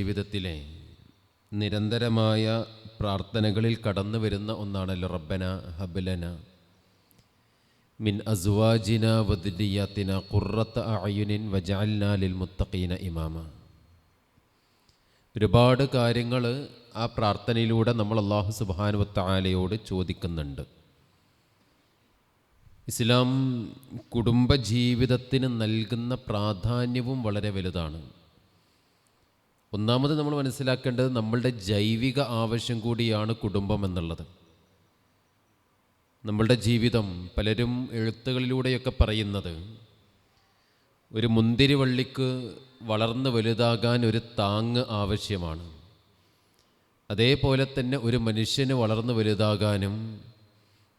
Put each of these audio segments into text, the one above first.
ജീവിതത്തിലെ നിരന്തരമായ പ്രാർത്ഥനകളിൽ കടന്നു വരുന്ന ഒന്നാണല്ലോ റബ്ബന ഹബ്ലന മിൻ അസ്വാജിന വദുരിയാത്തിന ഖുർറത അഅയുനിൻ വജഅൽനാ ലിൽ മുത്തഖീന ഇമാമ. ഒരുപാട് കാര്യങ്ങൾ ആ പ്രാർത്ഥനയിലൂടെ നമ്മൾ അല്ലാഹു സുബ്ഹാനഹു വ തആലയോട് ചോദിക്കുന്നുണ്ട്. ഇസ്ലാം കുടുംബജീവിതത്തിന് നൽകുന്ന പ്രാധാന്യവും വളരെ വലുതാണ്. ഒന്നാമത് നമ്മൾ മനസ്സിലാക്കേണ്ടത് നമ്മളുടെ ജൈവിക ആവശ്യം കൂടിയാണ് കുടുംബം എന്നുള്ളത്. നമ്മളുടെ ജീവിതം പലരും എഴുത്തുകളിലൂടെയൊക്കെ പറയുന്നത് ഒരു മുന്തിരിവള്ളിക്ക് വളർന്ന് വലുതാകാൻ ഒരു താങ്ങ് ആവശ്യമാണ്. അതേപോലെ തന്നെ ഒരു മനുഷ്യന് വളർന്നു വലുതാകാനും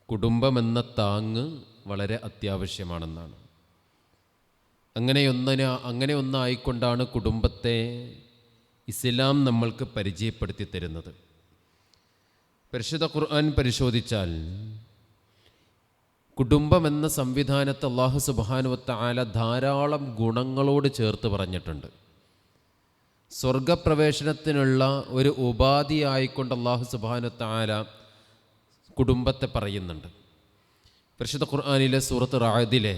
കുടുംബമെന്ന താങ്ങ് വളരെ അത്യാവശ്യമാണെന്നാണ്. അങ്ങനെ ഒന്നായിക്കൊണ്ടാണ് കുടുംബത്തെ ഇസ്ലാം നമ്മൾക്ക് പരിചയപ്പെടുത്തി തരുന്നത്. പരിശുദ്ധ ഖുർആൻ പരിശോധിച്ചാൽ കുടുംബമെന്ന സംവിധാനത്തെ അല്ലാഹു സുബ്ഹാനഹു വ തആല ധാരാളം ഗുണങ്ങളോട് ചേർത്ത് പറഞ്ഞിട്ടുണ്ട്. സ്വർഗപ്രവേശനത്തിനുള്ള ഒരു ഉപാധിയായിക്കൊണ്ട് അല്ലാഹു സുബ്ഹാനഹു വ തആല കുടുംബത്തെ പറയുന്നുണ്ട്. പരിശുദ്ധ ഖുർആനിലെ സൂറത്ത് റഅദിലെ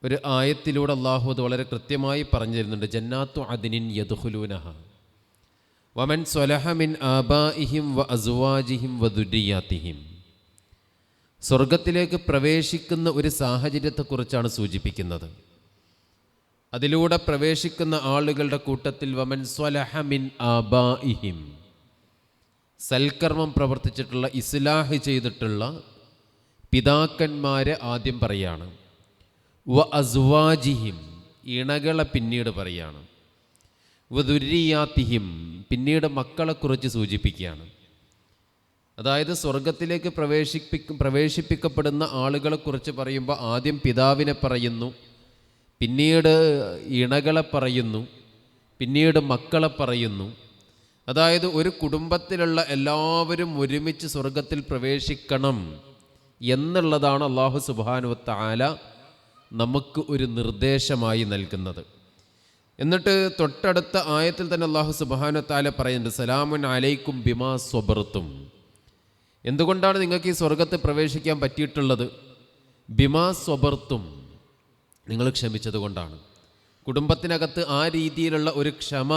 ഒരു ആയത്തിലൂടെ അല്ലാഹു അത് വളരെ കൃത്യമായി പറഞ്ഞു തരുന്നുണ്ട്. ജന്നാത്തു അദ്നിൻ യദ്ഖുലൂനഹ വമൻ സ്വലഹ മിൻ ആബാഇഹിം വ അസ്വാജിഹിം വ ദുരിയാതിഹിം. സ്വർഗത്തിലേക്ക് പ്രവേശിക്കുന്ന ഒരു സാഹചര്യത്തെക്കുറിച്ചാണ് സൂചിപ്പിക്കുന്നത്. അതിലൂടെ പ്രവേശിക്കുന്ന ആളുകളുടെ കൂട്ടത്തിൽ വമൻ സ്വലഹ മിൻ ആബാഇഹിം, സൽക്കർമ്മം പ്രവർത്തിച്ചിട്ടുള്ള ഇസ്ലാഹ് ചെയ്തിട്ടുള്ള പിതാക്കന്മാരെ ആദ്യം പറയാണ്. വ അസ്വാജിഹിം, ഇണകളെ പിന്നീട് പറയാണ്. വ ദുരിയാതിഹിം, പിന്നീട് മക്കളെക്കുറിച്ച് സൂചിപ്പിക്കുകയാണ്. അതായത് സ്വർഗത്തിലേക്ക് പ്രവേശിപ്പിക്കപ്പെടുന്ന ആളുകളെക്കുറിച്ച് പറയുമ്പോൾ ആദ്യം പിതാവിനെ പറയുന്നു, പിന്നീട് ഇണകളെ പറയുന്നു, പിന്നീട് മക്കളെ പറയുന്നു. അതായത് ഒരു കുടുംബത്തിലുള്ള എല്ലാവരും ഒരുമിച്ച് സ്വർഗത്തിൽ പ്രവേശിക്കണം എന്നുള്ളതാണ് അല്ലാഹു സുബ്ഹാനഹു വ തആല നമുക്ക് ഒരു നിർദ്ദേശമായി നൽകുന്നത്. എന്നിട്ട് തൊട്ടടുത്ത ആയത്തിൽ തന്നെ അല്ലാഹു സുബ്ഹാനഹു വ തആല പറയുന്നുണ്ട്, സലാമുൻ അലൈക്കും ബിമാ സ്വബർത്തും. എന്തുകൊണ്ടാണ് നിങ്ങൾക്ക് ഈ സ്വർഗത്തിൽ പ്രവേശിക്കാൻ പറ്റിയിട്ടുള്ളത്? ബിമാ സ്വബർത്തും, നിങ്ങൾ ക്ഷമിച്ചത് കൊണ്ടാണ്. കുടുംബത്തിനകത്ത് ആ രീതിയിലുള്ള ഒരു ക്ഷമ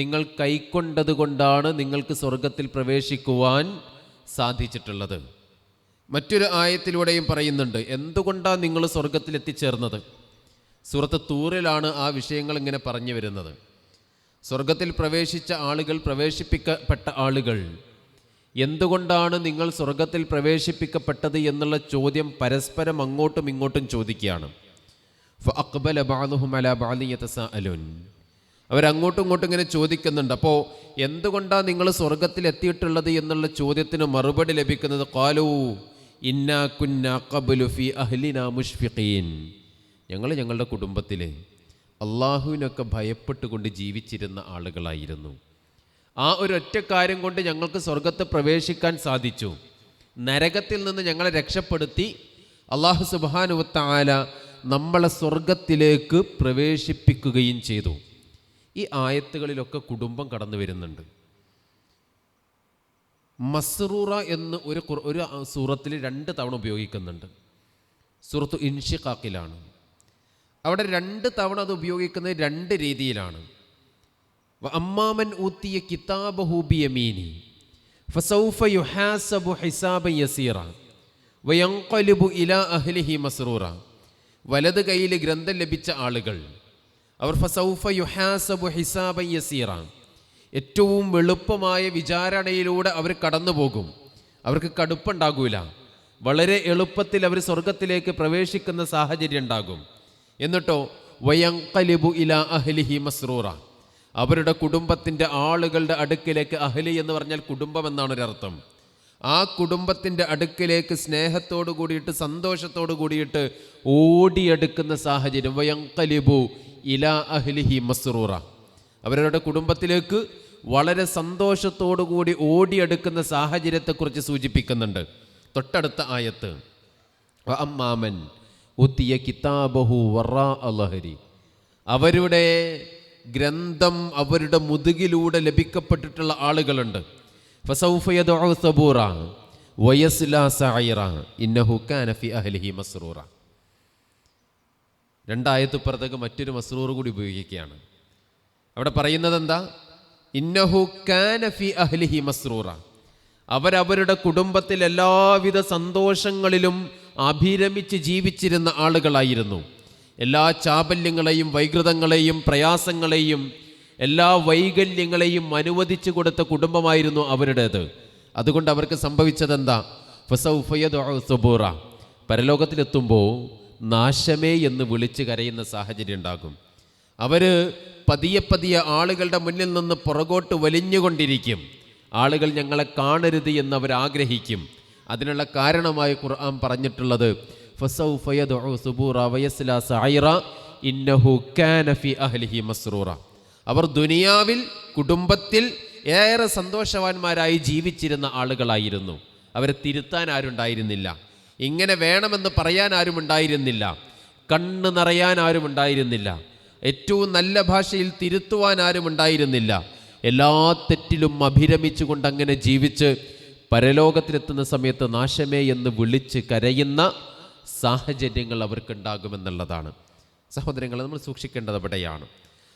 നിങ്ങൾ കൈക്കൊണ്ടത് കൊണ്ടാണ് നിങ്ങൾക്ക് സ്വർഗത്തിൽ പ്രവേശിക്കുവാൻ സാധിച്ചിട്ടുള്ളത്. മറ്റൊരു ആയത്തിലൂടെയും പറയുന്നുണ്ട്, എന്തുകൊണ്ടാണ് നിങ്ങൾ സ്വർഗത്തിൽ എത്തിച്ചേർന്നത്. സൂറത്ത് തൂറിലാണ് ആ വിഷയങ്ങൾ ഇങ്ങനെ പറഞ്ഞു വരുന്നത്. സ്വർഗത്തിൽ പ്രവേശിച്ച ആളുകൾ, പ്രവേശിപ്പിക്കപ്പെട്ട ആളുകൾ, എന്തുകൊണ്ടാണ് നിങ്ങൾ സ്വർഗത്തിൽ പ്രവേശിപ്പിക്കപ്പെട്ടത് എന്നുള്ള ചോദ്യം പരസ്പരം അങ്ങോട്ടും ഇങ്ങോട്ടും ചോദിക്കുകയാണ്. ഫഅഖ്ബല ബഅദുഹും അലാ ബഅദിൻ യതസാഅലൂൻ, അവരങ്ങോട്ടും ഇങ്ങോട്ടും ഇങ്ങനെ ചോദിക്കുന്നുണ്ട്. അപ്പോൾ എന്തുകൊണ്ടാണ് നിങ്ങൾ സ്വർഗത്തിൽ എത്തിയിട്ടുള്ളത് എന്നുള്ള ചോദ്യത്തിന് മറുപടി ലഭിക്കുന്നത് ഖാലൂ ഇന്നാ കുന്നാ ഖബ്ലു ഫീ അഹ്ലിനാ മുഷ്ഫിഖീൻ, ഞങ്ങൾ ഞങ്ങളുടെ കുടുംബത്തിൽ അള്ളാഹുവിനൊക്കെ ഭയപ്പെട്ടുകൊണ്ട് ജീവിച്ചിരുന്ന ആളുകളായിരുന്നു. ആ ഒരൊറ്റ കാര്യം കൊണ്ട് ഞങ്ങൾക്ക് സ്വർഗത്ത് പ്രവേശിക്കാൻ സാധിച്ചു. നരകത്തിൽ നിന്ന് ഞങ്ങളെ രക്ഷപ്പെടുത്തി അല്ലാഹു സുബ്ഹാനഹു വ തആല നമ്മളെ സ്വർഗത്തിലേക്ക് പ്രവേശിപ്പിക്കുകയും ചെയ്തു. ഈ ആയത്തുകളിലൊക്കെ കുടുംബം കടന്നു വരുന്നുണ്ട്. മസ്റൂറ എന്ന് ഒരു സൂറത്തിൽ 2 തവണ ഉപയോഗിക്കുന്നുണ്ട്. സൂറത്തു ഇൻഷിഖാഖിലാണ്. അവിടെ 2 തവണ അത് ഉപയോഗിക്കുന്നത് 2 രീതിയിലാണ്. അമ്മാമൻ ഊത്തിയ കിതാബഹു ബിയമീനി ഫസൗഫ യുഹാസബു ഹിസാബൻ യസീറ വയൻഖലിബു ഇലാ അഹ്ലിഹി മസ്റൂറ. വലത് കൈയിൽ ഗ്രന്ഥം ലഭിച്ച ആളുകൾ അവർ ഫസൗഫ യുഹാസബു ഹിസാബൻ യസീറ, ഏറ്റവും എളുപ്പമായ വിചാരണയിലൂടെ അവർ കടന്നു പോകും. അവർക്ക് കടുപ്പുണ്ടാകൂല. വളരെ എളുപ്പത്തിൽ അവർ സ്വർഗത്തിലേക്ക് പ്രവേശിക്കുന്ന സാഹചര്യം ഉണ്ടാകും. എന്നിട്ടോ വയൻഖലിബു ഇലാ അഹ്ലിഹി മസ്റൂറ, അവരുടെ കുടുംബത്തിൻ്റെ ആളുകളുടെ അടുക്കിലേക്ക്, അഹ്ലി എന്ന് പറഞ്ഞാൽ കുടുംബം എന്നാണ് ഒരർത്ഥം, ആ കുടുംബത്തിൻ്റെ അടുക്കിലേക്ക് സ്നേഹത്തോടു കൂടിയിട്ട് സന്തോഷത്തോടു കൂടിയിട്ട് ഓടിയെടുക്കുന്ന സാഹചര്യം. വയൻഖലിബു ഇലാ അഹ്ലിഹി മസ്റൂറ, അവരുടെ കുടുംബത്തിലേക്ക് വളരെ സന്തോഷത്തോടു കൂടി ഓടിയെടുക്കുന്ന സാഹചര്യത്തെക്കുറിച്ച് സൂചിപ്പിക്കുന്നുണ്ട്. തൊട്ടടുത്ത ആയത്ത് അമ്മാമൻ ഉത്തിയ കിതാബഹു വറാഅ ലഹരി, അവരുടെ ഗ്രന്ഥം അവരുടെ മുതുകിലൂടെ ലഭിക്കപ്പെട്ടിട്ടുള്ള ആളുകളുണ്ട്. ഫസൗഫ യദ്ഉ സബൂറ വയസ്ലാ സഈറ ഇന്നഹു കാന ഫി അഹ്ലിഹി മസ്റൂറ. രണ്ടായത്ത് പുറത്തേക്ക് മറ്റൊരു മസ്റൂർ കൂടി ഉപയോഗിക്കുകയാണ്. അവിടെ പറയുന്നത് എന്താ? ഇന്നഹു കാന ഫി അഹ്ലിഹി മസ്റൂറ. അവരവരുടെ കുടുംബത്തിൽ എല്ലാവിധ സന്തോഷങ്ങളിലും അഭിരമിച്ച് ജീവിച്ചിരുന്ന ആളുകളായിരുന്നു. എല്ലാ ചാബല്യങ്ങളെയും വൈകൃതങ്ങളെയും പ്രയാസങ്ങളെയും എല്ലാ വൈകല്യങ്ങളെയും അനുവദിച്ചു കൊടുത്ത കുടുംബമായിരുന്നു അവരുടേത്. അതുകൊണ്ട് അവർക്ക് സംഭവിച്ചതെന്താ? ഫസൗഫ യദ്ഉ സബൂറ. പരലോകത്തിലെത്തുമ്പോൾ നാശമേ എന്ന് വിളിച്ച് കരയുന്ന സാഹചര്യം ഉണ്ടാകും. അവർ പതിയെ പതിയെ ആളുകളുടെ മുന്നിൽ നിന്ന് പുറകോട്ട് വലിഞ്ഞുകൊണ്ടിരിക്കും. ആളുകൾ ഞങ്ങളെ കാണരുത് എന്ന് അവർ ആഗ്രഹിക്കും. അതിനുള്ള കാരണമായി ഖുർആൻ പറഞ്ഞിട്ടുള്ളത് ഫസൗഫ യദ്ഉ സുബൂറ വയസ്ലാ സഈറ ഇന്നഹു കാന ഫി അഹ്ലിഹി മസ്റൂറ. അവർ ദുനിയാവിൽ കുടുംബത്തിൽ ഏറെ സന്തോഷവാന്മാരായി ജീവിച്ചിരുന്ന ആളുകളായിരുന്നു. അവരെ തിരുത്താൻ ആരുണ്ടായിരുന്നില്ല, ഇങ്ങനെ വേണമെന്ന് പറയാൻ ആരുമുണ്ടായിരുന്നില്ല, കണ്ണ് നിറയാൻ ആരുമുണ്ടായിരുന്നില്ല, ഏറ്റവും നല്ല ഭാഷയിൽ തിരുത്തുവാൻ ആരുമുണ്ടായിരുന്നില്ല. എല്ലാ തെറ്റിലും അഭിരമിച്ചുകൊണ്ട് അങ്ങനെ ജീവിച്ച് പരലോകത്തിലെത്തുന്ന സമയത്ത് നാശമേ എന്ന് വിളിച്ച് കരയുന്ന സാഹചര്യങ്ങൾ അവർക്കുണ്ടാകുമെന്നുള്ളതാണ്. സഹോദരങ്ങളെ, നമ്മൾ സൂക്ഷിക്കേണ്ടത് അവിടെയാണ്.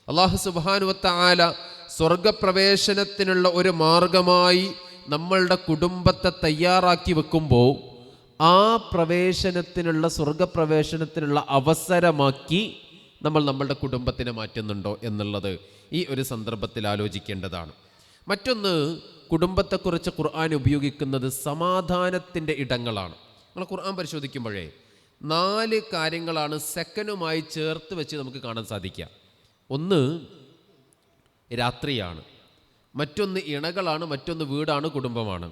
അല്ലാഹു സുബ്ഹാനഹു വ തആല സ്വർഗപ്രവേശനത്തിനുള്ള ഒരു മാർഗമായി നമ്മളുടെ കുടുംബത്തെ തയ്യാറാക്കി വെക്കുമ്പോൾ ആ പ്രവേശനത്തിനുള്ള സ്വർഗപ്രവേശനത്തിനുള്ള അവസരമാക്കി നമ്മൾ നമ്മളുടെ കുടുംബത്തിനെ മാറ്റുന്നുണ്ടോ എന്നുള്ളത് ഈ ഒരു സന്ദർഭത്തിൽ ആലോചിക്കേണ്ടതാണ്. മറ്റൊന്ന്, കുടുംബത്തെക്കുറിച്ച് ഖുർആൻ ഉപയോഗിക്കുന്നത് സമാധാനത്തിൻ്റെ ഇടങ്ങളാണ്. നമ്മൾ ഖുർആൻ പരിശോധിക്കുമ്പോഴേ 4 കാര്യങ്ങളാണ് സെക്കൻഡുമായി ചേർത്ത് വെച്ച് നമുക്ക് കാണാൻ സാധിക്കുക. ഒന്ന് രാത്രിയാണ്, മറ്റൊന്ന് ഇണകളാണ്, മറ്റൊന്ന് വീടാണ്, കുടുംബമാണ്.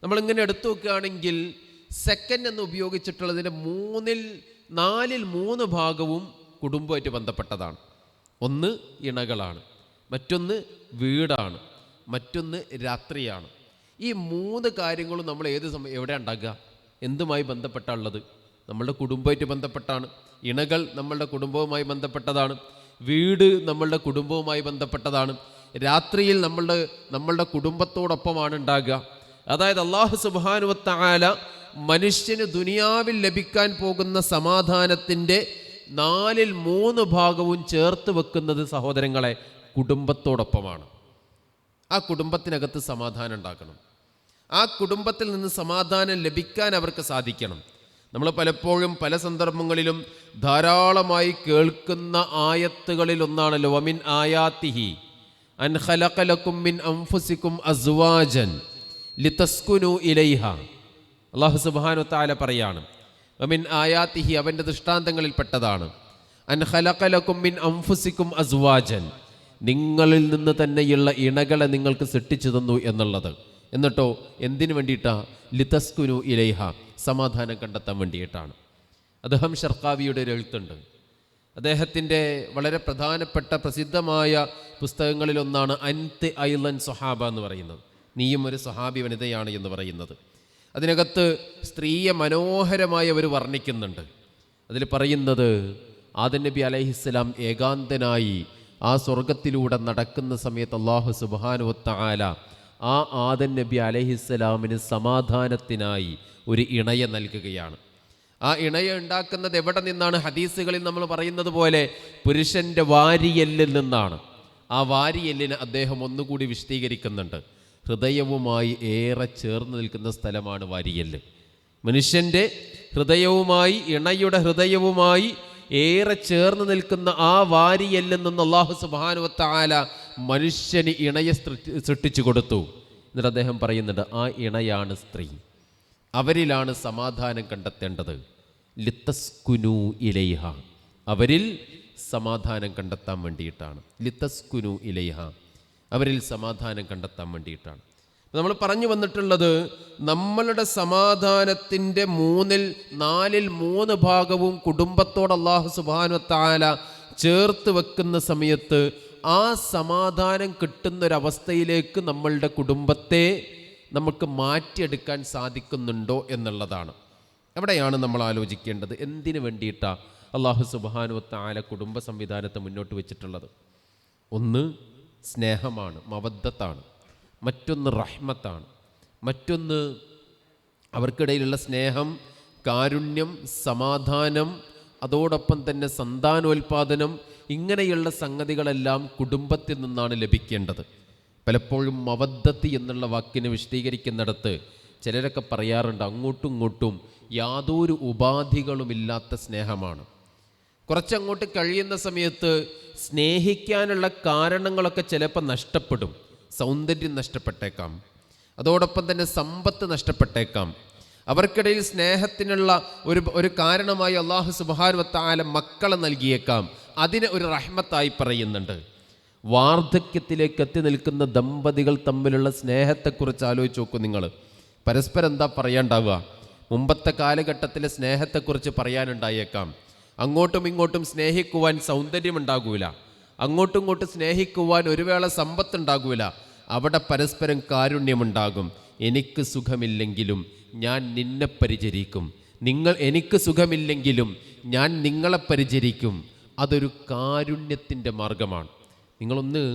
നമ്മളിങ്ങനെ എടുത്തു നോക്കുകയാണെങ്കിൽ സെക്കൻഡ് എന്ന് ഉപയോഗിച്ചിട്ടുള്ളതിൻ്റെ 4-ൽ 3 ഭാഗവും കുടുംബമായിട്ട് ബന്ധപ്പെട്ടതാണ്. ഒന്ന് ഇണകളാണ്, മറ്റൊന്ന് വീടാണ്, മറ്റൊന്ന് രാത്രിയാണ്. ഈ 3 കാര്യങ്ങളും നമ്മൾ ഏത് സമയം എവിടെ ഉണ്ടാക്കുക? എന്തുമായി ബന്ധപ്പെട്ടുള്ളത്? നമ്മളുടെ കുടുംബമായിട്ട് ബന്ധപ്പെട്ടാണ്. ഇണകൾ നമ്മളുടെ കുടുംബവുമായി ബന്ധപ്പെട്ടതാണ്, വീട് നമ്മളുടെ കുടുംബവുമായി ബന്ധപ്പെട്ടതാണ്, രാത്രിയിൽ നമ്മളുടെ കുടുംബത്തോടൊപ്പമാണ് ഉണ്ടാകുക. അതായത് അല്ലാഹു സുബ്ഹാനഹു വ തആല മനുഷ്യന് ദുനിയാവിൽ ലഭിക്കാൻ പോകുന്ന സമാധാനത്തിൻ്റെ 4-ൽ 3 ഭാഗവും ചേർത്ത് വെക്കുന്നത് സഹോദരങ്ങളെ കുടുംബത്തോടൊപ്പമാണ്. ആ കുടുംബത്തിനകത്ത് സമാധാനം ഉണ്ടാക്കണം. ആ കുടുംബത്തിൽ നിന്ന് സമാധാനം ലഭിക്കാൻ അവർക്ക് സാധിക്കണം. നമ്മൾ പലപ്പോഴും പല സന്ദർഭങ്ങളിലും ധാരാളമായി കേൾക്കുന്ന ആയത്തുകളിൽ ഒന്നാണല്ലോ വമിൻ ആയാത്തിഹി അൻ ഖലഖ ലക്കും മിൻ അൻഫുസികും അസ്വാജൻ ലിതസ്കുനു ഇലൈഹ. അല്ലാഹു സുബ്ഹാനഹു വ തആല പറയാണ്, വമിൻ ആയാത്തിഹി, അവൻ്റെ ദൃഷ്ടാന്തങ്ങളിൽപ്പെട്ടതാണ്, അൻ ഖലഖ ലക്കും മിൻ അൻഫുസികും അസ്വാജൻ, നിങ്ങളിൽ നിന്ന് തന്നെയുള്ള ഇണകളെ നിങ്ങൾക്ക് സൃഷ്ടിച്ചു തന്നു എന്നുള്ളത്. എന്നിട്ടോ എന്തിനു വേണ്ടിയിട്ടാ? ലിതസ്കുനു ഇലൈഹ, സമാധാനം കണ്ടെത്താൻ വേണ്ടിയിട്ടാണ്. അദ്ദേഹം ഷർക്കാവിയുടെ ഒരു എഴുത്തുണ്ട്. അദ്ദേഹത്തിൻ്റെ വളരെ പ്രധാനപ്പെട്ട പ്രസിദ്ധമായ പുസ്തകങ്ങളിലൊന്നാണ് അൻത് ഐലൻ സ്വഹാബ എന്ന് പറയുന്നത്, നീയും ഒരു സ്വഹാബി വനിതയാണ് എന്ന് പറയുന്നത്. അതിനകത്ത് സ്ത്രീയെ മനോഹരമായി അവർ വർണ്ണിക്കുന്നുണ്ട്. അതിൽ പറയുന്നത് ആദം നബി അലൈഹിസ്സലാം ഏകാന്തനായി ആ സ്വർഗത്തിലൂടെ നടക്കുന്ന സമയത്ത് അല്ലാഹു സുബ്ഹാനഹു വ തആല ആ ആദം നബി അലൈഹിസ്സലാമിന് സമാധാനത്തിനായി ഒരു ഇണയെ നൽകുകയാണ്. ആ ഇണയെ ഉണ്ടാക്കുന്നത് എവിടെ നിന്നാണ്? ഹദീസുകളിൽ നമ്മൾ പറയുന്നത് പോലെ പുരുഷൻ്റെ വാരിയെല്ലിൽ നിന്നാണ്. ആ വാരിയെല്ലിന് അദ്ദേഹം ഒന്നുകൂടി വിശദീകരിക്കുന്നുണ്ട്. ഹൃദയവുമായി ഏറെ ചേർന്ന് നിൽക്കുന്ന സ്ഥലമാണ് വാരിയെല്ല്. മനുഷ്യൻ്റെ ഹൃദയവുമായി, ഇണയുടെ ഹൃദയവുമായി ഏറെ ചേർന്ന് നിൽക്കുന്ന ആ വാരിയെല്ലിൽ നിന്ന് അല്ലാഹു സുബ്ഹാനഹു വ തആല മനുഷ്യന് ഇണയെ സൃഷ്ടിച്ചു കൊടുത്തു. എന്നിട്ട് അദ്ദേഹം പറയുന്നുണ്ട്, ആ ഇണയാണ് സ്ത്രീ, അവരിലാണ് സമാധാനം കണ്ടെത്തേണ്ടത്. ലിതസ്കുനു ഇലൈഹ, അവരിൽ സമാധാനം കണ്ടെത്താൻ വേണ്ടിയിട്ടാണ്. ലിതസ്കുനു ഇലൈഹ, അവരിൽ സമാധാനം കണ്ടെത്താൻ വേണ്ടിയിട്ടാണ്. നമ്മൾ പറഞ്ഞു വന്നിട്ടുള്ളത് നമ്മളുടെ സമാധാനത്തിൻ്റെ 4-ൽ 3 ഭാഗവും കുടുംബത്തോട് അല്ലാഹു സുബ്ഹാനഹു വ തആല ചേർത്ത് വെക്കുന്ന സമയത്ത് ആ സമാധാനം കിട്ടുന്നൊരവസ്ഥയിലേക്ക് നമ്മളുടെ കുടുംബത്തെ നമുക്ക് മാറ്റിയെടുക്കാൻ സാധിക്കുന്നുണ്ടോ എന്നുള്ളതാണ്. അവിടെയാണ് നമ്മൾ ആലോചിക്കേണ്ടത്. എന്തിനു വേണ്ടിയിട്ടാണ് അല്ലാഹു സുബ്ഹാനഹു വ തആല കുടുംബ സംവിധാനത്തെ മുന്നോട്ട് വെച്ചിട്ടുള്ളത്? ഒന്ന് സ്നേഹമാണ്, മവദ്ദത്താണ്. മറ്റൊന്ന് റഹ്മത്താണ്. മറ്റൊന്ന് അവർക്കിടയിലുള്ള സ്നേഹം, കാരുണ്യം, സമാധാനം, അതോടൊപ്പം തന്നെ സന്താനോൽപാദനം. ഇങ്ങനെയുള്ള സംഗതികളെല്ലാം കുടുംബത്തിൽ നിന്നാണ് ലഭിക്കേണ്ടത്. പലപ്പോഴും മവദ്ദത്ത് എന്നുള്ള വാക്കിനെ വിശദീകരിക്കുന്നിടത്ത് ചിലരൊക്കെ പറയാറുണ്ട്, അങ്ങോട്ടും ഇങ്ങോട്ടും യാതൊരു ഉപാധികളുമില്ലാത്ത സ്നേഹമാണ്. കുറച്ചങ്ങോട്ട് കഴിയുന്ന സമയത്ത് സ്നേഹിക്കാനുള്ള കാരണങ്ങളൊക്കെ ചിലപ്പോൾ നഷ്ടപ്പെടും. സൗന്ദര്യം നഷ്ടപ്പെട്ടേക്കാം, അതോടൊപ്പം തന്നെ സമ്പത്ത് നഷ്ടപ്പെട്ടേക്കാം. അവർക്കിടയിൽ സ്നേഹത്തിനുള്ള ഒരു കാരണമായി അല്ലാഹു സുബ്ഹാനഹു വ തആല മക്കളെ നൽകിയേക്കാം. അതിനെ ഒരു റഹ്മത്തായി പറയുന്നുണ്ട്. വാർദ്ധക്യത്തിലേക്ക് എത്തി നിൽക്കുന്ന ദമ്പതികൾ തമ്മിലുള്ള സ്നേഹത്തെക്കുറിച്ച് ആലോചിച്ച് നോക്കൂ നിങ്ങൾ. പരസ്പരം എന്താ പറയാണ്ടാവുക? മുമ്പത്തെ കാലഘട്ടത്തിലെ സ്നേഹത്തെക്കുറിച്ച് പറയാനുണ്ടായേക്കാം. അങ്ങോട്ടും ഇങ്ങോട്ടും സ്നേഹിക്കുവാൻ സൗന്ദര്യമുണ്ടാകൂല, അങ്ങോട്ടും ഇങ്ങോട്ടും സ്നേഹിക്കുവാൻ ഒരു വേള സമ്പത്തുണ്ടാകൂല. അവിടെ പരസ്പരം കാരുണ്യമുണ്ടാകും. എനിക്ക് സുഖമില്ലെങ്കിലും ഞാൻ നിന്നെ പരിചരിക്കും, എനിക്ക് സുഖമില്ലെങ്കിലും ഞാൻ നിങ്ങളെ പരിചരിക്കും. അതൊരു കാരുണ്യത്തിൻ്റെ മാർഗമാണ്. നിങ്ങളൊന്ന്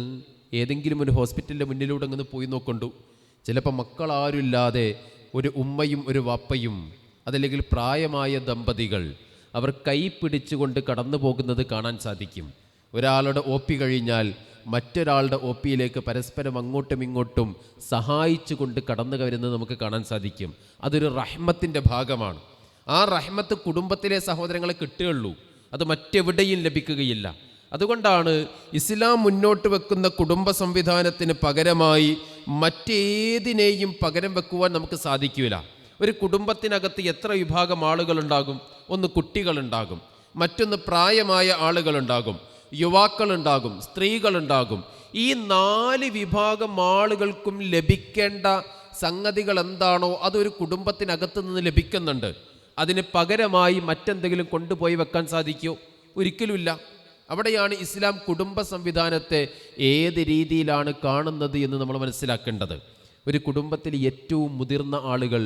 ഏതെങ്കിലും ഒരു ഹോസ്പിറ്റലിൻ്റെ മുന്നിലൂടെ അങ്ങ് പോയി നോക്കണ്ടു. ചിലപ്പോൾ മക്കളാരുമില്ലാതെ ഒരു ഉമ്മയും ഒരു വാപ്പയും, അതല്ലെങ്കിൽ പ്രായമായ ദമ്പതികൾ, അവർ കൈ പിടിച്ചുകൊണ്ട് കടന്നു പോകുന്നത് കാണാൻ സാധിക്കും. ഒരാളുടെ ഒ പി കഴിഞ്ഞാൽ മറ്റൊരാളുടെ ഒ പിയിലേക്ക് പരസ്പരം അങ്ങോട്ടും ഇങ്ങോട്ടും സഹായിച്ചു കൊണ്ട് കടന്നു വരുന്നത് നമുക്ക് കാണാൻ സാധിക്കും. അതൊരു റഹ്മത്തിൻ്റെ ഭാഗമാണ്. ആ റഹ്മത്ത് കുടുംബത്തിലെ സഹോദരങ്ങളെ കിട്ടുകയുള്ളൂ, അത് മറ്റെവിടെയും ലഭിക്കുകയില്ല. അതുകൊണ്ടാണ് ഇസ്ലാം മുന്നോട്ട് വെക്കുന്ന കുടുംബ സംവിധാനത്തിന് പകരമായി മറ്റേതിനെയും പകരം വെക്കുവാൻ നമുക്ക് സാധിക്കില്ല. ഒരു കുടുംബത്തിനകത്ത് എത്ര വിഭാഗം ആളുകളുണ്ടാകും? ഒന്ന് കുട്ടികളുണ്ടാകും, മറ്റൊന്ന് പ്രായമായ ആളുകളുണ്ടാകും, യുവാക്കളുണ്ടാകും, സ്ത്രീകളുണ്ടാകും. ഈ 4 വിഭാഗം ആളുകൾക്കും ലഭിക്കേണ്ട സംഗതികൾ എന്താണോ അതൊരു കുടുംബത്തിനകത്ത് നിന്ന് ലഭിക്കുന്നുണ്ട്. അതിന് പകരമായി മറ്റെന്തെങ്കിലും കൊണ്ടുപോയി വെക്കാൻ സാധിക്കുമോ? ഒരിക്കലുമില്ല. അവിടെയാണ് ഇസ്ലാം കുടുംബ സംവിധാനത്തെ ഏത് രീതിയിലാണ് കാണുന്നത് എന്ന് നമ്മൾ മനസ്സിലാക്കേണ്ടത്. ഒരു കുടുംബത്തിൽ ഏറ്റവും മുതിർന്ന ആളുകൾ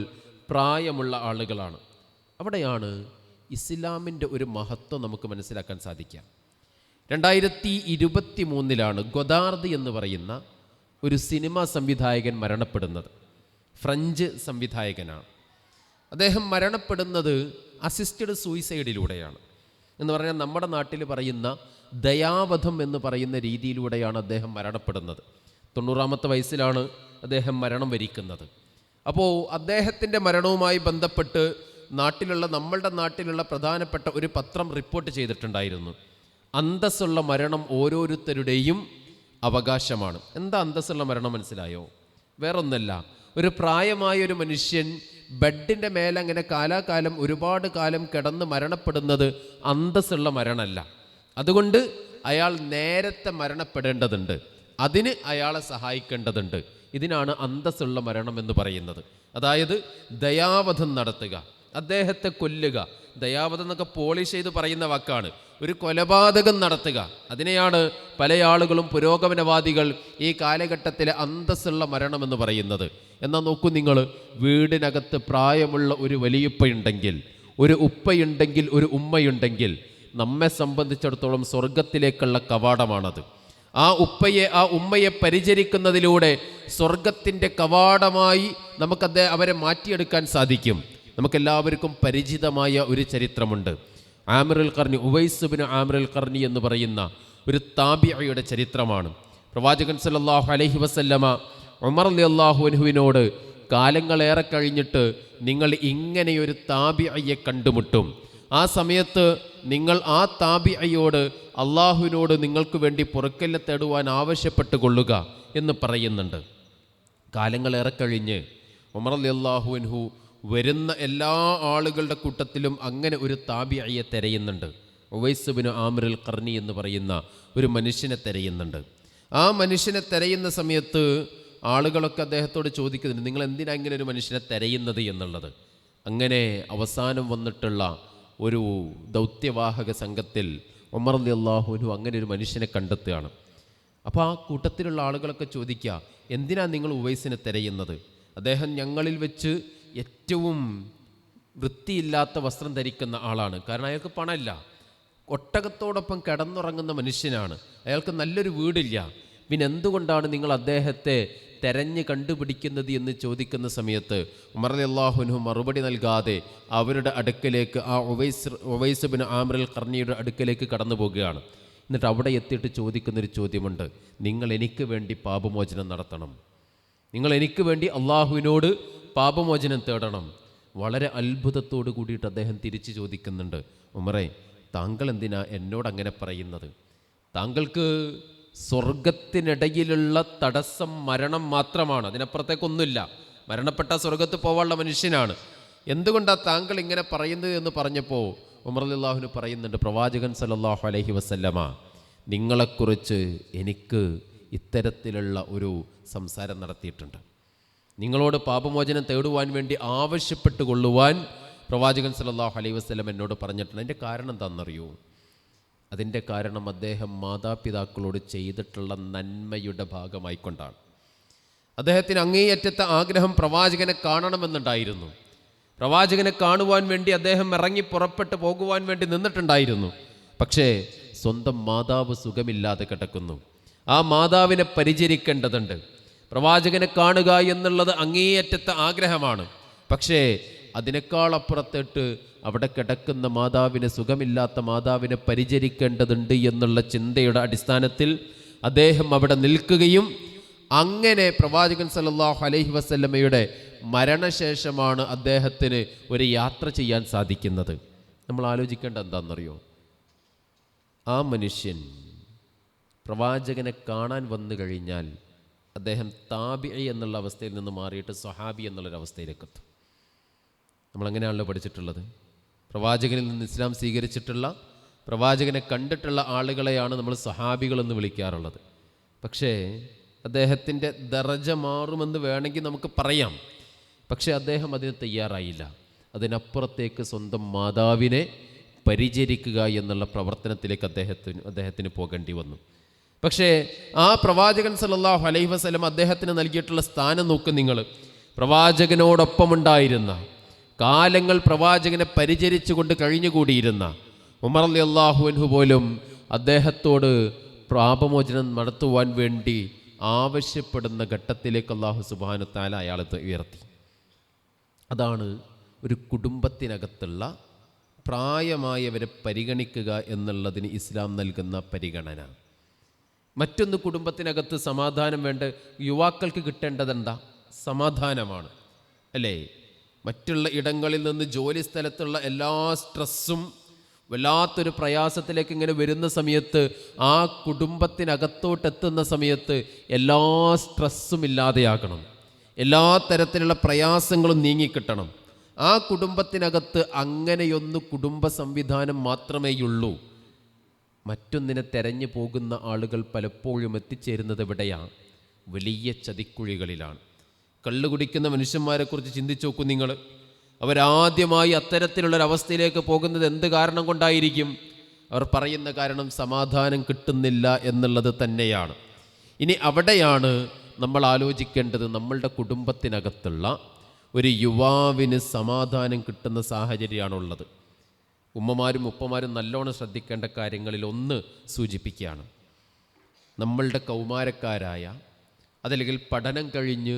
പ്രായമുള്ള ആളുകളാണ്. അവിടെയാണ് ഇസ്ലാമിൻ്റെ ഒരു മഹത്വം നമുക്ക് മനസ്സിലാക്കാൻ സാധിക്കുക. 2023 ഗൊദാർദ് എന്ന് പറയുന്ന ഒരു സിനിമാ സംവിധായകൻ മരണപ്പെടുന്നത്. ഫ്രഞ്ച് സംവിധായകനാണ്. അദ്ദേഹം മരണപ്പെടുന്നത് അസിസ്റ്റഡ് സൂയിസൈഡിലൂടെയാണ്. എന്ന് പറഞ്ഞാൽ നമ്മുടെ നാട്ടിൽ പറയുന്ന ദയാവധം എന്ന് പറയുന്ന രീതിയിലൂടെയാണ് അദ്ദേഹം മരണപ്പെടുന്നത്. 90-ാമത്തെ വയസ്സിലാണ് അദ്ദേഹം മരണം വരിക്കുന്നത്. അപ്പോൾ അദ്ദേഹത്തിൻ്റെ മരണവുമായി ബന്ധപ്പെട്ട് നമ്മളുടെ നാട്ടിലുള്ള പ്രധാനപ്പെട്ട ഒരു പത്രം റിപ്പോർട്ട് ചെയ്തിട്ടുണ്ടായിരുന്നു. അന്തസ്സുള്ള മരണം ഓരോരുത്തരുടെയും അവകാശമാണ്. എന്താ അന്തസ്സുള്ള മരണം മനസ്സിലായോ? വേറൊന്നല്ല, ഒരു പ്രായമായ ഒരു മനുഷ്യൻ ബെഡിൻ്റെ മേലെ അങ്ങനെ കാലാകാലം ഒരുപാട് കാലം കിടന്ന് മരണപ്പെടുന്നത് അന്തസ്സുള്ള മരണമല്ല. അതുകൊണ്ട് അയാൾ നേരത്തെ മരണപ്പെടേണ്ടതുണ്ട്, അതിന് അയാളെ സഹായിക്കേണ്ടതുണ്ട്. ഇതിനാണ് അന്തസ്സുള്ള മരണം എന്ന് പറയുന്നത്. അതായത് ദയാവധം നടത്തുക, അദ്ദേഹത്തെ കൊല്ലുക. ദയാവധം എന്നൊക്കെ പോളിഷ് ചെയ്ത് പറയുന്ന വാക്കാണ്. ഒരു കൊലപാതകം നടത്തുക, അതിനെയാണ് പല ആളുകളും പുരോഗമനവാദികൾ ഈ കാലഘട്ടത്തിലെ അന്തസ്സുള്ള മരണമെന്ന് പറയുന്നത്. എന്നാൽ നോക്കൂ നിങ്ങൾ, വീടിനകത്ത് പ്രായമുള്ള ഒരു വലിയുപ്പയുണ്ടെങ്കിൽ, ഒരു ഉപ്പയുണ്ടെങ്കിൽ, ഒരു ഉമ്മയുണ്ടെങ്കിൽ, നമ്മെ സംബന്ധിച്ചിടത്തോളം സ്വർഗത്തിലേക്കുള്ള കവാടമാണത്. ആ ഉമ്മയെ പരിചരിക്കുന്നതിലൂടെ സ്വർഗത്തിൻ്റെ കവാടമായി അവരെ മാറ്റിയെടുക്കാൻ സാധിക്കും. നമുക്കെല്ലാവർക്കും പരിചിതമായ ഒരു ചരിത്രമുണ്ട്. ആമിറുൽ ഖർനി, ഉവൈസ് ബിൻ ആമിറുൽ ഖർനി എന്ന് പറയുന്ന ഒരു താബിഈയുടെ ചരിത്രമാണ്. പ്രവാചകൻ സല്ലല്ലാഹു അലൈഹി വസല്ലമ ഉമർ റളിയല്ലാഹു അൻഹുവിനോട് കാലങ്ങളേറെ കഴിഞ്ഞിട്ട് നിങ്ങൾ ഇങ്ങനെയൊരു താബിഈയെ കണ്ടുമുട്ടും, ആ സമയത്ത് നിങ്ങൾ ആ താബിഈയോട് അള്ളാഹുവിനോട് നിങ്ങൾക്ക് വേണ്ടി പൊറുക്കലിനെ തേടുവാൻ ആവശ്യപ്പെട്ട് കൊള്ളുക എന്ന് പറയുന്നുണ്ട്. കാലങ്ങളേറെ കഴിഞ്ഞ് ഉമർ റളിയല്ലാഹു അൻഹു വരുന്ന എല്ലാ ആളുകളുടെ കൂട്ടത്തിലും അങ്ങനെ ഒരു താബിഈയെ തിരയുന്നുണ്ട്. ഉവൈസ് ബിൻ ആമിറുൽ ഖർനി എന്ന് പറയുന്ന ഒരു മനുഷ്യനെ തിരയുന്നുണ്ട്. ആ മനുഷ്യനെ തിരയുന്ന സമയത്ത് ആളുകളൊക്കെ അദ്ദേഹത്തോട് ചോദിക്കുന്നുണ്ട്, നിങ്ങൾ എന്തിനാ ഇങ്ങനെ ഒരു മനുഷ്യനെ തിരയുന്നത് എന്നുള്ളത്. അങ്ങനെ അവസാനം വന്നിട്ടുള്ള ഒരു ദൗത്യവാഹക സംഘത്തിൽ ഉമർ റളിയല്ലാഹു അൻഹു അങ്ങനെ ഒരു മനുഷ്യനെ കണ്ടെത്തുകയാണ്. അപ്പോൾ ആ കൂട്ടത്തിലുള്ള ആളുകളൊക്കെ ചോദിക്കുക, എന്തിനാ നിങ്ങൾ ഉവൈസിനെ തിരയുന്നത്? അദ്ദേഹം ഞങ്ങളിൽ വെച്ച് ഏറ്റവും വൃത്തിയില്ലാത്ത വസ്ത്രം ധരിക്കുന്ന ആളാണ്. കാരണം അയാൾക്ക് പണമില്ല, ഒട്ടകത്തോടൊപ്പം കിടന്നുറങ്ങുന്ന മനുഷ്യനാണ്, അയാൾക്ക് നല്ലൊരു വീടില്ല, പിന്നെ എന്തുകൊണ്ടാണ് നിങ്ങൾ അദ്ദേഹത്തെ തെരഞ്ഞ് കണ്ടുപിടിക്കുന്നത് എന്ന് ചോദിക്കുന്ന സമയത്ത് ഉമർ റളിയല്ലാഹു അൻഹു മറുപടി നൽകാതെ അവരുടെ അടുക്കലേക്ക്, ആ ഉവൈസ് ബിൻ ആമിർ അൽ ഖർനിയുടെ അടുക്കലേക്ക് കടന്നു പോകുകയാണ്. എന്നിട്ട് അവിടെ എത്തിയിട്ട് ചോദിക്കുന്നൊരു ചോദ്യമുണ്ട്, നിങ്ങൾ എനിക്ക് വേണ്ടി പാപമോചനം നടത്തണം, നിങ്ങൾ എനിക്ക് വേണ്ടി അള്ളാഹുവിനോട് പാപമോചനം തേടണം. വളരെ അത്ഭുതത്തോട് കൂടിയിട്ട് അദ്ദേഹം തിരിച്ചു ചോദിക്കുന്നുണ്ട്, ഉമറേ, താങ്കൾ എന്തിനാ എന്നോട് അങ്ങനെ പറയുന്നത്? താങ്കൾക്ക് സ്വർഗത്തിനിടയിലുള്ള തടസ്സം മരണം മാത്രമാണ്, അതിനപ്പുറത്തേക്കൊന്നുമില്ല. മരണപ്പെട്ട സ്വർഗത്ത് പോകാനുള്ള മനുഷ്യനാണ്. എന്തുകൊണ്ടാണ് താങ്കൾ ഇങ്ങനെ പറയുന്നത് എന്ന് പറഞ്ഞപ്പോൾ ഉമർ റളിയല്ലാഹു പറയുന്നുണ്ട്, പ്രവാചകൻ സല്ലല്ലാഹു അലൈഹി വസല്ലമ നിങ്ങളെക്കുറിച്ച് എനിക്ക് ഇത്തരത്തിലുള്ള ഒരു സംസാരം നടത്തിയിട്ടുണ്ട്. നിങ്ങളോട് പാപമോചനം തേടുവാൻ വേണ്ടി ആവശ്യപ്പെട്ട് കൊള്ളുവാൻ പ്രവാചകൻ സല്ലല്ലാഹു അലൈഹി വസല്ലം എന്നോട് പറഞ്ഞിട്ടുണ്ട്. അതിൻ്റെ കാരണം എന്താണെന്നറിയൂ? അതിൻ്റെ കാരണം അദ്ദേഹം മാതാപിതാക്കളോട് ചെയ്തിട്ടുള്ള നന്മയുടെ ഭാഗമായിക്കൊണ്ടാണ്. അദ്ദേഹത്തിന് അങ്ങേയറ്റത്തെ ആഗ്രഹം പ്രവാചകനെ കാണണമെന്നുണ്ടായിരുന്നു. പ്രവാചകനെ കാണുവാൻ വേണ്ടി അദ്ദേഹം ഇറങ്ങി പുറപ്പെട്ട് പോകുവാൻ വേണ്ടി നിന്നിട്ടുണ്ടായിരുന്നു. പക്ഷേ സ്വന്തം മാതാവ് സുഖമില്ലാതെ കിടക്കുന്നു, ആ മാതാവിനെ പരിചരിക്കേണ്ടതുണ്ട്. പ്രവാചകനെ കാണുക എന്നുള്ളത് അങ്ങേയറ്റത്തെ ആഗ്രഹമാണ്. പക്ഷേ അതിനേക്കാൾ അപ്പുറത്തേട്ട് അവിടെ കിടക്കുന്ന മാതാവിനെ, സുഖമില്ലാത്ത മാതാവിനെ പരിചരിക്കേണ്ടതുണ്ട് എന്നുള്ള ചിന്തയുടെ അടിസ്ഥാനത്തിൽ അദ്ദേഹം അവിടെ നിൽക്കുകയും അങ്ങനെ പ്രവാചകൻ സല്ലല്ലാഹു അലൈഹി വസല്ലമയുടെ മരണശേഷമാണ് അദ്ദേഹത്തിന് ഒരു യാത്ര ചെയ്യാൻ സാധിക്കുന്നത്. നമ്മൾ ആലോചിക്കേണ്ട എന്താണെന്നറിയോ? ആ മനുഷ്യൻ പ്രവാചകനെ കാണാൻ വന്നു കഴിഞ്ഞാൽ അദ്ദേഹം താബിഈ എന്നുള്ള അവസ്ഥയിൽ നിന്ന് മാറിയിട്ട് സ്വഹാബി എന്നുള്ളൊരവസ്ഥയിലേക്ക് എത്തും. നമ്മളങ്ങനെയാണല്ലോ പഠിച്ചിട്ടുള്ളത്. പ്രവാചകനിൽ നിന്ന് ഇസ്ലാം സ്വീകരിച്ചിട്ടുള്ള, പ്രവാചകനെ കണ്ടിട്ടുള്ള ആളുകളെയാണ് നമ്മൾ സ്വഹാബികളെന്ന് വിളിക്കാറുള്ളത്. പക്ഷേ അദ്ദേഹത്തിൻ്റെ ദറജ മാറുമെന്ന് വേണമെങ്കിൽ നമുക്ക് പറയാം. പക്ഷേ അദ്ദേഹം അതിന് തയ്യാറായില്ല. അതിനപ്പുറത്തേക്ക് സ്വന്തം മാതാവിനെ പരിചരിക്കുക എന്നുള്ള പ്രവർത്തനത്തിലേക്ക് അദ്ദേഹത്തിന് പോകേണ്ടി വന്നു. പക്ഷേ ആ പ്രവാചകൻ സല്ലല്ലാഹു അലൈഹി വസല്ലം അദ്ദേഹത്തിന് നൽകിയിട്ടുള്ള സ്ഥാനം നോക്കും നിങ്ങൾ. പ്രവാചകനോടൊപ്പമുണ്ടായിരുന്ന, കാലങ്ങൾ പ്രവാചകനെ പരിചരിച്ചു കൊണ്ട് കഴിഞ്ഞുകൂടിയിരുന്ന ഉമർ റളിയല്ലാഹു അൻഹു പോലും അദ്ദേഹത്തോട് പാപമോചനം നടത്തുവാൻ വേണ്ടി ആവശ്യപ്പെടുന്ന ഘട്ടത്തിലേക്ക് അല്ലാഹു സുബ്ഹാനഹു വ തആല അയാളെ ഉയർത്തി. അതാണ് ഒരു കുടുംബത്തിനകത്തുള്ള പ്രായമായവരെ പരിഗണിക്കുക എന്നുള്ളതിന് ഇസ്ലാം നൽകുന്ന പരിഗണന. മറ്റൊന്ന്, കുടുംബത്തിനകത്ത് സമാധാനം വേണ്ട യുവാക്കൾക്ക് കിട്ടേണ്ടതെന്താ? സമാധാനമാണ്, അല്ലേ? മറ്റുള്ള ഇടങ്ങളിൽ നിന്ന് ജോലി സ്ഥലത്തുള്ള എല്ലാ സ്ട്രെസ്സും വല്ലാത്തൊരു പ്രയാസത്തിലേക്ക് ഇങ്ങനെ വരുന്ന സമയത്ത്, ആ കുടുംബത്തിനകത്തോട്ടെത്തുന്ന സമയത്ത് എല്ലാ സ്ട്രെസ്സും ഇല്ലാതെയാകണം, എല്ലാ തരത്തിലുള്ള പ്രയാസങ്ങളും നീങ്ങിക്കിട്ടണം. ആ കുടുംബത്തിനകത്ത് അങ്ങനെയൊന്ന് കുടുംബ സംവിധാനം മാത്രമേയുള്ളൂ. മറ്റൊന്നിനെ തെരഞ്ഞു പോകുന്ന ആളുകൾ പലപ്പോഴും എത്തിച്ചേരുന്നത് എവിടെയാണ്? വലിയ ചതിക്കുഴികളിലാണ്. കള്ളു കുടിക്കുന്ന മനുഷ്യന്മാരെക്കുറിച്ച് ചിന്തിച്ചു നോക്കൂ നിങ്ങൾ. അവരാദ്യമായി അത്തരത്തിലുള്ളൊരവസ്ഥയിലേക്ക് പോകുന്നത് എന്ത് കാരണം കൊണ്ടായിരിക്കും? അവർ പറയുന്ന കാരണം സമാധാനം കിട്ടുന്നില്ല എന്നുള്ളത് തന്നെയാണ്. ഇനി അവിടെയാണ് നമ്മൾ ആലോചിക്കേണ്ടത്. നമ്മളുടെ കുടുംബത്തിനകത്തുള്ള ഒരു യുവാവിന് സമാധാനം കിട്ടുന്ന സാഹചര്യമാണുള്ളത്. ഉമ്മമാരും ഉപ്പമാരും നല്ലോണം ശ്രദ്ധിക്കേണ്ട കാര്യങ്ങളിൽ ഒന്ന് സൂചിപ്പിക്കുകയാണ്. നമ്മളുടെ കൗമാരക്കാരായ, അതല്ലെങ്കിൽ പഠനം കഴിഞ്ഞ്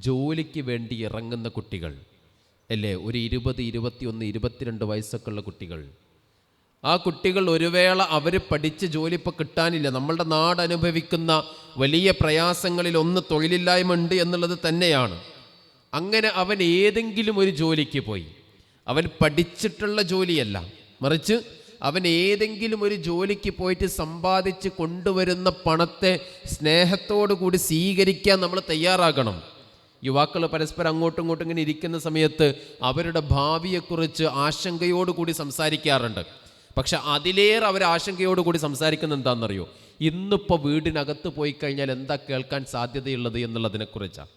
ജോലിക്ക് വേണ്ടി ഇറങ്ങുന്ന കുട്ടികൾ, അല്ലേ? ഒരു 20, 21, 22 വയസ്സൊക്കെ ഉള്ള കുട്ടികൾ. ആ കുട്ടികൾ ഒരു വേള അവർ പഠിച്ച് ജോലി ഇപ്പോൾ കിട്ടാനില്ല. നമ്മളുടെ നാട് അനുഭവിക്കുന്ന വലിയ പ്രയാസങ്ങളിൽ ഒന്ന് തൊഴിലില്ലായ്മ ഉണ്ട് എന്നുള്ളത് തന്നെയാണ്. അങ്ങനെ അവൻ ഏതെങ്കിലും ഒരു ജോലിക്ക് പോയി, അവൻ പഠിച്ചിട്ടുള്ള ജോലിയല്ല, മറിച്ച് അവൻ ഏതെങ്കിലും ഒരു ജോലിക്ക് പോയിട്ട് സമ്പാദിച്ച് കൊണ്ടുവരുന്ന പണത്തെ സ്നേഹത്തോടു കൂടി സ്വീകരിക്കാൻ നമ്മൾ തയ്യാറാകണം. യുവാക്കൾ പരസ്പരം അങ്ങോട്ടും ഇങ്ങോട്ടും ഇങ്ങനെ ഇരിക്കുന്ന സമയത്ത് അവരുടെ ഭാവിയെക്കുറിച്ച് ആശങ്കയോടുകൂടി സംസാരിക്കാറുണ്ട്. പക്ഷെ അതിലേറെ അവർ ആശങ്കയോടുകൂടി സംസാരിക്കുന്നത് എന്താണെന്നറിയോ? ഇന്നിപ്പോൾ വീടിനകത്ത് പോയി കഴിഞ്ഞാൽ എന്താ കേൾക്കാൻ സാധ്യതയുള്ളത് എന്നുള്ളതിനെക്കുറിച്ചാണ്.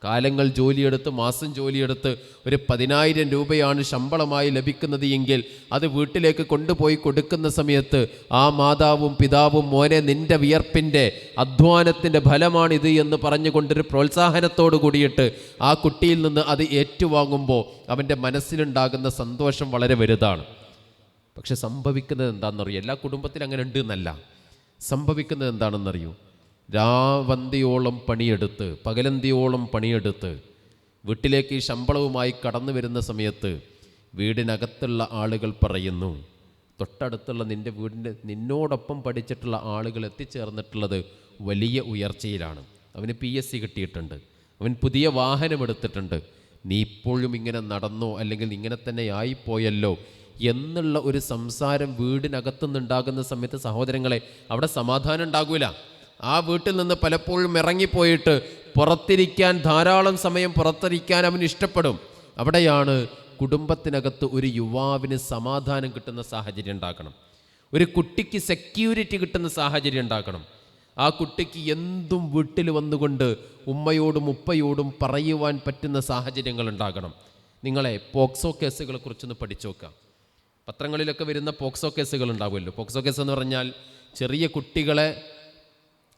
കാലങ്ങൾ ജോലിയെടുത്ത്, മാസം ജോലിയെടുത്ത് ഒരു 10,000 രൂപയാണ് ശമ്പളമായി ലഭിക്കുന്നത് എങ്കിൽ അത് വീട്ടിലേക്ക് കൊണ്ടുപോയി കൊടുക്കുന്ന സമയത്ത് ആ മാതാവും പിതാവും മോനെ നിൻ്റെ വിയർപ്പിൻ്റെ അധ്വാനത്തിൻ്റെ ഫലമാണിത് എന്ന് പറഞ്ഞുകൊണ്ടൊരു പ്രോത്സാഹനത്തോട് കൂടിയിട്ട് ആ കുട്ടിയിൽ നിന്ന് അത് ഏറ്റുവാങ്ങുമ്പോൾ അവൻ്റെ മനസ്സിലുണ്ടാകുന്ന സന്തോഷം വളരെ വലുതാണ്. പക്ഷെ സംഭവിക്കുന്നത് എന്താണെന്നറിയോ? എല്ലാ കുടുംബത്തിലും അങ്ങനെ ഉണ്ട് എന്നല്ല. സംഭവിക്കുന്നത് എന്താണെന്നറിയോ? രാവന്തിയോളം പണിയെടുത്ത്, പകലന്തിയോളം പണിയെടുത്ത് വീട്ടിലേക്ക് ഈ ശമ്പളവുമായി കടന്നു വരുന്ന സമയത്ത് വീടിനകത്തുള്ള ആളുകൾ പറയുന്നു, തൊട്ടടുത്തുള്ള നിൻ്റെ നിന്നോടൊപ്പം പഠിച്ചിട്ടുള്ള ആളുകൾ എത്തിച്ചേർന്നിട്ടുള്ളത് വലിയ ഉയർച്ചയിലാണ്. അവന് PSC കിട്ടിയിട്ടുണ്ട്, അവൻ പുതിയ വാഹനമെടുത്തിട്ടുണ്ട്, നീ ഇപ്പോഴും ഇങ്ങനെ നടന്നോ, അല്ലെങ്കിൽ ഇങ്ങനെ തന്നെ ആയിപ്പോയല്ലോ എന്നുള്ള ഒരു സംസാരം വീടിനകത്തുനിന്നുണ്ടാകുന്ന സമയത്ത് സഹോദരങ്ങളെ, അവിടെ സമാധാനം ഉണ്ടാകൂല. ആ വീട്ടിൽ നിന്ന് പലപ്പോഴും ഇറങ്ങിപ്പോയിട്ട് പുറത്തിരിക്കാൻ, ധാരാളം സമയം പുറത്തിരിക്കാൻ അവന് ഇഷ്ടപ്പെടും. അവിടെയാണ് കുടുംബത്തിനകത്ത് ഒരു യുവാവിന് സമാധാനം കിട്ടുന്ന സാഹചര്യം ഉണ്ടാക്കണം, ഒരു കുട്ടിക്ക് സെക്യൂരിറ്റി കിട്ടുന്ന സാഹചര്യം ഉണ്ടാക്കണം. ആ കുട്ടിക്ക് എന്തും വീട്ടിൽ വന്നുകൊണ്ട് ഉമ്മയോടും ഉപ്പയോടും പറയുവാൻ പറ്റുന്ന സാഹചര്യങ്ങൾ ഉണ്ടാകണം. നിങ്ങളെ പോക്സോ കേസുകളെ കുറിച്ചൊന്ന് പഠിച്ചു നോക്കാം. പത്രങ്ങളിലൊക്കെ വരുന്ന പോക്സോ കേസുകൾ ഉണ്ടാവുമല്ലോ. പോക്സോ കേസ് എന്ന് പറഞ്ഞാൽ ചെറിയ കുട്ടികളെ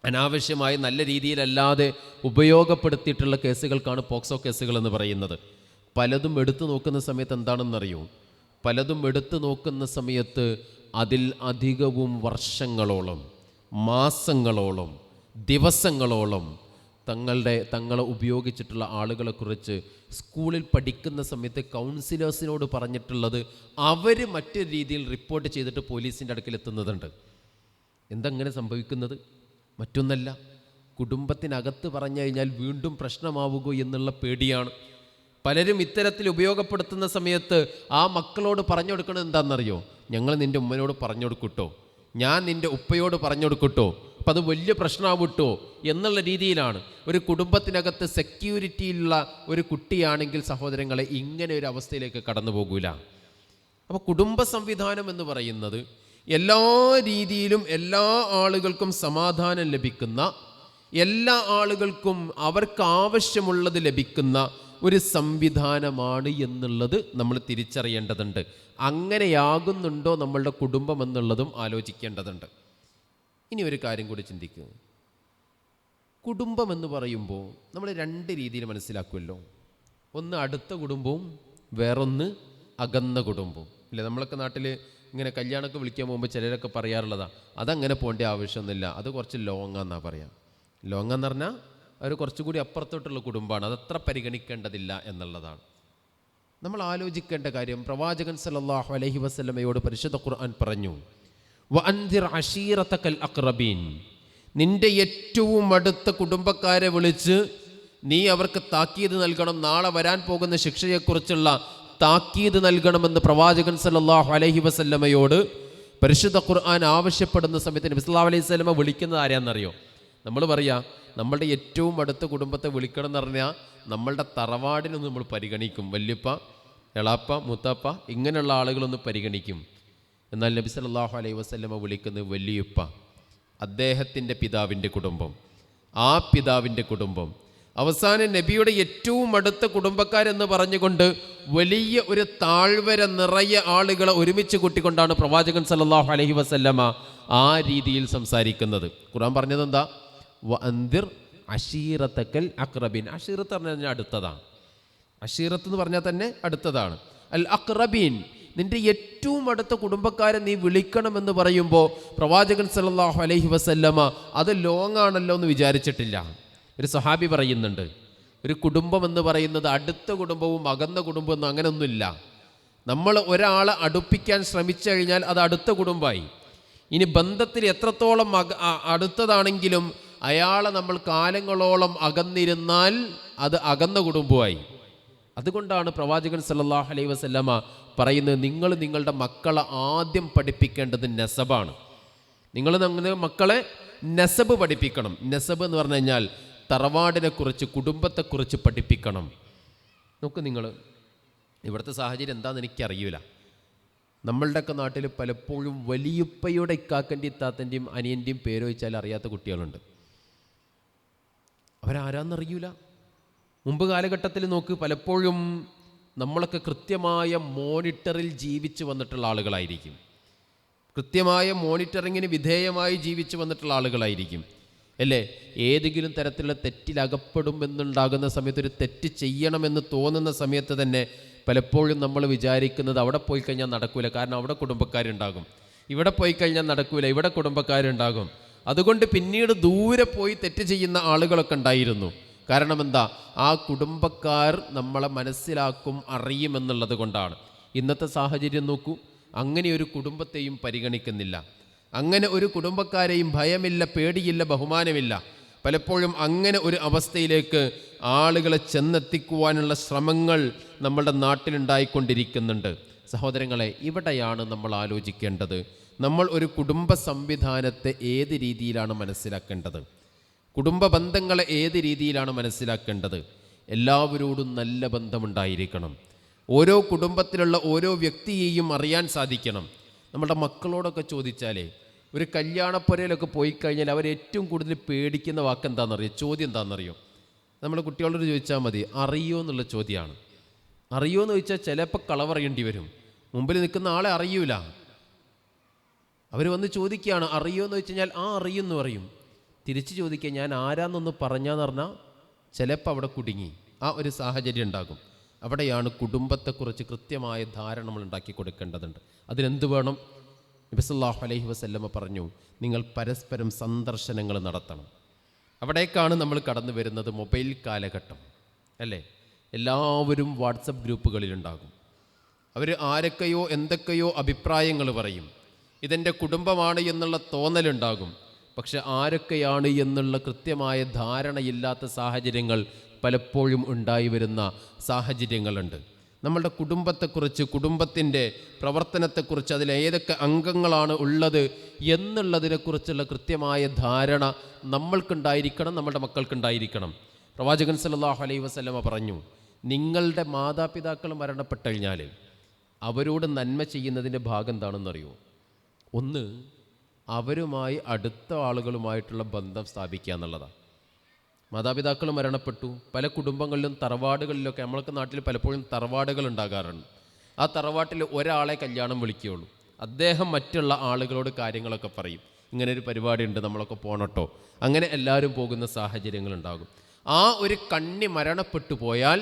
അനാവശ്യമായി നല്ല രീതിയിലല്ലാതെ ഉപയോഗപ്പെടുത്തിയിട്ടുള്ള കേസുകൾക്കാണ് പോക്സോ കേസുകൾ എന്ന് പറയുന്നത്. പലതും എടുത്തു നോക്കുന്ന സമയത്ത് എന്താണെന്നറിയോ? പലതും എടുത്തു നോക്കുന്ന സമയത്ത് അതിൽ അധികവും വർഷങ്ങളോളം, മാസങ്ങളോളം, ദിവസങ്ങളോളം തങ്ങളെ ഉപയോഗിച്ചിട്ടുള്ള ആളുകളെക്കുറിച്ച് സ്കൂളിൽ പഠിക്കുന്ന സമയത്ത് കൗൺസിലേഴ്സിനോട് പറഞ്ഞിട്ടുള്ളത് അവർ മറ്റൊരു രീതിയിൽ റിപ്പോർട്ട് ചെയ്തിട്ട് പോലീസിൻ്റെ അടുക്കലെത്തുന്നതുണ്ട്. എന്തങ്ങനെ സംഭവിക്കുന്നത്? മറ്റൊന്നല്ല, കുടുംബത്തിനകത്ത് പറഞ്ഞു കഴിഞ്ഞാൽ വീണ്ടും പ്രശ്നമാവുകയോ എന്നുള്ള പേടിയാണ്. പലരും ഇത്തരത്തിൽ ഉപയോഗപ്പെടുത്തുന്ന സമയത്ത് ആ മക്കളോട് പറഞ്ഞു കൊടുക്കണത് എന്താണെന്നറിയോ? ഞങ്ങൾ നിൻ്റെ ഉമ്മനോട് പറഞ്ഞു കൊടുക്കട്ടോ, ഞാൻ നിൻ്റെ ഉപ്പയോട് പറഞ്ഞു കൊടുക്കട്ടോ, അപ്പം അത് വലിയ പ്രശ്നമാവിട്ടോ എന്നുള്ള രീതിയിലാണ്. ഒരു കുടുംബത്തിനകത്ത് സെക്യൂരിറ്റിയുള്ള ഒരു കുട്ടിയാണെങ്കിൽ സഹോദരങ്ങളെ ഇങ്ങനെ ഒരു അവസ്ഥയിലേക്ക് കടന്നു പോകൂല. അപ്പോൾ കുടുംബ സംവിധാനം എന്ന് പറയുന്നത് എല്ലാ രീതിയിലും എല്ലാ ആളുകൾക്കും സമാധാനം ലഭിക്കുന്ന, എല്ലാ ആളുകൾക്കും അവർക്ക് ആവശ്യമുള്ളത് ലഭിക്കുന്ന ഒരു സംവിധാനമാണ് എന്നുള്ളത് നമ്മൾ തിരിച്ചറിയേണ്ടതുണ്ട്. അങ്ങനെയാകുന്നുണ്ടോ നമ്മളുടെ കുടുംബം എന്നുള്ളതും ആലോചിക്കേണ്ടതുണ്ട്. ഇനി ഒരു കാര്യം കൂടി ചിന്തിക്കുക. കുടുംബം എന്ന് പറയുമ്പോൾ നമ്മൾ രണ്ട് രീതിയിൽ മനസ്സിലാക്കുമല്ലോ. ഒന്ന് അടുത്ത കുടുംബവും വേറൊന്ന് അകന്ന കുടുംബവും ഇല്ലേ? നമ്മളൊക്കെ നാട്ടിൽ ഇങ്ങനെ കല്യാണമൊക്കെ വിളിക്കാൻ പോകുമ്പോൾ ചിലരൊക്കെ പറയാറുള്ളതാണ്, അതങ്ങനെ പോകേണ്ട ആവശ്യമൊന്നുമില്ല, അത് കുറച്ച് ലോങ്ങാന്നാണ് പറയാം. ലോങ്ങെന്ന് പറഞ്ഞാൽ അവർ കുറച്ചുകൂടി അപ്പുറത്തോട്ടുള്ള കുടുംബമാണ്, അതത്ര പരിഗണിക്കേണ്ടതില്ല എന്നുള്ളതാണ്. നമ്മൾ ആലോചിക്കേണ്ട കാര്യം, പ്രവാചകൻ സല്ലല്ലാഹു അലൈഹി വസല്ലമയോട് പരിശുദ്ധ ഖുർആൻ പറഞ്ഞു, വഅൻദിർ അശീറതകൽ അഖ്റബീൻ, നിന്റെ ഏറ്റവും അടുത്ത കുടുംബക്കാരെ വിളിച്ച് നീ അവർക്ക് താക്കീത് നൽകണം, നാളെ വരാൻ പോകുന്ന ശിക്ഷയെക്കുറിച്ചുള്ള താക്കീത് നൽകണമെന്ന് പ്രവാചകൻ സല്ലല്ലാഹു അലൈഹി വസല്ലമയോട് പരിശുദ്ധ ഖുർആൻ ആവശ്യപ്പെടുന്ന സമയത്ത് നബി സല്ലല്ലാഹു അലൈഹി വസല്ലമ വിളിക്കുന്നത് ആരെയാണെന്നറിയോ? നമ്മൾ പറയാ നമ്മളുടെ ഏറ്റവും അടുത്ത കുടുംബത്തെ വിളിക്കണം എന്ന് പറഞ്ഞാൽ നമ്മളുടെ തറവാടിനൊന്ന് നമ്മൾ പരിഗണിക്കും, വല്യപ്പ, എളാപ്പ, മുത്താപ്പ, ഇങ്ങനെയുള്ള ആളുകളൊന്ന് പരിഗണിക്കും. എന്നാൽ നബി സല്ലല്ലാഹു അലൈഹി വസല്ലമ വിളിക്കുന്നത് വലിയുപ്പ, അദ്ദേഹത്തിൻ്റെ പിതാവിൻ്റെ കുടുംബം, ആ പിതാവിൻ്റെ കുടുംബം, അവസാനം നബിയുടെ ഏറ്റവും അടുത്ത കുടുംബക്കാരെന്ന് പറഞ്ഞുകൊണ്ട് വലിയ ഒരു താഴ്വര നിറയെ ആളുകളെ ഒരുമിച്ച് കൂട്ടിക്കൊണ്ടാണ് പ്രവാചകൻ സല്ലല്ലാഹു അലൈഹി വസല്ലമ ആ രീതിയിൽ സംസാരിക്കുന്നത്. ഖുർആൻ പറഞ്ഞത് എന്താ? വഅൻദിർ അശീറതകൽ അഖ്റബീൻ. അശീറത്ത് പറഞ്ഞാൽ അടുത്തതാണ്. അശീറത്ത് എന്ന് പറഞ്ഞാൽ തന്നെ അടുത്തതാണ്. അൽ അഖ്റബീൻ, നിന്റെ ഏറ്റവും അടുത്ത കുടുംബക്കാരെ നീ വിളിക്കണമെന്ന് പറയുമ്പോൾ പ്രവാചകൻ സല്ലല്ലാഹു അലൈഹി വസല്ലമ അത് ലോങ് ആണല്ലോ എന്ന് വിചാരിച്ചിട്ടില്ല. ഒരു സഹാബി പറയുന്നുണ്ട്, ഒരു കുടുംബം എന്ന് പറയുന്നത് അടുത്ത കുടുംബവും അകന്ന കുടുംബവും ഒന്നും അങ്ങനെയൊന്നുമില്ല. നമ്മൾ ഒരാളെ അടുപ്പിക്കാൻ ശ്രമിച്ചു കഴിഞ്ഞാൽ അത് അടുത്ത കുടുംബമായി. ഇനി ബന്ധത്തിൽ എത്രത്തോളം അടുത്തതാണെങ്കിലും അയാളെ നമ്മൾ കാലങ്ങളോളം അകന്നിരുന്നാൽ അത് അകന്ന കുടുംബമായി. അതുകൊണ്ടാണ് പ്രവാചകൻ സല്ലല്ലാഹു അലൈഹി വസല്ലമ പറയുന്നത്, നിങ്ങൾ നിങ്ങളുടെ മക്കളെ ആദ്യം പഠിപ്പിക്കേണ്ടത് നെസബാണ്. നിങ്ങൾ നിങ്ങളുടെ മക്കളെ നെസബ് പഠിപ്പിക്കണം. നെസബ് എന്ന് പറഞ്ഞു കഴിഞ്ഞാൽ തറവാടിനെക്കുറിച്ച്, കുടുംബത്തെക്കുറിച്ച് പഠിപ്പിക്കണം. നോക്ക്, നിങ്ങൾ ഇവിടുത്തെ സാഹചര്യം എന്താണെന്ന് എനിക്കറിയില്ല. നമ്മളുടെയൊക്കെ നാട്ടിൽ പലപ്പോഴും വലിയുപ്പയുടെ ഇക്കാക്കൻ്റെയും ഇത്താത്തൻ്റെയും അനിയൻ്റെയും പേര് വെച്ചാൽ അറിയാത്ത കുട്ടികളുണ്ട്. അവരാരാന്നറിയില്ല. മുമ്പ് കാലഘട്ടത്തിൽ നോക്ക്, പലപ്പോഴും നമ്മളൊക്കെ കൃത്യമായ മോണിറ്ററിൽ ജീവിച്ച് വന്നിട്ടുള്ള ആളുകളായിരിക്കും, കൃത്യമായ മോണിറ്ററിങ്ങിന് വിധേയമായി ജീവിച്ച് വന്നിട്ടുള്ള ആളുകളായിരിക്കും അല്ലേ? ഏതെങ്കിലും തരത്തിലുള്ള തെറ്റിലകപ്പെടുമെന്നുണ്ടാകുന്ന സമയത്ത്, ഒരു തെറ്റ് ചെയ്യണമെന്ന് തോന്നുന്ന സമയത്ത് തന്നെ പലപ്പോഴും നമ്മൾ വിചാരിക്കുന്നത് അവിടെ പോയി കഴിഞ്ഞാൽ നടക്കൂല, കാരണം അവിടെ കുടുംബക്കാരുണ്ടാകും. ഇവിടെ പോയി കഴിഞ്ഞാൽ നടക്കൂല, ഇവിടെ കുടുംബക്കാരുണ്ടാകും. അതുകൊണ്ട് പിന്നീട് ദൂരെ പോയി തെറ്റ് ചെയ്യുന്ന ആളുകളൊക്കെ ഉണ്ടായിരുന്നു. കാരണം എന്താ? ആ കുടുംബക്കാർ നമ്മളെ മനസ്സിലാക്കും, അറിയുമെന്നുള്ളത് കൊണ്ടാണ്. ഇന്നത്തെ സാഹചര്യം നോക്കൂ, അങ്ങനെ ഒരു കുടുംബത്തെയും പരിഗണിക്കുന്നില്ല. അങ്ങനെ ഒരു കുടുംബക്കാരെയും ഭയമില്ല, പേടിയില്ല, ബഹുമാനമില്ല. പലപ്പോഴും അങ്ങനെ ഒരു അവസ്ഥയിലേക്ക് ആളുകളെ ചെന്നെത്തിക്കുവാനുള്ള ശ്രമങ്ങൾ നമ്മുടെ നാട്ടിലുണ്ടായിക്കൊണ്ടിരിക്കുന്നുണ്ട്. സഹോദരങ്ങളെ, ഇവിടെയാണ് നമ്മൾ ആലോചിക്കേണ്ടത്. നമ്മൾ ഒരു കുടുംബ സംവിധാനത്തെ ഏത് രീതിയിലാണ് മനസ്സിലാക്കേണ്ടത്? കുടുംബ ബന്ധങ്ങളെ ഏത് രീതിയിലാണ് മനസ്സിലാക്കേണ്ടത്? എല്ലാവരോടും നല്ല ബന്ധമുണ്ടായിരിക്കണം. ഓരോ കുടുംബത്തിലുള്ള ഓരോ വ്യക്തിയെയും അറിയാൻ സാധിക്കണം. നമ്മുടെ മക്കളോടൊക്കെ ചോദിച്ചാലേ, ഒരു കല്യാണപ്പുരയിലൊക്കെ പോയി കഴിഞ്ഞാൽ അവരേറ്റവും കൂടുതൽ പേടിക്കുന്ന വാക്കെന്താണെന്നറിയോ? ചോദ്യം എന്താണെന്നറിയോ? നമ്മൾ കുട്ടികളോട് ചോദിച്ചാൽ മതി, അറിയോ എന്നുള്ള ചോദ്യമാണ്. അറിയോ എന്ന് ചോദിച്ചാൽ ചിലപ്പോൾ കളവറിയേണ്ടി വരും. മുമ്പിൽ നിൽക്കുന്ന ആളെ അറിയൂല. അവർ വന്ന് ചോദിക്കുകയാണ്, അറിയോ എന്ന് വെച്ച് കഴിഞ്ഞാൽ ആ അറിയുമെന്ന് പറയും. തിരിച്ച് ചോദിക്കുക, ഞാൻ ആരാന്നൊന്ന് പറഞ്ഞാന്ന് പറഞ്ഞാൽ ചിലപ്പോൾ അവിടെ കുടുങ്ങി. ആ ഒരു സാഹചര്യം ഉണ്ടാകും. അവിടെയാണ് കുടുംബത്തെക്കുറിച്ച് കൃത്യമായ ധാരണ നമ്മൾ ഉണ്ടാക്കി കൊടുക്കേണ്ടതുണ്ട്. അതിനെന്ത് വേണം? നബി സല്ലല്ലാഹു അലൈഹി വസല്ലമ പറഞ്ഞു, നിങ്ങൾ പരസ്പരം സന്ദർശനങ്ങൾ നടത്തണം. അവിടേക്കാണ് നമ്മൾ കടന്നു വരുന്നത്. മൊബൈൽ കാലഘട്ടം അല്ലേ? എല്ലാവരും വാട്സപ്പ് ഗ്രൂപ്പുകളിലുണ്ടാകും. അവർ ആരൊക്കെയോ എന്തൊക്കെയോ അഭിപ്രായങ്ങൾ പറയും. ഇതെൻ്റെ കുടുംബമാണ് എന്നുള്ള തോന്നലുണ്ടാകും. പക്ഷെ ആരൊക്കെയാണ് എന്നുള്ള കൃത്യമായ ധാരണയില്ലാത്ത സാഹചര്യങ്ങൾ പലപ്പോഴും ഉണ്ടായി വരുന്ന സാഹചര്യങ്ങളുണ്ട്. നമ്മളുടെ കുടുംബത്തെക്കുറിച്ച്, കുടുംബത്തിൻ്റെ പ്രവർത്തനത്തെക്കുറിച്ച്, അതിലേതൊക്കെ അംഗങ്ങളാണ് ഉള്ളത് എന്നുള്ളതിനെക്കുറിച്ചുള്ള കൃത്യമായ ധാരണ നമ്മൾക്കുണ്ടായിരിക്കണം, നമ്മുടെ മക്കൾക്കുണ്ടായിരിക്കണം. പ്രവാചകൻ സല്ലല്ലാഹു അലൈഹി വസല്ലമ പറഞ്ഞു, നിങ്ങളുടെ മാതാപിതാക്കൾ മരണപ്പെട്ടു കഴിഞ്ഞാൽ അവരോട് നന്മ ചെയ്യുന്നതിൻ്റെ ഭാഗം എന്താണെന്നറിയോ? ഒന്ന്, അവരുമായി അടുത്ത ആളുകളുമായിട്ടുള്ള ബന്ധം സ്ഥാപിക്കുക എന്നുള്ളതാണ്. മാതാപിതാക്കൾ മരണപ്പെട്ടു. പല കുടുംബങ്ങളിലും തറവാടുകളിലൊക്കെ, നമ്മൾക്ക് നാട്ടിൽ പലപ്പോഴും തറവാടുകൾ ഉണ്ടാകാറുണ്ട്. ആ തറവാട്ടിൽ ഒരാളെ കല്യാണം വിളിക്കുകയുള്ളൂ. അദ്ദേഹം മറ്റുള്ള ആളുകളോട് കാര്യങ്ങളൊക്കെ പറയും, ഇങ്ങനെ ഒരു പരിപാടി ഉണ്ട്, നമ്മളൊക്കെ പോകണട്ടോ. അങ്ങനെ എല്ലാവരും പോകുന്ന സാഹചര്യങ്ങളുണ്ടാകും. ആ ഒരു കണ്ണി മരണപ്പെട്ടു പോയാൽ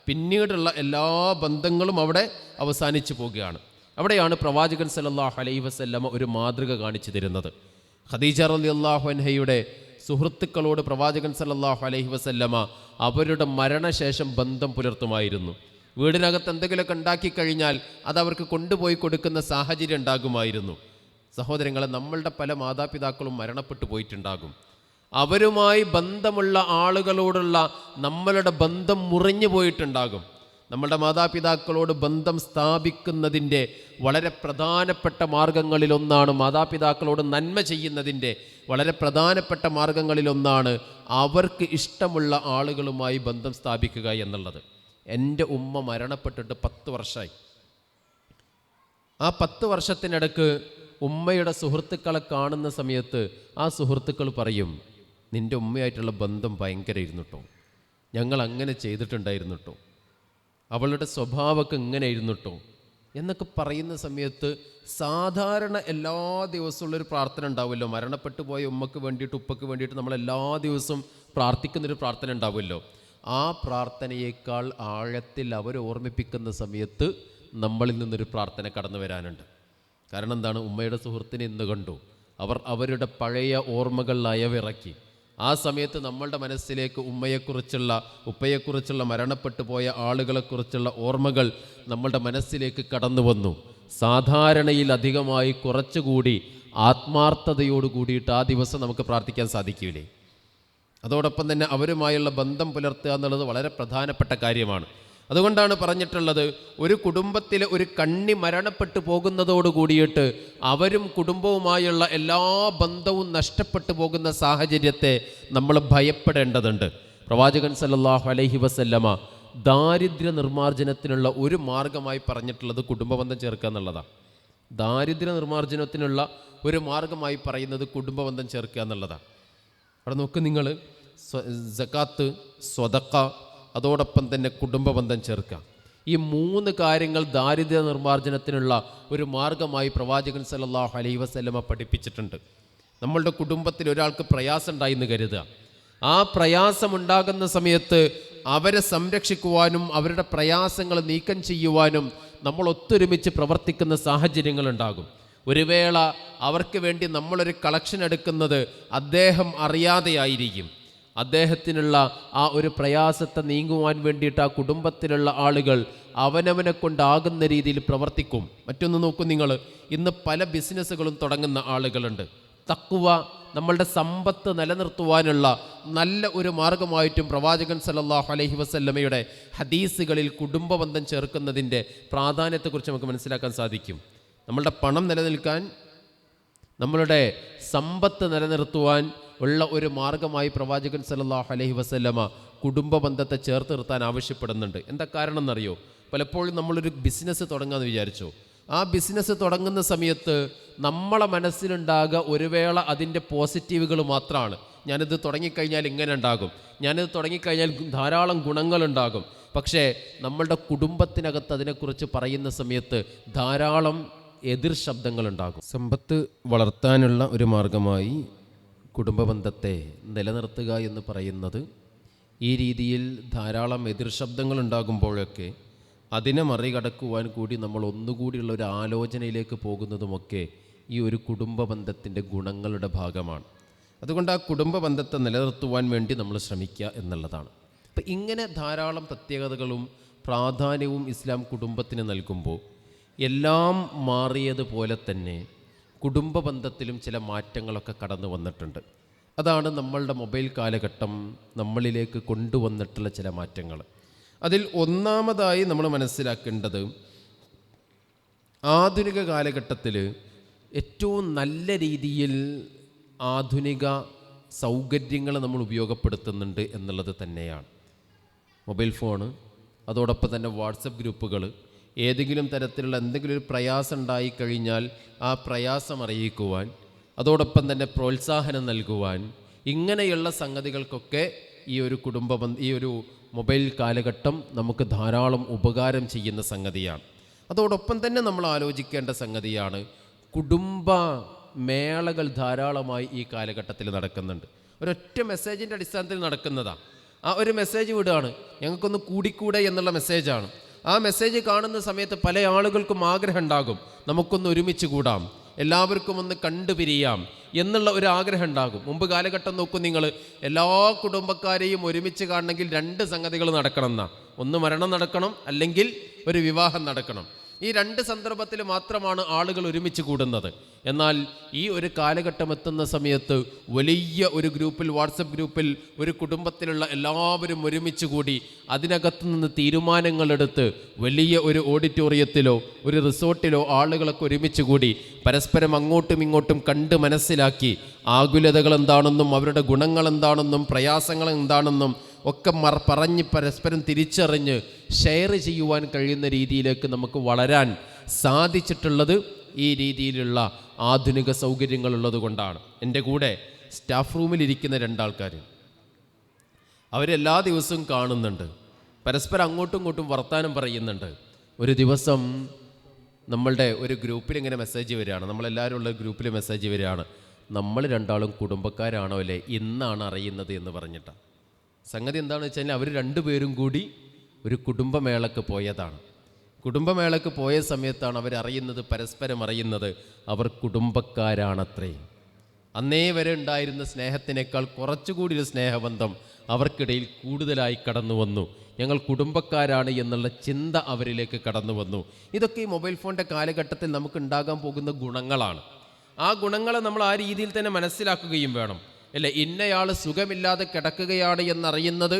പിന്നീടുള്ള എല്ലാ ബന്ധങ്ങളും അവിടെ അവസാനിച്ചു പോകുകയാണ്. അവിടെയാണ് പ്രവാചകൻ സല്ലല്ലാഹു അലൈഹി വസല്ലമ ഒരു മാതൃക കാണിച്ചു തരുന്നത്. ഖദീജ റളിയല്ലാഹു അൻഹയുടെ സുഹൃത്തുക്കളോട് പ്രവാചകൻ സല്ലല്ലാഹു അലൈഹി വസല്ലമ അവരുടെ മരണശേഷം ബന്ധം പുലർത്തുമായിരുന്നു. വീടിനകത്ത് എന്തെങ്കിലുമൊക്കെ ഉണ്ടാക്കിക്കഴിഞ്ഞാൽ അതവർക്ക് കൊണ്ടുപോയി കൊടുക്കുന്ന സാഹചര്യം ഉണ്ടാകുമായിരുന്നു. സഹോദരങ്ങളെ, നമ്മളുടെ പല മാതാപിതാക്കളും മരണപ്പെട്ടു പോയിട്ടുണ്ടാകും. അവരുമായി ബന്ധമുള്ള ആളുകളോടുള്ള നമ്മളുടെ ബന്ധം മുറിഞ്ഞു പോയിട്ടുണ്ടാകും. നമ്മളുടെ മാതാപിതാക്കളോട് ബന്ധം സ്ഥാപിക്കുന്നതിൻ്റെ വളരെ പ്രധാനപ്പെട്ട മാർഗങ്ങളിലൊന്നാണ്, മാതാപിതാക്കളോട് നന്മ ചെയ്യുന്നതിൻ്റെ വളരെ പ്രധാനപ്പെട്ട മാർഗങ്ങളിലൊന്നാണ് അവർക്ക് ഇഷ്ടമുള്ള ആളുകളുമായി ബന്ധം സ്ഥാപിക്കുക എന്നുള്ളത്. എൻ്റെ ഉമ്മ മരണപ്പെട്ടിട്ട് 10 വർഷമായി. ആ 10 വർഷത്തിനിടക്ക് ഉമ്മയുടെ സുഹൃത്തുക്കളെ കാണുന്ന സമയത്ത് ആ സുഹൃത്തുക്കൾ പറയും, നിൻ്റെ ഉമ്മയായിട്ടുള്ള ബന്ധം ഭയങ്കര ഇരുന്നിട്ടോ, ഞങ്ങൾ അങ്ങനെ ചെയ്തിട്ടുണ്ടായിരുന്നു കേട്ടോ, അവളുടെ സ്വഭാവമൊക്കെ ഇങ്ങനെ ഇരുന്നിട്ടോ എന്നൊക്കെ പറയുന്ന സമയത്ത് സാധാരണ എല്ലാ ദിവസമുള്ളൊരു പ്രാർത്ഥന ഉണ്ടാവുമല്ലോ. മരണപ്പെട്ടു പോയ ഉമ്മക്ക് വേണ്ടിയിട്ട്, ഉപ്പക്ക് വേണ്ടിയിട്ട് നമ്മൾ എല്ലാ ദിവസവും പ്രാർത്ഥിക്കുന്നൊരു പ്രാർത്ഥന ഉണ്ടാവുമല്ലോ. ആ പ്രാർത്ഥനയേക്കാൾ ആഴത്തിൽ അവർ ഓർമ്മിപ്പിക്കുന്ന സമയത്ത് നമ്മളിൽ നിന്നൊരു പ്രാർത്ഥന കടന്നു വരാനുണ്ട്. കാരണം എന്താണ്? ഉമ്മയുടെ സുഹൃത്തിനെ ഇന്ന് കണ്ടു, അവരുടെ പഴയ ഓർമ്മകൾ അയവിറക്കി. ആ സമയത്ത് നമ്മളുടെ മനസ്സിലേക്ക് ഉമ്മയെക്കുറിച്ചുള്ള, ഉപ്പയെക്കുറിച്ചുള്ള, മരണപ്പെട്ടു പോയ ആളുകളെക്കുറിച്ചുള്ള ഓർമ്മകൾ നമ്മളുടെ മനസ്സിലേക്ക് കടന്നു വന്നു. സാധാരണയിൽ അധികമായി കുറച്ചുകൂടി ആത്മാർത്ഥതയോട് കൂടിയിട്ട് ആ ദിവസം നമുക്ക് പ്രാർത്ഥിക്കാൻ സാധിക്കില്ലേ? അതോടൊപ്പം തന്നെ അവരുമായുള്ള ബന്ധം പുലർത്തുക എന്നുള്ളത് വളരെ പ്രധാനപ്പെട്ട കാര്യമാണ്. അതുകൊണ്ടാണ് പറഞ്ഞിട്ടുള്ളത്, ഒരു കുടുംബത്തിലെ ഒരു കണ്ണി മരണപ്പെട്ടു പോകുന്നതോട് കൂടിയിട്ട് അവരും കുടുംബവുമായുള്ള എല്ലാ ബന്ധവും നഷ്ടപ്പെട്ടു പോകുന്ന സാഹചര്യത്തെ നമ്മൾ ഭയപ്പെടേണ്ടതുണ്ട്. പ്രവാചകൻ സല്ലല്ലാഹു അലൈഹി വസല്ലമ ദാരിദ്ര്യ നിർമ്മാർജ്ജനത്തിനുള്ള ഒരു മാർഗമായി പറഞ്ഞിട്ടുള്ളത് കുടുംബബന്ധം ചേർക്കുക എന്നുള്ളതാണ്. ദാരിദ്ര്യ നിർമ്മാർജ്ജനത്തിനുള്ള ഒരു മാർഗമായി പറയുന്നത് കുടുംബബന്ധം ചേർക്കുക എന്നുള്ളതാണ്. അവിടെ നോക്ക് നിങ്ങൾ, സകാത്ത്, സ്വതക്ക, അതോടൊപ്പം തന്നെ കുടുംബബന്ധം ചേർക്കുക. ഈ 3 കാര്യങ്ങൾ ദാരിദ്ര്യ നിർമ്മാർജ്ജനത്തിനുള്ള ഒരു മാർഗമായി പ്രവാചകൻ സല്ലല്ലാഹു അലൈഹി വസല്ലമ പഠിപ്പിച്ചിട്ടുണ്ട്. നമ്മളുടെ കുടുംബത്തിൽ ഒരാൾക്ക് പ്രയാസം ഉണ്ടായി എന്ന് കരുതുക. ആ പ്രയാസമുണ്ടാകുന്ന സമയത്ത് അവരെ സംരക്ഷിക്കുവാനും അവരുടെ പ്രയാസങ്ങൾ നീക്കം ചെയ്യുവാനും നമ്മൾ ഒത്തൊരുമിച്ച് പ്രവർത്തിക്കുന്ന സാഹചര്യങ്ങളുണ്ടാകും. ഒരു വേള അവർക്ക് വേണ്ടി നമ്മളൊരു കളക്ഷൻ എടുക്കുന്നത് അദ്ദേഹം അറിയാതെയായിരിക്കും. അദ്ദേഹത്തിനുള്ള ആ ഒരു പ്രയാസത്തെ നീങ്ങുവാൻ വേണ്ടിയിട്ട് ആ കുടുംബത്തിലുള്ള ആളുകൾ അവനവനെ കൊണ്ടാകുന്ന രീതിയിൽ പ്രവർത്തിക്കും. മറ്റൊന്ന് നോക്കൂ നിങ്ങൾ, ഇന്ന് പല ബിസിനസ്സുകളും തുടങ്ങുന്ന ആളുകളുണ്ട്. തഖ്വ നമ്മളുടെ സമ്പത്ത് നിലനിർത്തുവാനുള്ള നല്ല ഒരു മാർഗമായിട്ടും പ്രവാചകൻ സല്ലല്ലാഹു അലൈഹി വസല്ലമയുടെ ഹദീസുകളിൽ കുടുംബബന്ധം ചേർക്കുന്നതിൻ്റെ പ്രാധാന്യത്തെക്കുറിച്ച് നമുക്ക് മനസ്സിലാക്കാൻ സാധിക്കും. നമ്മളുടെ പണം നിലനിൽക്കാൻ, നമ്മളുടെ സമ്പത്ത് നിലനിർത്തുവാൻ ഉള്ള ഒരു മാർഗമായി പ്രവാചകൻ സല്ലല്ലാഹു അലൈഹി വസല്ലമ കുടുംബബന്ധത്തെ ചേർത്ത് നിർത്താൻ ആവശ്യപ്പെടുന്നുണ്ട്. എന്താ കാരണം എന്നറിയോ? പലപ്പോഴും നമ്മളൊരു ബിസിനസ് തുടങ്ങാമെന്ന് വിചാരിച്ചു. ആ ബിസിനസ് തുടങ്ങുന്ന സമയത്ത് നമ്മളെ മനസ്സിലുണ്ടാകുക ഒരു വേള അതിൻ്റെ പോസിറ്റീവുകൾ മാത്രമാണ്. ഞാനിത് തുടങ്ങിക്കഴിഞ്ഞാൽ ഇങ്ങനെ ഉണ്ടാകും, ഞാനിത് തുടങ്ങിക്കഴിഞ്ഞാൽ ധാരാളം ഗുണങ്ങളുണ്ടാകും. പക്ഷേ നമ്മളുടെ കുടുംബത്തിനകത്ത് അതിനെക്കുറിച്ച് പറയുന്ന സമയത്ത് ധാരാളം എതിർ ശബ്ദങ്ങളുണ്ടാകും. സമ്പത്ത് വളർത്താനുള്ള ഒരു മാർഗമായി കുടുംബബന്ധത്തെ നിലനിർത്തുക എന്ന് പറയുന്നത് ഈ രീതിയിൽ ധാരാളം എതിർ ശബ്ദങ്ങളുണ്ടാകുമ്പോഴൊക്കെ അതിനെ മറികടക്കുവാൻ കൂടി നമ്മൾ ഒന്നുകൂടിയുള്ള ഒരു ആലോചനയിലേക്ക് പോകുന്നതുമൊക്കെ ഈ ഒരു കുടുംബബന്ധത്തിൻ്റെ ഗുണങ്ങളുടെ ഭാഗമാണ്. അതുകൊണ്ട് ആ കുടുംബബന്ധത്തെ നിലനിർത്തുവാൻ വേണ്ടി നമ്മൾ ശ്രമിക്കുക എന്നുള്ളതാണ്. അപ്പം ഇങ്ങനെ ധാരാളം പ്രത്യേകതകളും പ്രാധാന്യവും ഇസ്ലാം കുടുംബത്തിന് നൽകുമ്പോൾ എല്ലാം മാറിയതുപോലെ തന്നെ കുടുംബബന്ധത്തിലും ചില മാറ്റങ്ങളൊക്കെ കടന്നു വന്നിട്ടുണ്ട്. അതാണ് നമ്മളുടെ മൊബൈൽ കാലഘട്ടം നമ്മളിലേക്ക് കൊണ്ടുവന്നിട്ടുള്ള ചില മാറ്റങ്ങൾ. അതിൽ ഒന്നാമതായി നമ്മൾ മനസ്സിലാക്കേണ്ടത്, ആധുനിക കാലഘട്ടത്തിൽ ഏറ്റവും നല്ല രീതിയിൽ ആധുനിക സൗകര്യങ്ങൾ നമ്മൾ ഉപയോഗപ്പെടുത്തുന്നുണ്ട് എന്നുള്ളത് തന്നെയാണ്. മൊബൈൽ ഫോണ്, അതോടൊപ്പം തന്നെ വാട്സപ്പ് ഗ്രൂപ്പുകൾ, ഏതെങ്കിലും തരത്തിലുള്ള എന്തെങ്കിലും ഒരു പ്രയാസം ഉണ്ടായിക്കഴിഞ്ഞാൽ ആ പ്രയാസം അറിയിക്കുവാൻ, അതോടൊപ്പം തന്നെ പ്രോത്സാഹനം നൽകുവാൻ, ഇങ്ങനെയുള്ള സംഗതികൾക്കൊക്കെ ഈ ഒരു മൊബൈൽ കാലഘട്ടം നമുക്ക് ധാരാളം ഉപകാരം ചെയ്യുന്ന സംഗതിയാണ്. അതോടൊപ്പം തന്നെ നമ്മൾ ആലോചിക്കേണ്ട സംഗതിയാണ്, കുടുംബ മേളകൾ ധാരാളമായി ഈ കാലഘട്ടത്തിൽ നടക്കുന്നുണ്ട്. ഒരൊറ്റ മെസ്സേജിൻ്റെ അടിസ്ഥാനത്തിൽ നടക്കുന്നതാണ്. ആ ഒരു മെസ്സേജ് വിടുകയാണ്, ഞങ്ങൾക്കൊന്ന് കൂടിക്കൂടെ എന്നുള്ള മെസ്സേജാണ്. ആ മെസ്സേജ് കാണുന്ന സമയത്ത് പല ആളുകൾക്കും ആഗ്രഹം ഉണ്ടാകും, നമുക്കൊന്ന് ഒരുമിച്ച് കൂടാം, എല്ലാവർക്കും ഒന്ന് കണ്ടുപിരിയാം എന്നുള്ള ഒരു ആഗ്രഹം ഉണ്ടാകും. മുമ്പ് കാലഘട്ടം നോക്കും നിങ്ങൾ, എല്ലാ കുടുംബക്കാരെയും ഒരുമിച്ച് കാണണമെങ്കിൽ രണ്ട് സംഗതികൾ നടക്കണം എന്നാ. ഒന്ന് മരണം നടക്കണം, അല്ലെങ്കിൽ ഒരു വിവാഹം നടക്കണം. ഈ രണ്ട് സന്ദർഭത്തിൽ മാത്രമാണ് ആളുകൾ ഒരുമിച്ച് കൂടുന്നത്. എന്നാൽ ഈ ഒരു കാലഘട്ടം എത്തുന്ന സമയത്ത് വലിയ ഒരു ഗ്രൂപ്പിൽ, വാട്സപ്പ് ഗ്രൂപ്പിൽ ഒരു കുടുംബത്തിലുള്ള എല്ലാവരും ഒരുമിച്ച് കൂടി അതിനകത്ത് നിന്ന് തീരുമാനങ്ങളെടുത്ത് വലിയ ഒരു ഓഡിറ്റോറിയത്തിലോ ഒരു റിസോർട്ടിലോ ആളുകളൊക്കെ ഒരുമിച്ച് കൂടി പരസ്പരം അങ്ങോട്ടും ഇങ്ങോട്ടും കണ്ട് മനസ്സിലാക്കി ആകുലതകൾ എന്താണെന്നും അവരുടെ ഗുണങ്ങൾ എന്താണെന്നും പ്രയാസങ്ങൾ എന്താണെന്നും ഒക്കെ പറഞ്ഞ് പരസ്പരം തിരിച്ചറിഞ്ഞ് ഷെയർ ചെയ്യുവാൻ കഴിയുന്ന രീതിയിലേക്ക് നമുക്ക് വളരാൻ സാധിച്ചിട്ടുള്ളത് ഈ രീതിയിലുള്ള ആധുനിക സൗകര്യങ്ങളുള്ളത് കൊണ്ടാണ്. എൻ്റെ കൂടെ സ്റ്റാഫ് റൂമിലിരിക്കുന്ന രണ്ടാൾക്കാർ, അവരെല്ലാ ദിവസവും കാണുന്നുണ്ട്, പരസ്പരം അങ്ങോട്ടും ഇങ്ങോട്ടും വർത്താനം പറയുന്നുണ്ട്. ഒരു ദിവസം നമ്മളുടെ ഒരു ഗ്രൂപ്പിൽ ഇങ്ങനെ മെസ്സേജ് വരികയാണ്, നമ്മളെല്ലാവരും ഉള്ള ഗ്രൂപ്പിൽ മെസ്സേജ് വരികയാണ്, നമ്മൾ രണ്ടാളും കുടുംബക്കാരാണോ അല്ലേ, ഇന്നാണ് അറിയുന്നത് എന്ന് പറഞ്ഞിട്ടാണ്. സംഗതി എന്താണെന്ന് വെച്ച് കഴിഞ്ഞാൽ അവർ രണ്ടുപേരും കൂടി ഒരു കുടുംബമേളക്ക് പോയതാണ്. കുടുംബമേളക്ക് പോയ സമയത്താണ് അവരറിയുന്നത്, പരസ്പരം അറിയുന്നത്, അവർ കുടുംബക്കാരാണത്രേ. അന്നേ വരെ ഉണ്ടായിരുന്ന സ്നേഹത്തിനേക്കാൾ കുറച്ചുകൂടി ഒരു സ്നേഹബന്ധം അവർക്കിടയിൽ കൂടുതലായി കടന്നു വന്നു. ഞങ്ങൾ കുടുംബക്കാരാണ് എന്നുള്ള ചിന്ത അവരിലേക്ക് കടന്നു വന്നു. ഇതൊക്കെ ഈ മൊബൈൽ ഫോണിൻ്റെ കാലഘട്ടത്തിൽ നമുക്ക് ഉണ്ടാകാൻ പോകുന്ന ഗുണങ്ങളാണ്. ആ ഗുണങ്ങളെ നമ്മൾ ആ രീതിയിൽ തന്നെ മനസ്സിലാക്കുകയും വേണം. അല്ലേ, ഇന്നയാൾ സുഖമില്ലാതെ കിടക്കുകയാണ് എന്നറിയുന്നത്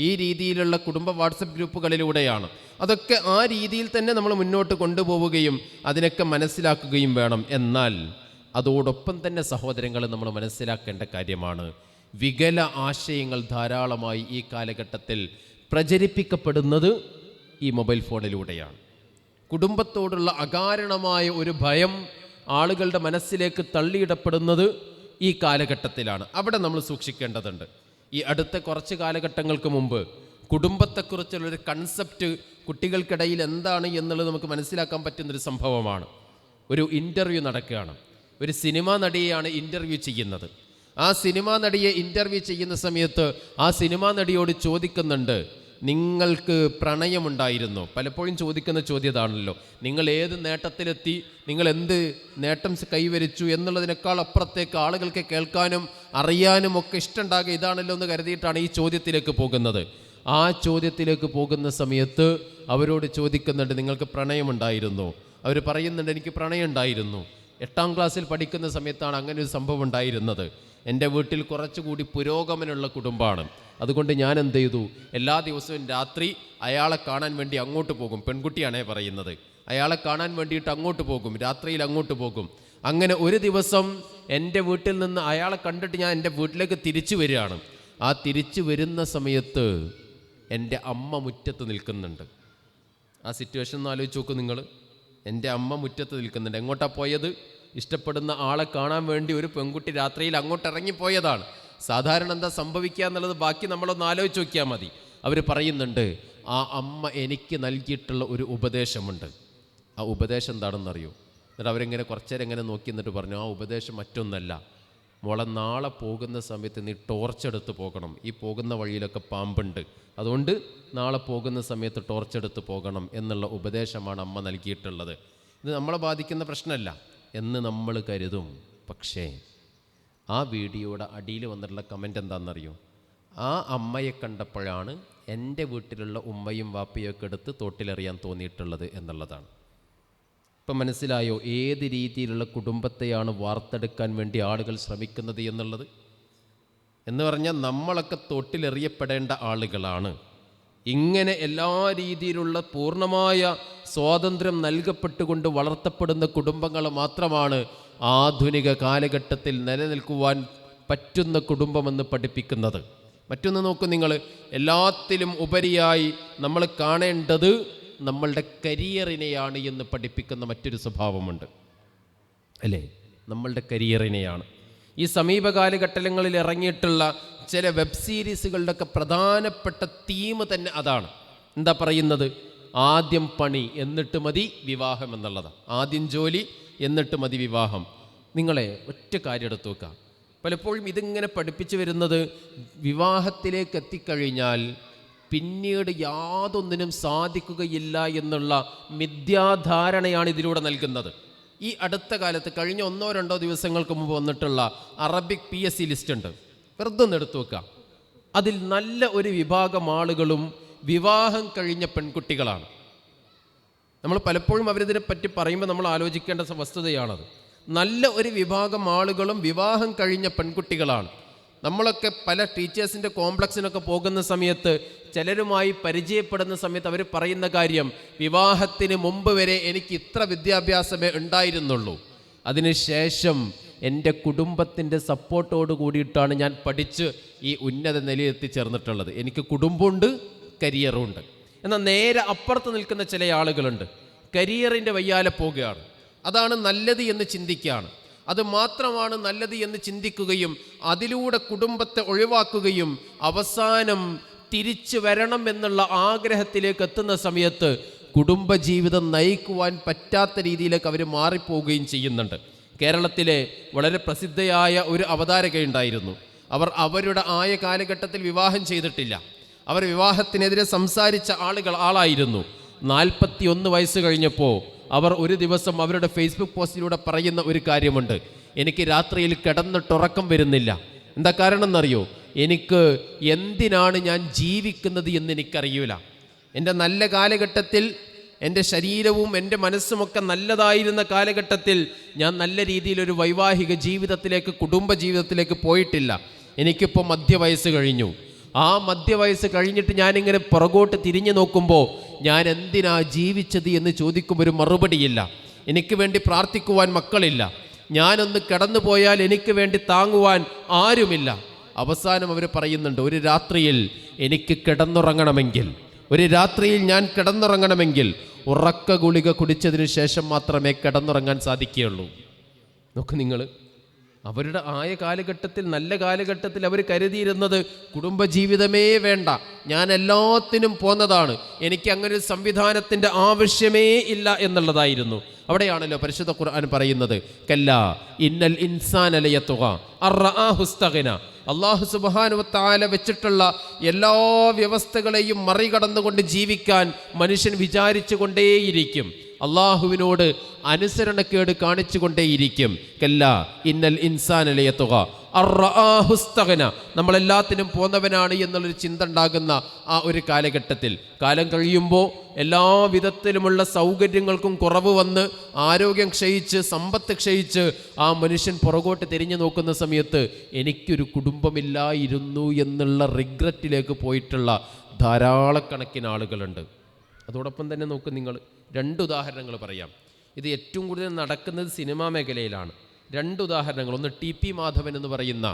ഈ രീതിയിലുള്ള കുടുംബ വാട്സപ്പ് ഗ്രൂപ്പുകളിലൂടെയാണ്. അതൊക്കെ ആ രീതിയിൽ തന്നെ നമ്മൾ മുന്നോട്ട് കൊണ്ടുപോവുകയും അതിനൊക്കെ മനസ്സിലാക്കുകയും വേണം. എന്നാൽ അതോടൊപ്പം തന്നെ സഹോദരങ്ങൾ, നമ്മൾ മനസ്സിലാക്കേണ്ട കാര്യമാണ്, വികല ആശയങ്ങൾ ധാരാളമായി ഈ കാലഘട്ടത്തിൽ പ്രചരിപ്പിക്കപ്പെടുന്നത് ഈ മൊബൈൽ ഫോണിലൂടെയാണ്. കുടുംബത്തോടുള്ള അകാരണമായ ഒരു ഭയം ആളുകളുടെ മനസ്സിലേക്ക് തള്ളിയിടപ്പെടുന്നത് ഈ കാലഘട്ടത്തിലാണ്. അവിടെ നമ്മൾ സൂക്ഷിക്കേണ്ടതുണ്ട്. ഈ അടുത്ത കുറച്ച് കാലഘട്ടങ്ങൾക്ക് മുമ്പ് കുടുംബത്തെക്കുറിച്ചുള്ളൊരു കൺസെപ്റ്റ് കുട്ടികൾക്കിടയിൽ എന്താണ് എന്നുള്ളത് നമുക്ക് മനസ്സിലാക്കാൻ പറ്റുന്നൊരു സംഭവമാണ്. ഒരു ഇൻ്റർവ്യൂ നടക്കുകയാണ്. ഒരു സിനിമാ നടിയെയാണ് ഇൻ്റർവ്യൂ ചെയ്യുന്നത്. ആ സിനിമാ നടിയെ ഇൻ്റർവ്യൂ ചെയ്യുന്ന സമയത്ത് ആ സിനിമാ നടിയോട് ചോദിക്കുന്നുണ്ട്, നിങ്ങൾക്ക് പ്രണയമുണ്ടായിരുന്നോ? പലപ്പോഴും ചോദിക്കുന്ന ചോദ്യം ഇതാണല്ലോ. നിങ്ങൾ ഏത് നേട്ടത്തിലെത്തി, നിങ്ങൾ എന്ത് നേട്ടം കൈവരിച്ചു എന്നുള്ളതിനേക്കാൾ അപ്പുറത്തേക്ക് ആളുകൾക്ക് കേൾക്കാനും അറിയാനും ഒക്കെ ഇഷ്ടമുണ്ടാകുക ഇതാണല്ലോ എന്ന് കരുതിയിട്ടാണ് ഈ ചോദ്യത്തിലേക്ക് പോകുന്നത്. ആ ചോദ്യത്തിലേക്ക് പോകുന്ന സമയത്ത് അവരോട് ചോദിക്കുന്നുണ്ട്, നിങ്ങൾക്ക് പ്രണയമുണ്ടായിരുന്നോ? അവർ പറയുന്നുണ്ട്, എനിക്ക് പ്രണയം ഉണ്ടായിരുന്നു. 8ാം ക്ലാസ്സിൽ പഠിക്കുന്ന സമയത്താണ് അങ്ങനെ ഒരു സംഭവം ഉണ്ടായിരുന്നത്. എൻ്റെ വീട്ടിൽ കുറച്ചുകൂടി പുരോഗമനമുള്ള കുടുംബമാണ്. അതുകൊണ്ട് ഞാൻ എന്ത് ചെയ്തു, എല്ലാ ദിവസവും രാത്രി അയാളെ കാണാൻ വേണ്ടി അങ്ങോട്ട് പോകും. പെൺകുട്ടിയാണേ പറയുന്നത്. അയാളെ കാണാൻ വേണ്ടിയിട്ട് അങ്ങോട്ട് പോകും, രാത്രിയിൽ അങ്ങോട്ട് പോകും. അങ്ങനെ ഒരു ദിവസം എൻ്റെ വീട്ടിൽ നിന്ന് അയാളെ കണ്ടിട്ട് ഞാൻ എൻ്റെ വീട്ടിലേക്ക് തിരിച്ചു വരികയാണ്. ആ തിരിച്ചു വരുന്ന സമയത്ത് എൻ്റെ അമ്മ മുറ്റത്ത് നിൽക്കുന്നുണ്ട്. ആ സിറ്റുവേഷൻ ഒന്ന് ആലോചിച്ച് നോക്കൂ നിങ്ങൾ. എൻ്റെ അമ്മ മുറ്റത്ത് നിൽക്കുന്നുണ്ട്. എങ്ങോട്ടാണ് പോയത്? ഇഷ്ടപ്പെടുന്ന ആളെ കാണാൻ വേണ്ടി ഒരു പെൺകുട്ടി രാത്രിയിൽ അങ്ങോട്ട് ഇറങ്ങിപ്പോയതാണ്. സാധാരണ എന്താ സംഭവിക്കുക എന്നുള്ളത് ബാക്കി നമ്മളൊന്ന് ആലോചിച്ച് നോക്കിയാൽ മതി. അവർ പറയുന്നുണ്ട്, ആ അമ്മ എനിക്ക് നൽകിയിട്ടുള്ള ഒരു ഉപദേശമുണ്ട്. ആ ഉപദേശം എന്താണെന്നറിയോ? എന്നിട്ട് അവരെങ്ങനെ കുറച്ചേരം എങ്ങനെ നോക്കി എന്നിട്ട് പറഞ്ഞു, ആ ഉപദേശം മറ്റൊന്നല്ല മോളെ, നാളെ പോകുന്ന സമയത്ത് നീ ടോർച്ചെടുത്ത് പോകണം. ഈ പോകുന്ന വഴിയിലൊക്കെ പാമ്പുണ്ട്, അതുകൊണ്ട് നാളെ പോകുന്ന സമയത്ത് ടോർച്ചെടുത്ത് പോകണം എന്നുള്ള ഉപദേശമാണ് അമ്മ നൽകിയിട്ടുള്ളത്. ഇത് നമ്മളെ ബാധിക്കുന്ന പ്രശ്നമല്ല എന്ന് നമ്മൾ കരുതും. പക്ഷേ ആ വീഡിയോയുടെ അടിയിൽ വന്നിട്ടുള്ള കമൻ്റ് എന്താണെന്നറിയോ? ആ അമ്മയെ കണ്ടപ്പോഴാണ് എൻ്റെ വീട്ടിലുള്ള ഉമ്മയും വാപ്പയൊക്കെ എടുത്ത് തോട്ടിലെറിയാൻ തോന്നിയിട്ടുള്ളത് എന്നുള്ളതാണ്. ഇപ്പം മനസ്സിലായോ ഏത് രീതിയിലുള്ള കുടുംബത്തെയാണ് വാർത്തെടുക്കാൻ വേണ്ടി ആളുകൾ ശ്രമിക്കുന്നത് എന്നുള്ളത്? എന്ന് പറഞ്ഞാൽ നമ്മളൊക്കെ തോട്ടിലെറിയപ്പെടേണ്ട ആളുകളാണ്. ഇങ്ങനെ എല്ലാ രീതിയിലുള്ള പൂർണ്ണമായ സ്വാതന്ത്ര്യം നൽകപ്പെട്ടുകൊണ്ട് വളർത്തപ്പെടുന്ന കുടുംബങ്ങൾ മാത്രമാണ് ആധുനിക കാലഘട്ടത്തിൽ നിലനിൽക്കുവാൻ പറ്റുന്ന കുടുംബമെന്ന് പഠിപ്പിക്കുന്നത്. മറ്റൊന്ന് നോക്കൂ നിങ്ങൾ, എല്ലാത്തിലും ഉപരിയായി നമ്മൾ കാണേണ്ടത് നമ്മളുടെ കരിയറിനെയാണ് എന്ന് പഠിപ്പിക്കുന്ന മറ്റൊരു സ്വഭാവമുണ്ട്, അല്ലേ? നമ്മളുടെ കരിയറിനെയാണ്. ഈ സമീപ കാലഘട്ടങ്ങളിൽ ഇറങ്ങിയിട്ടുള്ള ചില വെബ് സീരീസുകളുടെയൊക്കെ പ്രധാനപ്പെട്ട തീം തന്നെ അതാണ്. എന്താ പറയുന്നത്? ആദ്യം പണി എന്നിട്ട് മതി വിവാഹം എന്നുള്ളതാണ്. ആദ്യം ജോലി എന്നിട്ട് മതി വിവാഹം. നിങ്ങളെ ഒറ്റ കാര്യം എടുത്തു നോക്കുക. പലപ്പോഴും ഇതിങ്ങനെ പഠിപ്പിച്ചു വരുന്നത് വിവാഹത്തിലേക്ക് എത്തിക്കഴിഞ്ഞാൽ പിന്നീട് യാതൊന്നിനും സാധിക്കുകയില്ല എന്നുള്ള മിഥ്യാധാരണയാണ് ഇതിലൂടെ നൽകുന്നത്. ഈ അടുത്ത കാലത്ത് കഴിഞ്ഞ 1-2 ദിവസങ്ങൾക്ക് മുമ്പ് വന്നിട്ടുള്ള അറബിക് PSC ലിസ്റ്റ് ഉണ്ട്, വെറുതെ ഒന്ന് എടുത്തു വെക്കുക. അതിൽ നല്ല ഒരു വിഭാഗം ആളുകളും വിവാഹം കഴിഞ്ഞ പെൺകുട്ടികളാണ്. നമ്മൾ പലപ്പോഴും അവരിതിനെപ്പറ്റി പറയുമ്പോൾ നമ്മൾ ആലോചിക്കേണ്ട വസ്തുതയാണത്. നല്ല ഒരു വിഭാഗം ആളുകളും വിവാഹം കഴിഞ്ഞ പെൺകുട്ടികളാണ്. നമ്മളൊക്കെ പല ടീച്ചേഴ്സിൻ്റെ കോംപ്ലക്സിനൊക്കെ പോകുന്ന സമയത്ത് ചിലരുമായി പരിചയപ്പെടുന്ന സമയത്ത് അവർ പറയുന്ന കാര്യം, വിവാഹത്തിന് മുമ്പ് വരെ എനിക്ക് ഇത്ര വിദ്യാഭ്യാസമേ ഉണ്ടായിരുന്നുള്ളൂ, അതിനുശേഷം എൻ്റെ കുടുംബത്തിൻ്റെ സപ്പോർട്ടോട് കൂടിയിട്ടാണ് ഞാൻ പഠിച്ച് ഈ ഉന്നത നിലയിൽ എത്തിച്ചേർന്നിട്ടുള്ളത്. എനിക്ക് കുടുംബമുണ്ട്, കരിയറുണ്ട്. എന്നാൽ നേരെ അപ്പുറത്ത് നിൽക്കുന്ന ചില ആളുകളുണ്ട്, കരിയറിൻ്റെ വയ്യാലെ പോകുകയാണ്. അതാണ് നല്ലത് എന്ന് ചിന്തിക്കുകയാണ്. അത് മാത്രമാണ് നല്ലത് എന്ന് ചിന്തിക്കുകയും അതിലൂടെ കുടുംബത്തെ ഒഴിവാക്കുകയും അവസാനം തിരിച്ചു വരണം എന്നുള്ള ആഗ്രഹത്തിലേക്ക് എത്തുന്ന സമയത്ത് കുടുംബജീവിതം നയിക്കുവാൻ പറ്റാത്ത രീതിയിലേക്ക് അവർ മാറിപ്പോവുകയും ചെയ്യുന്നുണ്ട്. കേരളത്തിലെ വളരെ പ്രസിദ്ധയായ ഒരു അവതാരകയുണ്ടായിരുന്നു. അവർ അവരുടെ ആയ കാലഘട്ടത്തിൽ വിവാഹം ചെയ്തിട്ടില്ല. അവർ വിവാഹത്തിനെതിരെ സംസാരിച്ച ആളായിരുന്നു. 41 വയസ്സ് കഴിഞ്ഞപ്പോൾ അവർ ഒരു ദിവസം അവരുടെ ഫേസ്ബുക്ക് പോസ്റ്റിലൂടെ പറയുന്ന ഒരു കാര്യമുണ്ട്, എനിക്ക് രാത്രിയിൽ കിടന്നിട്ടുറക്കം വരുന്നില്ല. എന്താ കാരണം എന്നറിയോ? എനിക്ക് എന്തിനാണ് ഞാൻ ജീവിക്കുന്നത് എന്ന് എനിക്കറിയില്ല. എൻ്റെ നല്ല കാലഘട്ടത്തിൽ എൻ്റെ ശരീരവും എൻ്റെ മനസ്സുമൊക്കെ നല്ലതായിരുന്ന കാലഘട്ടത്തിൽ ഞാൻ നല്ല രീതിയിലൊരു വൈവാഹിക ജീവിതത്തിലേക്ക്, കുടുംബ ജീവിതത്തിലേക്ക് പോയിട്ടില്ല. എനിക്കിപ്പോൾ മധ്യവയസ്സ് കഴിഞ്ഞു. ആ മധ്യവയസ്സ് കഴിഞ്ഞിട്ട് ഞാനിങ്ങനെ പുറകോട്ട് തിരിഞ്ഞു നോക്കുമ്പോൾ ഞാൻ എന്തിനാ ജീവിച്ചത് എന്ന് ചോദിക്കുമ്പോൾ ഒരു മറുപടിയില്ല. എനിക്ക് വേണ്ടി പ്രാർത്ഥിക്കുവാൻ മക്കളില്ല. ഞാനൊന്ന് കിടന്നു പോയാൽ എനിക്ക് വേണ്ടി താങ്ങുവാൻ ആരുമില്ല. അവസാനം അവർ പറയുന്നുണ്ട്, ഒരു രാത്രിയിൽ എനിക്ക് കിടന്നുറങ്ങണമെങ്കിൽ, ഒരു രാത്രിയിൽ ഞാൻ കിടന്നുറങ്ങണമെങ്കിൽ ഉറക്ക ഗുളിക കുടിച്ചതിന് ശേഷം മാത്രമേ കിടന്നുറങ്ങാൻ സാധിക്കുകയുള്ളൂ. നോക്ക് നിങ്ങൾ, അവരുടെ ആയ കാലഘട്ടത്തിൽ, നല്ല കാലഘട്ടത്തിൽ അവർ കരുതിയിരുന്നത് കുടുംബജീവിതമേ വേണ്ട, ഞാൻ എല്ലാത്തിനും പോന്നതാണ്, എനിക്ക് അങ്ങനെ ഒരു സംവിധാനത്തിൻ്റെ ആവശ്യമേ ഇല്ല എന്നുള്ളതായിരുന്നു. അവിടെയാണല്ലോ പരിശുദ്ധ ഖുർആൻ പറയുന്നത്, കല്ലാ ഇന്നൽ ഇൻസാന ലയത്ഗ അർറആഹു ഇസ്തഗ്ന. അല്ലാഹു സുബ്ഹാനഹു വ തആല വെച്ചിട്ടുള്ള എല്ലാ വ്യവസ്ഥകളെയും മറികടന്നുകൊണ്ട് ജീവിക്കാൻ മനുഷ്യൻ വിചാരിച്ചു കൊണ്ടേയിരിക്കും, അള്ളാഹുവിനോട് അനുസരണക്കേട് കാണിച്ചു കൊണ്ടേയിരിക്കും. കല്ലാ ഇന്നൽ ഇൻസാന ലയത്ഗ അർറആഹു ഇസ്തഗ്ന. നമ്മളെല്ലാത്തിനും പോന്നവനാണ് എന്നുള്ളൊരു ചിന്ത ഉണ്ടാകുന്ന ആ ഒരു കാലഘട്ടത്തിൽ, കാലം കഴിയുമ്പോൾ എല്ലാ വിധത്തിലുമുള്ള സൗകര്യങ്ങൾക്കും കുറവ് വന്ന് ആരോഗ്യം ക്ഷയിച്ച് സമ്പത്ത് ക്ഷയിച്ച് ആ മനുഷ്യൻ പുറകോട്ട് തിരിഞ്ഞു നോക്കുന്ന സമയത്ത് എനിക്കൊരു കുടുംബമില്ലായിരുന്നു എന്നുള്ള റിഗ്രറ്റിലേക്ക് പോയിട്ടുള്ള ധാരാളക്കണക്കിന് ആളുകളുണ്ട്. അതോടൊപ്പം തന്നെ നോക്ക് നിങ്ങൾ, 2 ഉദാഹരണങ്ങൾ പറയാം. ഇത് ഏറ്റവും കൂടുതൽ നടക്കുന്നത് സിനിമാ മേഖലയിലാണ്. 2 ഉദാഹരണങ്ങൾ. ഒന്ന് TP മാധവൻ എന്ന് പറയുന്ന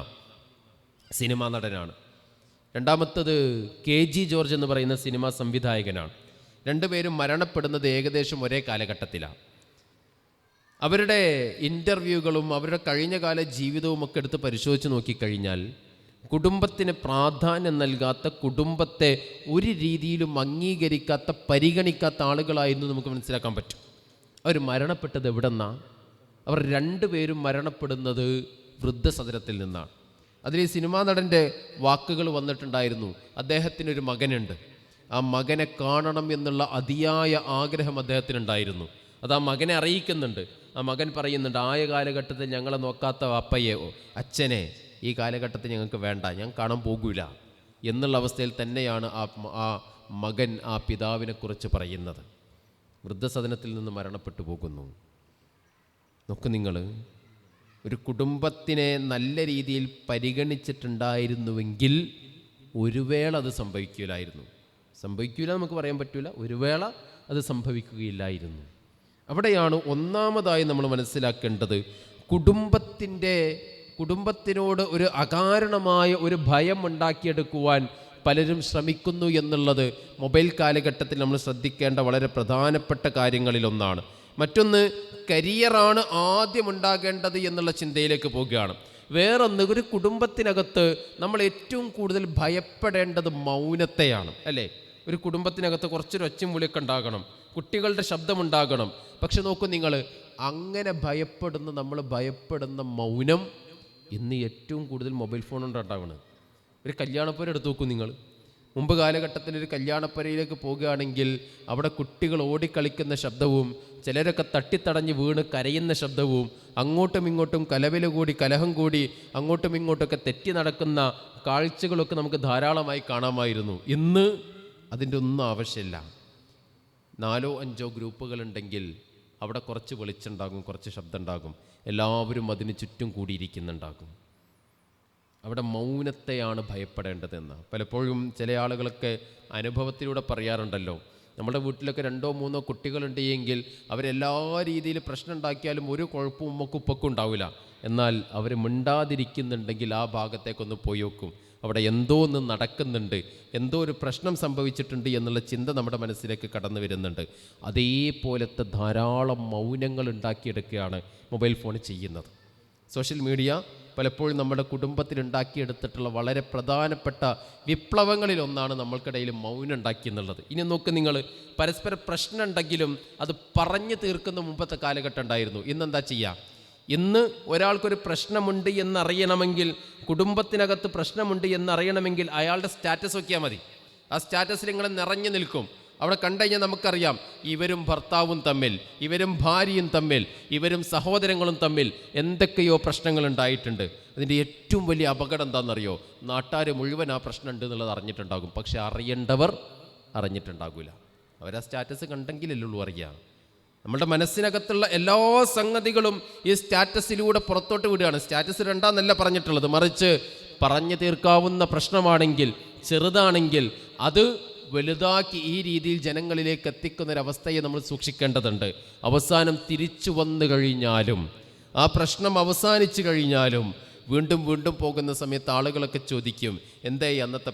സിനിമാ നടനാണ്. രണ്ടാമത്തത് KG ജോർജ് എന്ന് പറയുന്ന സിനിമാ സംവിധായകനാണ്. 2 പേരും മരണപ്പെടുന്നത് ഏകദേശം ഒരേ കാലഘട്ടത്തിലാണ്. അവരുടെ ഇൻ്റർവ്യൂകളും അവരുടെ കഴിഞ്ഞകാല ജീവിതവും ഒക്കെ എടുത്ത് പരിശോധിച്ച് നോക്കിക്കഴിഞ്ഞാൽ കുടുംബത്തിന് പ്രാധാന്യം നൽകാത്ത, കുടുംബത്തെ ഒരു രീതിയിലും അംഗീകരിക്കാത്ത, പരിഗണിക്കാത്ത ആളുകളായിരുന്നു നമുക്ക് മനസ്സിലാക്കാൻ പറ്റും. അവർ മരണപ്പെട്ടത് എവിടെന്നാ? അവർ 2 പേരും മരണപ്പെടുന്നത് വൃദ്ധസദനത്തിൽ നിന്നാണ്. അതിൽ ഈ സിനിമാ നടൻ്റെ വാക്കുകൾ വന്നിട്ടുണ്ടായിരുന്നു. അദ്ദേഹത്തിനൊരു മകനുണ്ട്, ആ മകനെ കാണണം എന്നുള്ള അതിയായ ആഗ്രഹം അദ്ദേഹത്തിനുണ്ടായിരുന്നു. അത് ആ മകനെ അറിയിക്കുന്നുണ്ട്. ആ മകൻ പറയുന്നുണ്ട്, ആയ കാലഘട്ടത്തിൽ ഞങ്ങളെ നോക്കാത്ത അപ്പയെ, അച്ഛനെ ഈ കാലഘട്ടത്തിൽ ഞങ്ങൾക്ക് വേണ്ട, ഞാൻ കാണാൻ പോകൂല എന്നുള്ള അവസ്ഥയിൽ തന്നെയാണ് ആ മകൻ ആ പിതാവിനെക്കുറിച്ച് പറയുന്നത്. വൃദ്ധസദനത്തിൽ നിന്ന് മരണപ്പെട്ടു പോകുന്നു. നോക്ക് നിങ്ങൾ, ഒരു കുടുംബത്തിനെ നല്ല രീതിയിൽ പരിഗണിച്ചിട്ടുണ്ടായിരുന്നുവെങ്കിൽ ഒരു വേള അത് സംഭവിക്കില്ലായിരുന്നു. സംഭവിക്കില്ല നമുക്ക് പറയാൻ പറ്റില്ല, ഒരു വേള അത് സംഭവിക്കുകയില്ലായിരുന്നു. അവിടെയാണ് ഒന്നാമതായി നമ്മൾ മനസ്സിലാക്കേണ്ടത്, കുടുംബത്തിനോട് ഒരു അകാരണമായ ഒരു ഭയം ഉണ്ടാക്കിയെടുക്കുവാൻ പലരും ശ്രമിക്കുന്നു എന്നുള്ളത് മൊബൈൽ കാലഘട്ടത്തിൽ നമ്മൾ ശ്രദ്ധിക്കേണ്ട വളരെ പ്രധാനപ്പെട്ട കാര്യങ്ങളിലൊന്നാണ്. മറ്റൊന്ന്, കരിയറാണ് ആദ്യം ഉണ്ടാകേണ്ടത് എന്നുള്ള ചിന്തയിലേക്ക് പോവുകയാണ്. വേറൊന്ന്, ഒരു കുടുംബത്തിനകത്ത് നമ്മൾ ഏറ്റവും കൂടുതൽ ഭയപ്പെടേണ്ടത് മൗനത്തെയാണ്, അല്ലേ? ഒരു കുടുംബത്തിനകത്ത് കുറച്ചൊരു ഒച്ചയും വിളിയൊക്കെ ഉണ്ടാകണം, കുട്ടികളുടെ ശബ്ദമുണ്ടാകണം. പക്ഷെ നോക്കൂ നിങ്ങൾ, അങ്ങനെ നമ്മൾ ഭയപ്പെടുന്ന മൗനം ഇന്ന് ഏറ്റവും കൂടുതൽ മൊബൈൽ ഫോൺ കൊണ്ടുണ്ടാവുന്നത്. ഒരു കല്യാണപ്പുര എടുത്ത് നോക്കൂ നിങ്ങൾ. മുമ്പ് കാലഘട്ടത്തിൽ ഒരു കല്യാണപ്പുരയിലേക്ക് പോവുകയാണെങ്കിൽ അവിടെ കുട്ടികൾ ഓടിക്കളിക്കുന്ന ശബ്ദവും ചിലരൊക്കെ തട്ടിത്തടഞ്ഞ് വീണ് കരയുന്ന ശബ്ദവും അങ്ങോട്ടും ഇങ്ങോട്ടും കലവില കൂടി കലഹം കൂടി അങ്ങോട്ടും ഇങ്ങോട്ടൊക്കെ തെറ്റി നടക്കുന്ന കാഴ്ചകളൊക്കെ നമുക്ക് ധാരാളമായി കാണാമായിരുന്നു. ഇന്ന് അതിൻ്റെ ഒന്നും ആവശ്യമില്ല. 4-5 ഗ്രൂപ്പുകളുണ്ടെങ്കിൽ അവിടെ കുറച്ച് വെളിച്ചുണ്ടാകും, കുറച്ച് ശബ്ദം ഉണ്ടാകും, എല്ലാവരും അതിന് ചുറ്റും കൂടിയിരിക്കുന്നുണ്ടാകും. അവിടെ മൗനത്തെയാണ് ഭയപ്പെടേണ്ടതെന്ന് പലപ്പോഴും ചില ആളുകളൊക്കെ അനുഭവത്തിലൂടെ പറയാറുണ്ടല്ലോ. നമ്മുടെ വീട്ടിലൊക്കെ 2-3 കുട്ടികളുണ്ട് എങ്കിൽ അവരെല്ലാ രീതിയിൽ പ്രശ്നം ഉണ്ടാക്കിയാലും ഒരു കുഴപ്പവും ഉമ്മക്കുപ്പൊക്കെ ഉണ്ടാവില്ല. എന്നാൽ അവർ മിണ്ടാതിരിക്കുന്നുണ്ടെങ്കിൽ ആ ഭാഗത്തേക്കൊന്ന് പോയി നോക്കും, അവിടെ എന്തോ ഒന്ന് നടക്കുന്നുണ്ട്, എന്തോ ഒരു പ്രശ്നം സംഭവിച്ചിട്ടുണ്ട് എന്നുള്ള ചിന്ത നമ്മുടെ മനസ്സിലേക്ക് കടന്നു വരുന്നുണ്ട്. അതേപോലത്തെ ധാരാളം മൗനങ്ങൾ ഉണ്ടാക്കിയെടുക്കുകയാണ് മൊബൈൽ ഫോൺ ചെയ്യുന്നത്. സോഷ്യൽ മീഡിയ പലപ്പോഴും നമ്മുടെ കുടുംബത്തിൽ ഉണ്ടാക്കിയെടുത്തിട്ടുള്ള വളരെ പ്രധാനപ്പെട്ട വിപ്ലവങ്ങളിലൊന്നാണ് നമ്മൾക്കിടയിൽ മൗനം ഉണ്ടാക്കി എന്നുള്ളത്. ഇനി നോക്ക് നിങ്ങൾ, പരസ്പര പ്രശ്നം ഉണ്ടെങ്കിലും അത് പറഞ്ഞു തീർക്കുന്ന മുമ്പത്തെ കാലഘട്ടം ഉണ്ടായിരുന്നു. ഇന്നെന്താ ചെയ്യുക? ഇന്ന് ഒരാൾക്കൊരു പ്രശ്നമുണ്ട് എന്നറിയണമെങ്കിൽ, കുടുംബത്തിനകത്ത് പ്രശ്നമുണ്ട് എന്നറിയണമെങ്കിൽ അയാളുടെ സ്റ്റാറ്റസ് നോക്കിയാൽ മതി. ആ സ്റ്റാറ്റസിൽ നിങ്ങൾ നിറഞ്ഞു നിൽക്കും. അവിടെ കണ്ടുകഴിഞ്ഞാൽ നമുക്കറിയാം, ഇവരും ഭർത്താവും തമ്മിൽ, ഇവരും ഭാര്യയും തമ്മിൽ, ഇവരും സഹോദരങ്ങളും തമ്മിൽ എന്തൊക്കെയോ പ്രശ്നങ്ങൾ ഉണ്ടായിട്ടുണ്ട്. അതിൻ്റെ ഏറ്റവും വലിയ അപകടം എന്താണെന്നറിയോ? നാട്ടുകാർ മുഴുവൻ ആ പ്രശ്നം ഉണ്ട് എന്നുള്ളത് അറിഞ്ഞിട്ടുണ്ടാകും, പക്ഷെ അറിയേണ്ടവർ അറിഞ്ഞിട്ടുണ്ടാകില്ല. അവരാ സ്റ്റാറ്റസ് കണ്ടെങ്കിലല്ലുള്ളൂ അറിയുക. നമ്മുടെ മനസ്സിനകത്തുള്ള എല്ലാ സംഗതികളും ഈ സ്റ്റാറ്റസിലൂടെ പുറത്തോട്ട് വിടുകയാണ്. സ്റ്റാറ്റസ് ഇടണ്ടെന്നല്ല പറഞ്ഞിട്ടുള്ളത്, മറിച്ച് പറഞ്ഞു തീർക്കാവുന്ന പ്രശ്നമാണെങ്കിൽ, ചെറുതാണെങ്കിൽ അത് വലുതാക്കി ഈ രീതിയിൽ ജനങ്ങളിലേക്ക് എത്തിക്കുന്നൊരവസ്ഥയെ നമ്മൾ സൂക്ഷിക്കേണ്ടതുണ്ട്. അവസാനം തിരിച്ചു വന്നു കഴിഞ്ഞാലും, ആ പ്രശ്നം അവസാനിച്ചു കഴിഞ്ഞാലും വീണ്ടും വീണ്ടും പോകുന്ന സമയത്ത് ആളുകളൊക്കെ ചോദിക്കും, എന്തായി അന്നത്തെ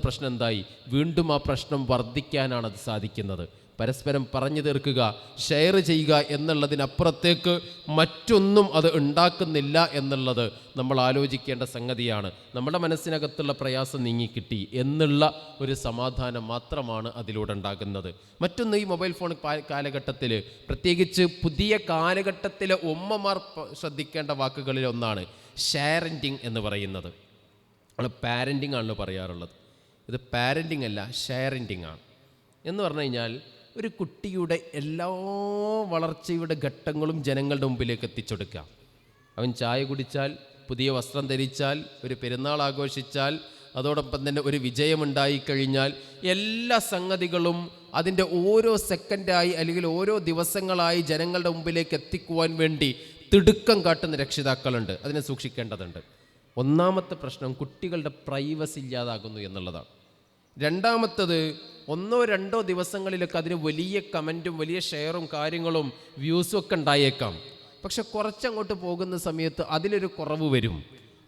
പ്രശ്നം എന്തായി? വീണ്ടും ആ പ്രശ്നം വർദ്ധിക്കാനാണ് അത് സാധിക്കുന്നത്. പരസ്പരം പറഞ്ഞു തീർക്കുക, ഷെയർ ചെയ്യുക എന്നുള്ളതിനപ്പുറത്തേക്ക് മറ്റൊന്നും അത് ഉണ്ടാക്കുന്നില്ല എന്നുള്ളത് നമ്മൾ ആലോചിക്കേണ്ട സംഗതിയാണ്. നമ്മുടെ മനസ്സിനകത്തുള്ള പ്രയാസം നീങ്ങിക്കിട്ടി എന്നുള്ള ഒരു സമാധാനം മാത്രമാണ് അതിലൂടെ ഉണ്ടാകുന്നത്. മറ്റൊന്ന്, ഈ മൊബൈൽ ഫോൺ കാലഘട്ടത്തിൽ, പ്രത്യേകിച്ച് പുതിയ കാലഘട്ടത്തിലെ ഉമ്മമാർ ശ്രദ്ധിക്കേണ്ട വാക്കുകളിൽ ഒന്നാണ് ഷെയറിൻറ്റിങ് എന്ന് പറയുന്നത്. നമ്മൾ പാരൻറ്റിങ് ആണല്ലോ പറയാറുള്ളത്. ഇത് പാരൻറ്റിങ് അല്ല, ഷെയറിൻറ്റിങ് ആണ്. എന്ന് പറഞ്ഞു കഴിഞ്ഞാൽ ഒരു കുട്ടിയുടെ എല്ലാ വളർച്ചയുടെ ഘട്ടങ്ങളും ജനങ്ങളുടെ മുമ്പിലേക്ക് എത്തിച്ചെടുക്കുക. അവൻ ചായ കുടിച്ചാൽ, പുതിയ വസ്ത്രം ധരിച്ചാൽ, ഒരു പെരുന്നാൾ ആഘോഷിച്ചാൽ, അതോടൊപ്പം തന്നെ ഒരു വിജയമുണ്ടായിക്കഴിഞ്ഞാൽ എല്ലാ സംഗതികളും അതിൻ്റെ ഓരോ സെക്കൻഡായി അല്ലെങ്കിൽ ഓരോ ദിവസങ്ങളായി ജനങ്ങളുടെ മുമ്പിലേക്ക് എത്തിക്കുവാൻ വേണ്ടി തിടുക്കം കാട്ടുന്ന രക്ഷിതാക്കളുണ്ട്. അതിനെ സൂക്ഷിക്കേണ്ടതുണ്ട്. ഒന്നാമത്തെ പ്രശ്നം കുട്ടികളുടെ പ്രൈവസി ഇല്ലാതാകുന്നു എന്നുള്ളതാണ്. രണ്ടാമത്തത്, 1-2 ദിവസങ്ങളിലൊക്കെ അതിന് വലിയ കമൻറ്റും വലിയ ഷെയറും കാര്യങ്ങളും വ്യൂസും ഒക്കെ ഉണ്ടായേക്കാം. പക്ഷെ കുറച്ചങ്ങോട്ട് പോകുന്ന സമയത്ത് അതിലൊരു കുറവ് വരും,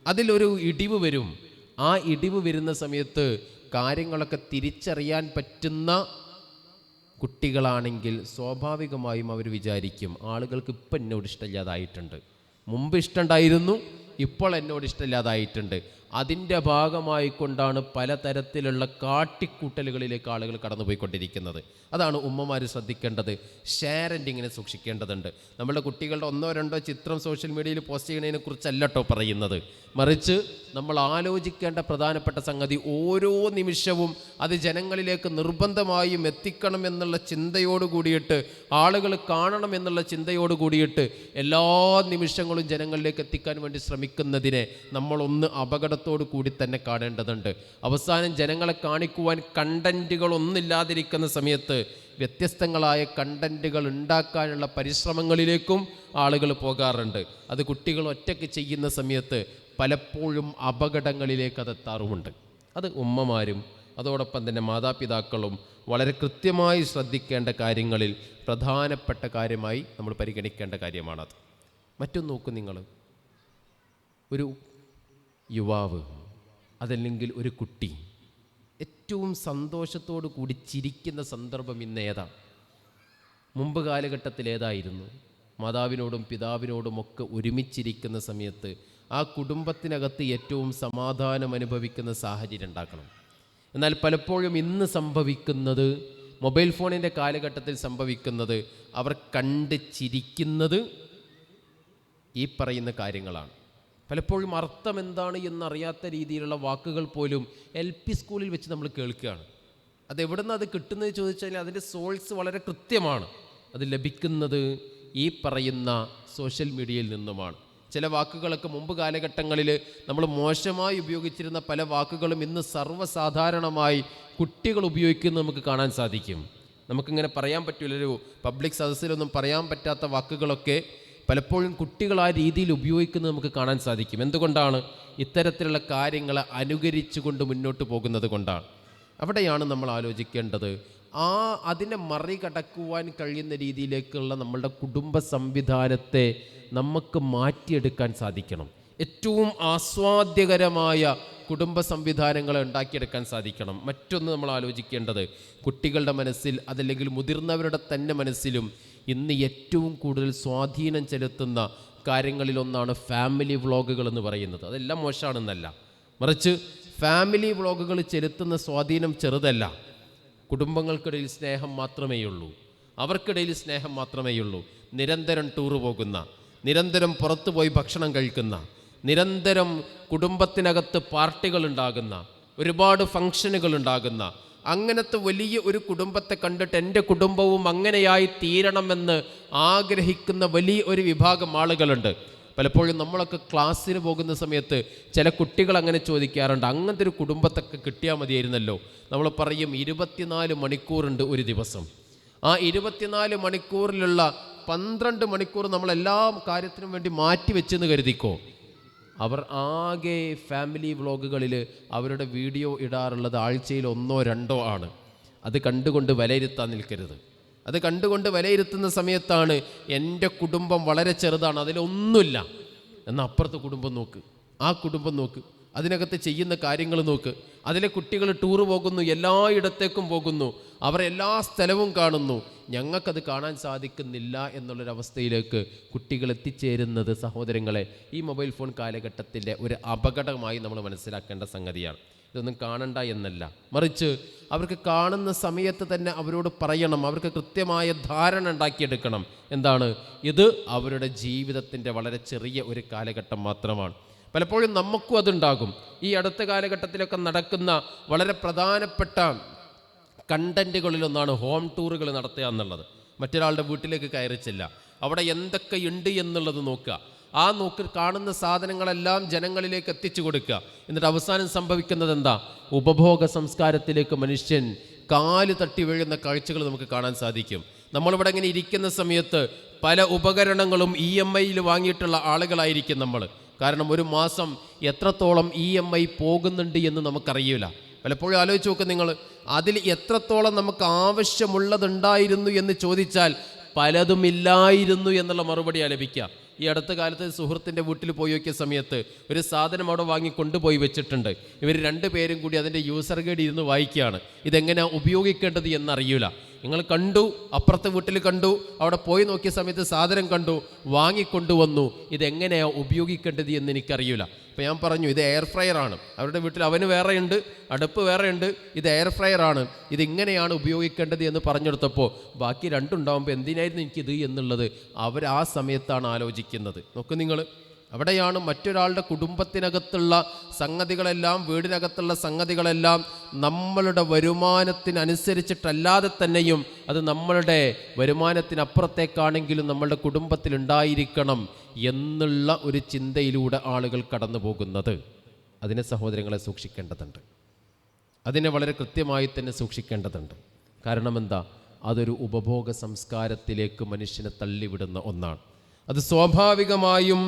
അതിലൊരു ഇടിവ് വരും. ആ ഇടിവ് വരുന്ന സമയത്ത് കാര്യങ്ങളൊക്കെ തിരിച്ചറിയാൻ പറ്റുന്ന കുട്ടികളാണെങ്കിൽ സ്വാഭാവികമായും അവർ വിചാരിക്കും, ആളുകൾക്ക് ഇപ്പം എന്നോട് ഇഷ്ടമില്ലാതായിട്ടുണ്ട്, മുമ്പ് ഇഷ്ടമുണ്ടായിരുന്നു, ഇപ്പോൾ എന്നോട് ഇഷ്ടമില്ലാതായിട്ടുണ്ട്. അതിൻ്റെ ഭാഗമായിക്കൊണ്ടാണ് പലതരത്തിലുള്ള കാട്ടിക്കൂട്ടലുകളിലേക്ക് ആളുകൾ കടന്നുപോയിക്കൊണ്ടിരിക്കുന്നത്. അതാണ് ഉമ്മമാർ ശ്രദ്ധിക്കേണ്ടത്. ഷെയറിങ്ങിനെ സൂക്ഷിക്കേണ്ടതുണ്ട്. നമ്മുടെ കുട്ടികളുടെ 1-2 ചിത്രം സോഷ്യൽ മീഡിയയിൽ പോസ്റ്റ് ചെയ്യുന്നതിനെ കുറിച്ചല്ല കേട്ടോ പറയുന്നത്. മറിച്ച് നമ്മൾ ആലോചിക്കേണ്ട പ്രധാനപ്പെട്ട സംഗതി, ഓരോ നിമിഷവും അത് ജനങ്ങളിലേക്ക് നിർബന്ധമായും എത്തിക്കണം എന്നുള്ള ചിന്തയോട് കൂടിയിട്ട്, ആളുകൾ കാണണം എന്നുള്ള ചിന്തയോട് കൂടിയിട്ട് എല്ലാ നിമിഷങ്ങളും ജനങ്ങളിലേക്ക് എത്തിക്കാൻ വേണ്ടി ശ്രമിക്കുന്നതിനെ നമ്മളൊന്ന് അപകടത്തോടു കൂടി തന്നെ കാണേണ്ടതുണ്ട്. അവസാനം ജനങ്ങളെ കാണിക്കുവാൻ കണ്ടന്റുകളൊന്നില്ലാതിരിക്കുന്ന സമയത്ത് വ്യത്യസ്തങ്ങളായ കണ്ടന്റുകൾ ഉണ്ടാക്കാനുള്ള പരിശ്രമങ്ങളിലേക്കും ആളുകൾ പോകാറുണ്ട്. അത് കുട്ടികൾ ഒറ്റയ്ക്ക് ചെയ്യുന്ന സമയത്ത് പലപ്പോഴും അപകടങ്ങളിലേക്ക് അതെത്താറുമുണ്ട്. അത് ഉമ്മമാരും അതോടൊപ്പം തന്നെ മാതാപിതാക്കളും വളരെ കൃത്യമായി ശ്രദ്ധിക്കേണ്ട കാര്യങ്ങളിൽ പ്രധാനപ്പെട്ട കാര്യമായി നമ്മൾ പരിഗണിക്കേണ്ട കാര്യമാണത്. മറ്റൊന്ന് നോക്കൂ നിങ്ങൾ, ഒരു യുവാവ് അതല്ലെങ്കിൽ ഒരു കുട്ടി ഏറ്റവും സന്തോഷത്തോടു കൂടി ചിരിക്കുന്ന സന്ദർഭം ഇന്ന് ഏതാണ്? മുമ്പ് കാലഘട്ടത്തിൽ ഏതായിരുന്നു? മാതാവിനോടും പിതാവിനോടുമൊക്കെ ഒരുമിച്ചിരിക്കുന്ന സമയത്ത് ആ കുടുംബത്തിനകത്ത് ഏറ്റവും സമാധാനം അനുഭവിക്കുന്ന സാഹചര്യം ഉണ്ടാക്കണം. എന്നാൽ പലപ്പോഴും ഇന്ന് സംഭവിക്കുന്നത്, മൊബൈൽ ഫോണിൻ്റെ കാലഘട്ടത്തിൽ സംഭവിക്കുന്നത്, അവർ കണ്ട് ചിരിക്കുന്നത് ഈ പറയുന്ന കാര്യങ്ങളാണ്. പലപ്പോഴും അർത്ഥം എന്താണ് എന്നറിയാത്ത രീതിയിലുള്ള വാക്കുകൾ പോലും LP സ്കൂളിൽ വെച്ച് നമ്മൾ കേൾക്കുകയാണ്. അതെവിടെ നിന്ന് അത് കിട്ടുന്നത് ചോദിച്ചാൽ അതിൻ്റെ സോഴ്സ് വളരെ കൃത്യമാണ്. അത് ലഭിക്കുന്നത് ഈ പറയുന്ന സോഷ്യൽ മീഡിയയിൽ നിന്നുമാണ്. ചില വാക്കുകളൊക്കെ മുമ്പ് കാലഘട്ടങ്ങളിൽ നമ്മൾ മോശമായി ഉപയോഗിച്ചിരുന്ന പല വാക്കുകളും ഇന്ന് സർവ്വസാധാരണമായി കുട്ടികൾ ഉപയോഗിക്കുന്നത് നമുക്ക് കാണാൻ സാധിക്കും. നമുക്കിങ്ങനെ പറയാൻ പറ്റില്ലൊരു പബ്ലിക് സദസ്സിലൊന്നും പറയാൻ പറ്റാത്ത വാക്കുകളൊക്കെ പലപ്പോഴും കുട്ടികൾ ആ രീതിയിൽ ഉപയോഗിക്കുന്നത് നമുക്ക് കാണാൻ സാധിക്കും. എന്തുകൊണ്ടാണ്? ഇത്തരത്തിലുള്ള കാര്യങ്ങളെ അനുകരിച്ചുകൊണ്ട് മുന്നോട്ട് പോകുന്നത് കൊണ്ടാണ്. അവിടെയാണ് നമ്മൾ ആലോചിക്കേണ്ടത്. അതിനെ മറികടക്കുവാൻ കഴിയുന്ന രീതിയിലേക്കുള്ള നമ്മളുടെ കുടുംബ സംവിധാനത്തെ നമുക്ക് മാറ്റിയെടുക്കാൻ സാധിക്കണം. ഏറ്റവും ആസ്വാദ്യകരമായ കുടുംബ സംവിധാനങ്ങളെ ഉണ്ടാക്കിയെടുക്കാൻ സാധിക്കണം. മറ്റൊന്ന് നമ്മൾ ആലോചിക്കേണ്ടത്, കുട്ടികളുടെ മനസ്സിൽ അതല്ലെങ്കിൽ മുതിർന്നവരുടെ തന്നെ മനസ്സിലും ഇന്ന് ഏറ്റവും കൂടുതൽ സ്വാധീനം ചെലുത്തുന്ന കാര്യങ്ങളിലൊന്നാണ് ഫാമിലി വ്ളോഗുകൾ എന്ന് പറയുന്നത്. അതെല്ലാം മോശമാണെന്നല്ല, മറിച്ച് ഫാമിലി വ്ളോഗുകൾ ചെലുത്തുന്ന സ്വാധീനം ചെറുതല്ല. കുടുംബങ്ങൾക്കിടയിൽ സ്നേഹം മാത്രമേയുള്ളൂ, അവർക്കിടയിൽ സ്നേഹം മാത്രമേയുള്ളൂ. നിരന്തരം ടൂറ് പോകുന്ന, നിരന്തരം പുറത്തു പോയി ഭക്ഷണം കഴിക്കുന്ന, നിരന്തരം കുടുംബത്തിനകത്ത് പാർട്ടികൾ ഉണ്ടാകുന്ന, ഒരുപാട് ഫംഗ്ഷനുകൾ ഉണ്ടാകുന്ന, അങ്ങനത്തെ വലിയ ഒരു കുടുംബത്തെ കണ്ടിട്ട് എൻ്റെ കുടുംബവും അങ്ങനെയായി തീരണമെന്ന് ആഗ്രഹിക്കുന്ന വലിയ ഒരു വിഭാഗം ആളുകളുണ്ട്. പലപ്പോഴും നമ്മളൊക്കെ ക്ലാസ്സിന് പോകുന്ന സമയത്ത് ചില കുട്ടികൾ അങ്ങനെ ചോദിക്കാറുണ്ട്, അങ്ങനത്തെ ഒരു കുടുംബത്തൊക്കെ കിട്ടിയാൽ മതിയായിരുന്നല്ലോ. നമ്മൾ പറയും 24 മണിക്കൂറുണ്ട് ഒരു ദിവസം. ആ 24 മണിക്കൂറിലുള്ള 12 മണിക്കൂർ നമ്മളെല്ലാ കാര്യത്തിനും വേണ്ടി മാറ്റി വെച്ചെന്ന് കരുതിക്കോ. അവർ ആകെ ഫാമിലി വ്ളോഗുകളിൽ അവരുടെ വീഡിയോ ഇടാറുള്ളത് ആഴ്ചയിൽ 1-2 ആണ്. അത് കണ്ടുകൊണ്ട് വിലയിരുത്താൻ നിൽക്കരുത്. അത് കണ്ടുകൊണ്ട് വിലയിരുത്തുന്ന സമയത്താണ് എൻ്റെ കുടുംബം വളരെ ചെറുതാണ്, അതിലൊന്നുമില്ല. എന്നാൽ അപ്പുറത്തെ കുടുംബം നോക്ക്, ആ കുടുംബം നോക്ക്, അതിനകത്ത് ചെയ്യുന്ന കാര്യങ്ങൾ നോക്ക്. അതിലെ കുട്ടികൾ ടൂർ പോകുന്നു, എല്ലായിടത്തേക്കും പോകുന്നു, അവർ എല്ലാ സ്ഥലവും കാണുന്നു. ഞങ്ങൾക്കത് കാണാൻ സാധിക്കുന്നില്ല എന്നുള്ളൊരവസ്ഥയിലേക്ക് കുട്ടികൾ എത്തിച്ചേരുന്നത് സഹോദരങ്ങളെ ഈ മൊബൈൽ ഫോൺ കാലഘട്ടത്തിൻ്റെ ഒരു അപകടമായി നമ്മൾ മനസ്സിലാക്കേണ്ട സംഗതിയാണ്. ഇതൊന്നും കാണണ്ട എന്നല്ല, മറിച്ച് അവർക്ക് കാണുന്ന സമയത്ത് തന്നെ അവരോട് പറയണം, അവർക്ക് കൃത്യമായ ധാരണ ഉണ്ടാക്കിയെടുക്കണം. എന്താണ് ഇത്? അവരുടെ ജീവിതത്തിൻ്റെ വളരെ ചെറിയ ഒരു കാലഘട്ടം മാത്രമാണ്. പലപ്പോഴും നമുക്കും അതുണ്ടാകും. ഈ അടുത്ത കാലഘട്ടത്തിലൊക്കെ നടക്കുന്ന വളരെ പ്രധാനപ്പെട്ട കണ്ടൻറ്റുകളിലൊന്നാണ് ഹോം ടൂറുകൾ നടത്തുക എന്നുള്ളത്. മറ്റൊരാളുടെ വീട്ടിലേക്ക് കയറിച്ചില്ല, അവിടെ എന്തൊക്കെയുണ്ട് എന്നുള്ളത് നോക്കുക. ആ കാണുന്ന സാധനങ്ങളെല്ലാം ജനങ്ങളിലേക്ക് എത്തിച്ചു കൊടുക്കുക. എന്നിട്ട് അവസാനം സംഭവിക്കുന്നത് എന്താ? ഉപഭോഗ സംസ്കാരത്തിലേക്ക് മനുഷ്യൻ കാല് തട്ടി വീഴുന്ന കാഴ്ചകൾ നമുക്ക് കാണാൻ സാധിക്കും. നമ്മളിവിടെ ഇങ്ങനെ ഇരിക്കുന്ന സമയത്ത് പല ഉപകരണങ്ങളും EMI വാങ്ങിയിട്ടുള്ള ആളുകളായിരിക്കും നമ്മൾ. കാരണം ഒരു മാസം എത്രത്തോളം EMI പോകുന്നുണ്ട് എന്ന് നമുക്കറിയില്ല. പലപ്പോഴും ആലോചിച്ച് നോക്കുക നിങ്ങൾ, അതിൽ എത്രത്തോളം നമുക്ക് ആവശ്യമുള്ളതുണ്ടായിരുന്നു എന്ന് ചോദിച്ചാൽ പലതുമില്ലായിരുന്നു എന്നുള്ള മറുപടിയാണ് ലഭിക്കുക. ഈ അടുത്ത കാലത്ത് സുഹൃത്തിൻ്റെ വീട്ടിൽ പോയി നോക്കിയ സമയത്ത് ഒരു സാധനം അവിടെ വാങ്ങി കൊണ്ടുപോയി വെച്ചിട്ടുണ്ട്. ഇവർ രണ്ടുപേരും കൂടി അതിൻ്റെ യൂസർ ഗൈഡ് ഇരുന്ന് വായിക്കുകയാണ്. ഇതെങ്ങനെയാണ് ഉപയോഗിക്കേണ്ടത് എന്നറിയില്ല. നിങ്ങൾ കണ്ടു, അപ്പുറത്തെ വീട്ടിൽ കണ്ടു, അവിടെ പോയി നോക്കിയ സമയത്ത് സാധനം കണ്ടു, വാങ്ങിക്കൊണ്ടുവന്നു. ഇതെങ്ങനെയാണ് ഉപയോഗിക്കേണ്ടത് എന്ന് എനിക്കറിയില്ല. അപ്പോൾ ഞാൻ പറഞ്ഞു, ഇത് എയർ ഫ്രയർ ആണ്. അവരുടെ വീട്ടിൽ അവന് വേറെയുണ്ട്, അടുപ്പ് വേറെയുണ്ട്, ഇത് എയർ ഫ്രയർ ആണ്, ഇതിങ്ങനെയാണ് ഉപയോഗിക്കേണ്ടത് എന്ന് പറഞ്ഞെടുത്തപ്പോൾ ബാക്കി രണ്ടുണ്ടാകുമ്പോൾ എന്തിനായിരുന്നു എനിക്കിത് എന്നുള്ളത് അവർ ആ സമയത്താണ് ആലോചിക്കുന്നത്. നോക്ക് നിങ്ങൾ, അവിടെയാണ് മറ്റൊരാളുടെ കുടുംബത്തിനകത്തുള്ള സംഗതികളെല്ലാം, വീടിനകത്തുള്ള സംഗതികളെല്ലാം നമ്മളുടെ വരുമാനത്തിനനുസരിച്ചിട്ടല്ലാതെ തന്നെയും അത് നമ്മളുടെ വരുമാനത്തിനപ്പുറത്തേക്കാണെങ്കിലും നമ്മളുടെ കുടുംബത്തിലുണ്ടായിരിക്കണം എന്നുള്ള ഒരു ചിന്തയിലൂടെ ആളുകൾ കടന്നു പോകുന്നത്. അതിനെ സഹോദരങ്ങളെ സൂക്ഷിക്കേണ്ടതുണ്ട്. അതിനെ വളരെ കൃത്യമായി തന്നെ സൂക്ഷിക്കേണ്ടതുണ്ട്. കാരണം എന്താ? അതൊരു ഉപഭോഗ സംസ്കാരത്തിലേക്ക് മനുഷ്യനെ തള്ളിവിടുന്ന ഒന്നാണ്. അത് സ്വാഭാവികമായും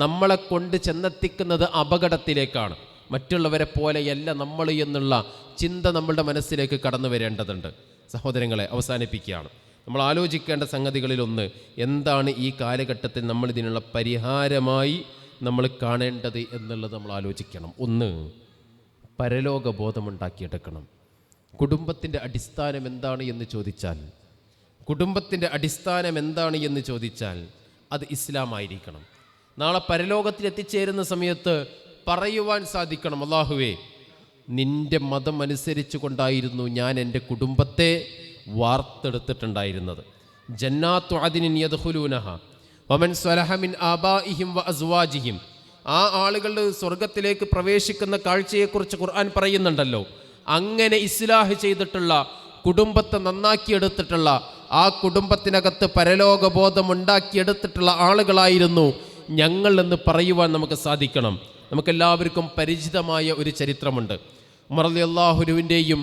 നമ്മളെ കൊണ്ട് ചെന്നെത്തിക്കുന്നത് അപകടത്തിലേക്കാണ്. മറ്റുള്ളവരെ പോലെയല്ല നമ്മൾ എന്നുള്ള ചിന്ത നമ്മളുടെ മനസ്സിലേക്ക് കടന്നു വരേണ്ടതുണ്ട്. സഹോദരങ്ങളെ, അവസാനിപ്പിക്കുകയാണ്. നമ്മൾ ആലോചിക്കേണ്ട സംഗതികളിലൊന്ന്, എന്താണ് ഈ കാലഘട്ടത്തിൽ നമ്മൾ ഇതിനുള്ള പരിഹാരമായി നമ്മൾ കാണേണ്ടത് എന്നുള്ളത് നമ്മൾ ആലോചിക്കണം. ഒന്ന്, പരലോക ബോധമുണ്ടാക്കിയെടുക്കണം. കുടുംബത്തിൻ്റെ അടിസ്ഥാനം എന്താണ് എന്ന് ചോദിച്ചാൽ അത് ഇസ്ലാമായിരിക്കണം. നാളെ പരലോകത്തിൽ എത്തിച്ചേരുന്ന സമയത്ത് പറയുവാൻ സാധിക്കണം, അല്ലാഹുവേ, നിൻ്റെ മതം അനുസരിച്ചു കൊണ്ടായിരുന്നു ഞാൻ എൻ്റെ കുടുംബത്തെ വാർത്തെടുത്തിട്ടുണ്ടായിരുന്നത്. ജന്നാത്തു അദ്നിൻ യദ്ഖുലൂനഹ വമൻ സ്വലഹ മിൻ ആബാഇഹിം വഅസ്വാജിഹിം. ആ ആളുകൾ സ്വർഗത്തിലേക്ക് പ്രവേശിക്കുന്ന കാഴ്ചയെക്കുറിച്ച് ഖുർആൻ പറയുന്നുണ്ടല്ലോ. അങ്ങനെ ഇസ്ലാഹ് ചെയ്തിട്ടുള്ള, കുടുംബത്തെ നന്നാക്കിയെടുത്തിട്ടുള്ള, ആ കുടുംബത്തിനകത്ത് പരലോകബോധം ഉണ്ടാക്കിയെടുത്തിട്ടുള്ള ആളുകളായിരുന്നു ഞങ്ങൾ എന്ന് പറയുവാൻ നമുക്ക് സാധിക്കണം. നമുക്കെല്ലാവർക്കും പരിചിതമായ ഒരു ചരിത്രമുണ്ട്. ഉമർ റളിയല്ലാഹുവിൻ്റെയും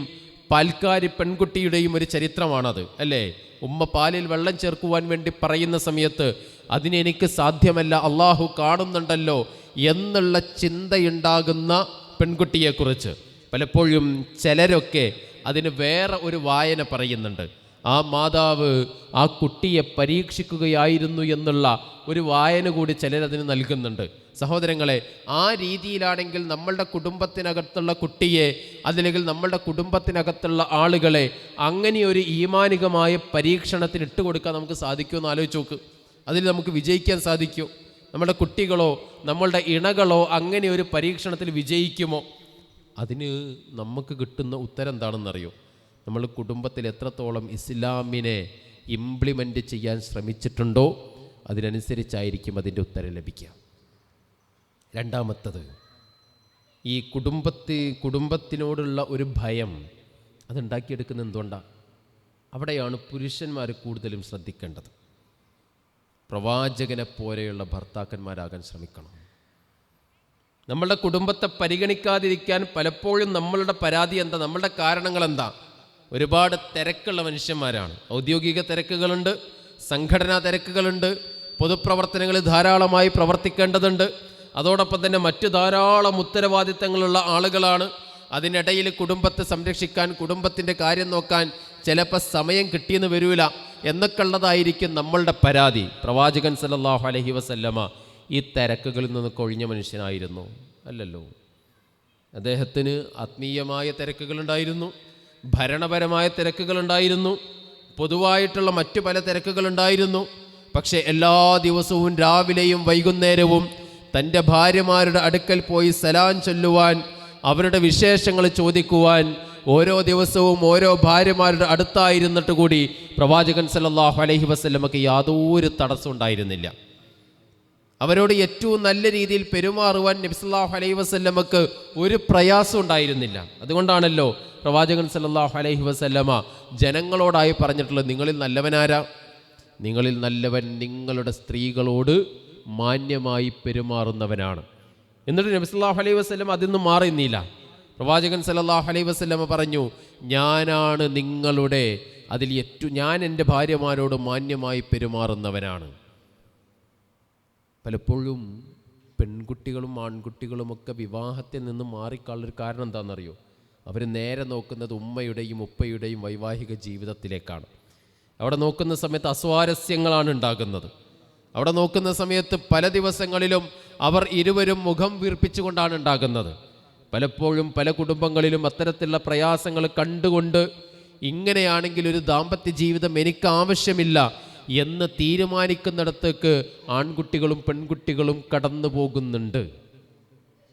പാൽക്കാരി പെൺകുട്ടിയുടെയും ഒരു ചരിത്രമാണത്, അല്ലേ? ഉമ്മ പാലിൽ വെള്ളം ചേർക്കുവാൻ വേണ്ടി പറയുന്ന സമയത്ത് അതിനെനിക്ക് സാധ്യമല്ല, അള്ളാഹു കാണുന്നുണ്ടല്ലോ എന്നുള്ള ചിന്തയുണ്ടാകുന്ന പെൺകുട്ടിയെക്കുറിച്ച് പലപ്പോഴും ചിലരൊക്കെ അതിന് വേറെ ഒരു വായന പറയുന്നുണ്ട്. ആ മാതാവ് ആ കുട്ടിയെ പരീക്ഷിക്കുകയായിരുന്നു എന്നുള്ള ഒരു വായന കൂടി ചിലരതിന് നൽകുന്നുണ്ട്. സഹോദരങ്ങളെ, ആ രീതിയിലാണെങ്കിൽ നമ്മളുടെ കുടുംബത്തിനകത്തുള്ള കുട്ടിയെ, അല്ലെങ്കിൽ നമ്മളുടെ കുടുംബത്തിനകത്തുള്ള ആളുകളെ അങ്ങനെയൊരു ഈമാനികമായ പരീക്ഷണത്തിന് ഇട്ടുകൊടുക്കാൻ നമുക്ക് സാധിക്കുമെന്ന് ആലോചിച്ച് നോക്ക്. അതിൽ നമുക്ക് വിജയിക്കാൻ സാധിക്കുമോ? നമ്മുടെ കുട്ടികളോ നമ്മളുടെ ഇണകളോ അങ്ങനെ ഒരു പരീക്ഷണത്തിൽ വിജയിക്കുമോ? അതിന് നമുക്ക് കിട്ടുന്ന ഉത്തരം എന്താണെന്നറിയോ? നമ്മൾ കുടുംബത്തിൽ എത്രത്തോളം ഇസ്ലാമിനെ ഇംപ്ലിമെൻ്റ് ചെയ്യാൻ ശ്രമിച്ചിട്ടുണ്ടോ അതിനനുസരിച്ചായിരിക്കും അതിൻ്റെ ഉത്തരം ലഭിക്കുക. രണ്ടാമത്തത്, ഈ കുടുംബത്തിനോടുള്ള ഒരു ഭയം അതുണ്ടാക്കിയെടുക്കുന്നത് എന്തുകൊണ്ടാണ്? അവിടെയാണ് പുരുഷന്മാർ കൂടുതലും ശ്രദ്ധിക്കേണ്ടത്. പ്രവാചകനെ പോലെയുള്ള ഭർത്താക്കന്മാരാകാൻ ശ്രമിക്കണം. നമ്മളുടെ കുടുംബത്തെ പരിഗണിക്കാതിരിക്കാൻ പലപ്പോഴും നമ്മളുടെ പരാതി എന്താ? നമ്മളുടെ കാരണങ്ങൾ എന്താ? ഒരുപാട് തിരക്കുള്ള മനുഷ്യന്മാരാണ്. ഔദ്യോഗിക തിരക്കുകളുണ്ട്, സംഘടനാ തിരക്കുകളുണ്ട്, പൊതുപ്രവർത്തനങ്ങളിൽ ധാരാളമായി പ്രവർത്തിക്കേണ്ടതുണ്ട്. അതോടൊപ്പം തന്നെ മറ്റു ധാരാളം ഉത്തരവാദിത്തങ്ങളുള്ള ആളുകളാണ്. അതിനിടയിൽ കുടുംബത്തെ സംരക്ഷിക്കാൻ, കുടുംബത്തിൻ്റെ കാര്യം നോക്കാൻ ചിലപ്പോൾ സമയം കിട്ടിയെന്ന് വരില്ല എന്നൊക്കെ ഉള്ളതായിരിക്കും നമ്മളുടെ പരാതി. പ്രവാചകൻ സല്ലല്ലാഹു അലൈഹി വസല്ലമ ഈ തിരക്കുകളിൽ നിന്നൊക്കെ ഒഴിഞ്ഞ മനുഷ്യനായിരുന്നു? അല്ലല്ലോ. അദ്ദേഹത്തിന് ആത്മീയമായ തിരക്കുകളുണ്ടായിരുന്നു, ഭരണപരമായ തിരക്കുകളുണ്ടായിരുന്നു, പൊതുവായിട്ടുള്ള മറ്റു പല തിരക്കുകളുണ്ടായിരുന്നു. പക്ഷേ എല്ലാ ദിവസവും രാവിലെയും വൈകുന്നേരവും തൻ്റെ ഭാര്യമാരുടെ അടുക്കൽ പോയി സലാം ചൊല്ലുവാൻ, അവരുടെ വിശേഷങ്ങൾ ചോദിക്കുവാൻ ഓരോ ദിവസവും ഓരോ ഭാര്യമാരുടെ അടുത്തായിരുന്നിട്ട് കൂടി പ്രവാചകൻ സല്ലല്ലാഹു അലൈഹി വസല്ലമക്ക് യാതൊരു തടസ്സം ഉണ്ടായിരുന്നില്ല. അവരോട് ഏറ്റവും നല്ല രീതിയിൽ പെരുമാറുവാൻ നബി സല്ലല്ലാഹു അലൈഹി വസല്ലമക്ക് ഒരു പ്രയാസം ഉണ്ടായിരുന്നില്ല. അതുകൊണ്ടാണല്ലോ പ്രവാചകൻ സല്ലല്ലാഹു അലൈഹി വസല്ലമ ജനങ്ങളോടായി പറഞ്ഞിട്ടുള്ളത്, നിങ്ങളിൽ നല്ലവനാരാ? നിങ്ങളിൽ നല്ലവൻ നിങ്ങളുടെ സ്ത്രീകളോട് മാന്യമായി പെരുമാറുന്നവനാണ്. എന്നിട്ട് നബി സല്ലല്ലാഹു അലൈഹി വസല്ലമ അതിൽ നിന്ന് മാറിയില്ല. പ്രവാചകൻ സല്ലല്ലാഹു അലൈഹി വസല്ലമ പറഞ്ഞു, ഞാനാണ് നിങ്ങളുടെ ഞാൻ എൻ്റെ ഭാര്യമാരോട് മാന്യമായി പെരുമാറുന്നവനാണ്. പലപ്പോഴും പെൺകുട്ടികളും ആൺകുട്ടികളുമൊക്കെ വിവാഹത്തിൽ നിന്ന് മാറിക്കാളൊരു കാരണം എന്താണെന്നറിയോ? അവർ നേരെ നോക്കുന്നത് ഉമ്മയുടെയും ഉപ്പയുടെയും വൈവാഹിക ജീവിതത്തിലേക്കാണ്. അവിടെ നോക്കുന്ന സമയത്ത് അസ്വാരസ്യങ്ങളാണ് ഉണ്ടാകുന്നത്. അവിടെ നോക്കുന്ന സമയത്ത് പല ദിവസങ്ങളിലും അവർ ഇരുവരും മുഖം വീർപ്പിച്ചുകൊണ്ടാണ് ഉണ്ടാകുന്നത്. പലപ്പോഴും പല കുടുംബങ്ങളിലും അത്തരത്തിലുള്ള പ്രയാസങ്ങൾ കണ്ടുകൊണ്ട് ഇങ്ങനെയാണെങ്കിൽ ഒരു ദാമ്പത്യ ജീവിതം എനിക്ക് ആവശ്യമില്ല എന്ന് തീരുമാനിക്കുന്നിടത്തേക്ക് ആൺകുട്ടികളും പെൺകുട്ടികളും കടന്നു പോകുന്നുണ്ട്.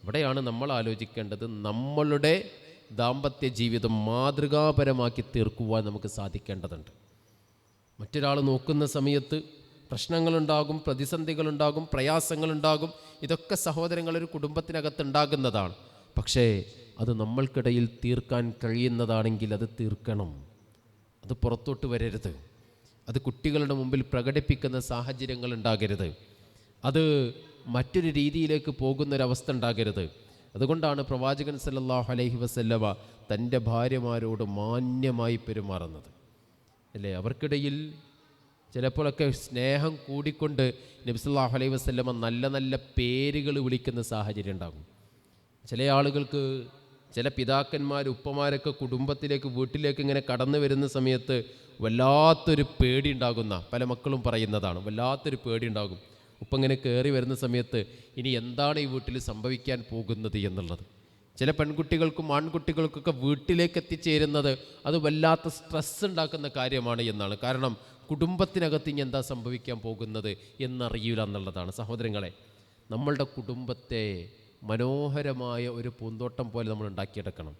ഇവിടെയാണ് നമ്മൾ ആലോചിക്കേണ്ടത്, നമ്മളുടെ ദാമ്പത്യ ജീവിതം മാതൃകാപരമാക്കി തീർക്കുവാൻ നമുക്ക് സാധിക്കേണ്ടതുണ്ട്. മറ്റൊരാൾ നോക്കുന്ന സമയത്ത് പ്രശ്നങ്ങളുണ്ടാകും, പ്രതിസന്ധികളുണ്ടാകും, പ്രയാസങ്ങളുണ്ടാകും. ഇതൊക്കെ സഹോദരങ്ങളൊരു കുടുംബത്തിനകത്തുണ്ടാകുന്നതാണ്. പക്ഷേ അത് നമ്മൾക്കിടയിൽ തീർക്കാൻ കഴിയുന്നതാണെങ്കിൽ അത് തീർക്കണം. അത് പുറത്തോട്ട് വരരുത്. അത് കുട്ടികളുടെ മുമ്പിൽ പ്രകടിപ്പിക്കുന്ന സാഹചര്യങ്ങൾ ഉണ്ടാകരുത്. അത് മറ്റൊരു രീതിയിലേക്ക് പോകുന്നൊരവസ്ഥ ഉണ്ടാകരുത്. അതുകൊണ്ടാണ് പ്രവാചകൻ സല്ലല്ലാഹു അലൈഹി വസല്ലമ തൻ്റെ ഭാര്യമാരോട് മാന്യമായി പെരുമാറുന്നത്, അല്ലേ? അവർക്കിടയിൽ ചിലപ്പോഴൊക്കെ സ്നേഹം കൂടിക്കൊണ്ട് നബി സല്ലല്ലാഹു അലൈഹി വസല്ലമ നല്ല നല്ല പേരുകൾ വിളിക്കുന്ന സാഹചര്യം ഉണ്ടാകും. ചില ആളുകൾക്ക്, ചില പിതാക്കന്മാർ, ഉപ്പമാരൊക്കെ കുടുംബത്തിലേക്ക്, വീട്ടിലേക്ക് ഇങ്ങനെ കടന്നു വരുന്ന സമയത്ത് വല്ലാത്തൊരു പേടി ഉണ്ടാകുന്ന പല മക്കളും പറയുന്നതാണ്. വല്ലാത്തൊരു പേടി ഉണ്ടാകും. ഉപ്പ ഇങ്ങനെ കയറി വരുന്ന സമയത്ത് ഇനി എന്താണ് ഈ വീട്ടിൽ സംഭവിക്കാൻ പോകുന്നത് എന്നുള്ളത്. ചില പെൺകുട്ടികൾക്കും ആൺകുട്ടികൾക്കൊക്കെ വീട്ടിലേക്ക് എത്തിച്ചേരുന്നത് അത് വല്ലാത്ത സ്ട്രെസ് ഉണ്ടാക്കുന്ന കാര്യമാണ് എന്നാണ്. കാരണം കുടുംബത്തിനകത്ത് ഇനി എന്താ സംഭവിക്കാൻ പോകുന്നത് എന്നറിയില്ല എന്നുള്ളതാണ്. സഹോദരങ്ങളെ, നമ്മളുടെ കുടുംബത്തെ മനോഹരമായ ഒരു പൂന്തോട്ടം പോലെ നമ്മൾ ഉണ്ടാക്കിയെടുക്കണം.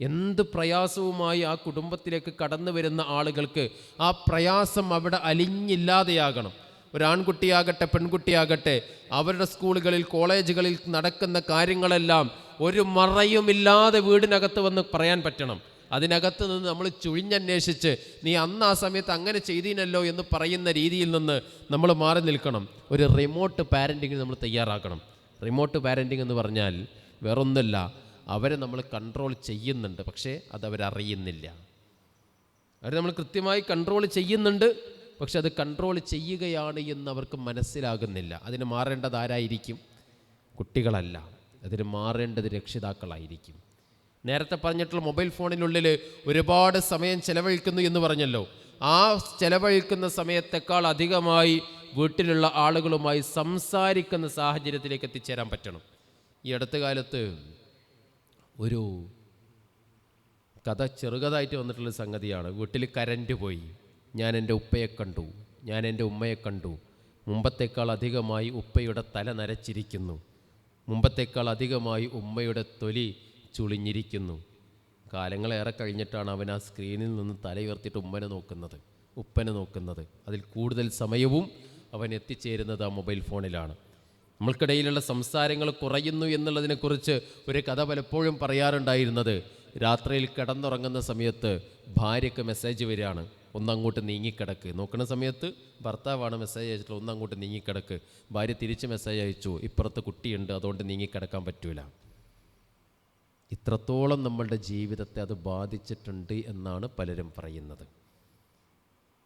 എന്ത് പ്രയാസവുമായി ആ കുടുംബത്തിലേക്ക് കടന്നു വരുന്ന ആളുകൾക്ക് ആ പ്രയാസം അവിടെ അലിഞ്ഞില്ലാതെയാകണം. ഒരാൺകുട്ടിയാകട്ടെ പെൺകുട്ടിയാകട്ടെ, അവരുടെ സ്കൂളുകളിൽ, കോളേജുകളിൽ നടക്കുന്ന കാര്യങ്ങളെല്ലാം ഒരു മറയുമില്ലാതെ വീടിനകത്ത് വന്ന് പറയാൻ പറ്റണം. അതിനകത്ത് നിന്ന് നമ്മൾ ചുഴിഞ്ഞന്വേഷിച്ച് നീ അന്ന് ആ സമയത്ത് അങ്ങനെ ചെയ്തീനല്ലോ എന്ന് പറയുന്ന രീതിയിൽ നിന്ന് നമ്മൾ മാറി നിൽക്കണം. ഒരു റിമോട്ട് പാരൻറ്റിങ്ങിന് നമ്മൾ തയ്യാറാക്കണം. റിമോട്ട് പാരൻറ്റിങ് എന്ന് പറഞ്ഞാൽ വേറൊന്നുമല്ല, അവരെ നമ്മൾ കൺട്രോൾ ചെയ്യുന്നുണ്ട്, പക്ഷേ അതവരറിയുന്നില്ല. അവർ നമ്മൾ കൃത്യമായി കൺട്രോൾ ചെയ്യുന്നുണ്ട്, പക്ഷെ അത് കൺട്രോൾ ചെയ്യുകയാണ് എന്ന് അവർക്ക് മനസ്സിലാകുന്നില്ല. അതിന് മാറേണ്ടത് ആരായിരിക്കും? കുട്ടികളല്ല, അതിന് മാറേണ്ടത് രക്ഷിതാക്കളായിരിക്കും. നേരത്തെ പറഞ്ഞിട്ടുള്ള മൊബൈൽ ഫോണിനുള്ളിൽ ഒരുപാട് സമയം ചെലവഴിക്കുന്നു എന്ന് പറഞ്ഞല്ലോ. ആ ചെലവഴിക്കുന്ന സമയത്തേക്കാൾ അധികമായി വീട്ടിലുള്ള ആളുകളുമായി സംസാരിക്കുന്ന സാഹചര്യത്തിലേക്ക് എത്തിച്ചേരാൻ പറ്റണം. ഈ അടുത്ത കാലത്ത് ഒരു കഥ ചെറുകഥായിട്ട് വന്നിട്ടുള്ള സംഗതിയാണ്. വീട്ടിൽ കരണ്ട് പോയി. ഞാൻ എൻ്റെ ഉപ്പയെ കണ്ടു, ഞാൻ എൻ്റെ ഉമ്മയെ കണ്ടു. മുമ്പത്തേക്കാൾ അധികമായി ഉപ്പയുടെ തല നരച്ചിരിക്കുന്നു, മുമ്പത്തേക്കാൾ അധികമായി ഉമ്മയുടെ തൊലി ചുളിഞ്ഞിരിക്കുന്നു. കാലങ്ങളേറെ കഴിഞ്ഞിട്ടാണ് അവൻ ആ സ്ക്രീനിൽ നിന്ന് തല ഉയർത്തിയിട്ട് ഉപ്പനെ നോക്കുന്നത്. അതിൽ കൂടുതൽ സമയവും അവൻ എത്തിച്ചേരുന്നത് ആ മൊബൈൽ ഫോണിലാണ്. നമ്മൾക്കിടയിലുള്ള സംസാരങ്ങൾ കുറയുന്നു എന്നുള്ളതിനെക്കുറിച്ച് ഒരു കഥ പലപ്പോഴും പറയാറുണ്ടായിരുന്നത്, രാത്രിയിൽ കിടന്നുറങ്ങുന്ന സമയത്ത് ഭാര്യയ്ക്ക് മെസ്സേജ് വരികയാണ്, ഒന്നങ്ങോട്ട് നീങ്ങിക്കിടക്ക്. നോക്കുന്ന സമയത്ത് ഭർത്താവാണ് മെസ്സേജ് അയച്ചിട്ടുള്ളത്, ഒന്നങ്ങോട്ട് നീങ്ങിക്കിടക്ക്. ഭാര്യ തിരിച്ച് മെസ്സേജ് അയച്ചു, ഇപ്പുറത്ത് കുട്ടിയുണ്ട്, അതുകൊണ്ട് നീങ്ങിക്കിടക്കാൻ പറ്റൂല. ഇത്രത്തോളം നമ്മളുടെ ജീവിതത്തെ അത് ബാധിച്ചിട്ടുണ്ട് എന്നാണ് പലരും പറയുന്നത്.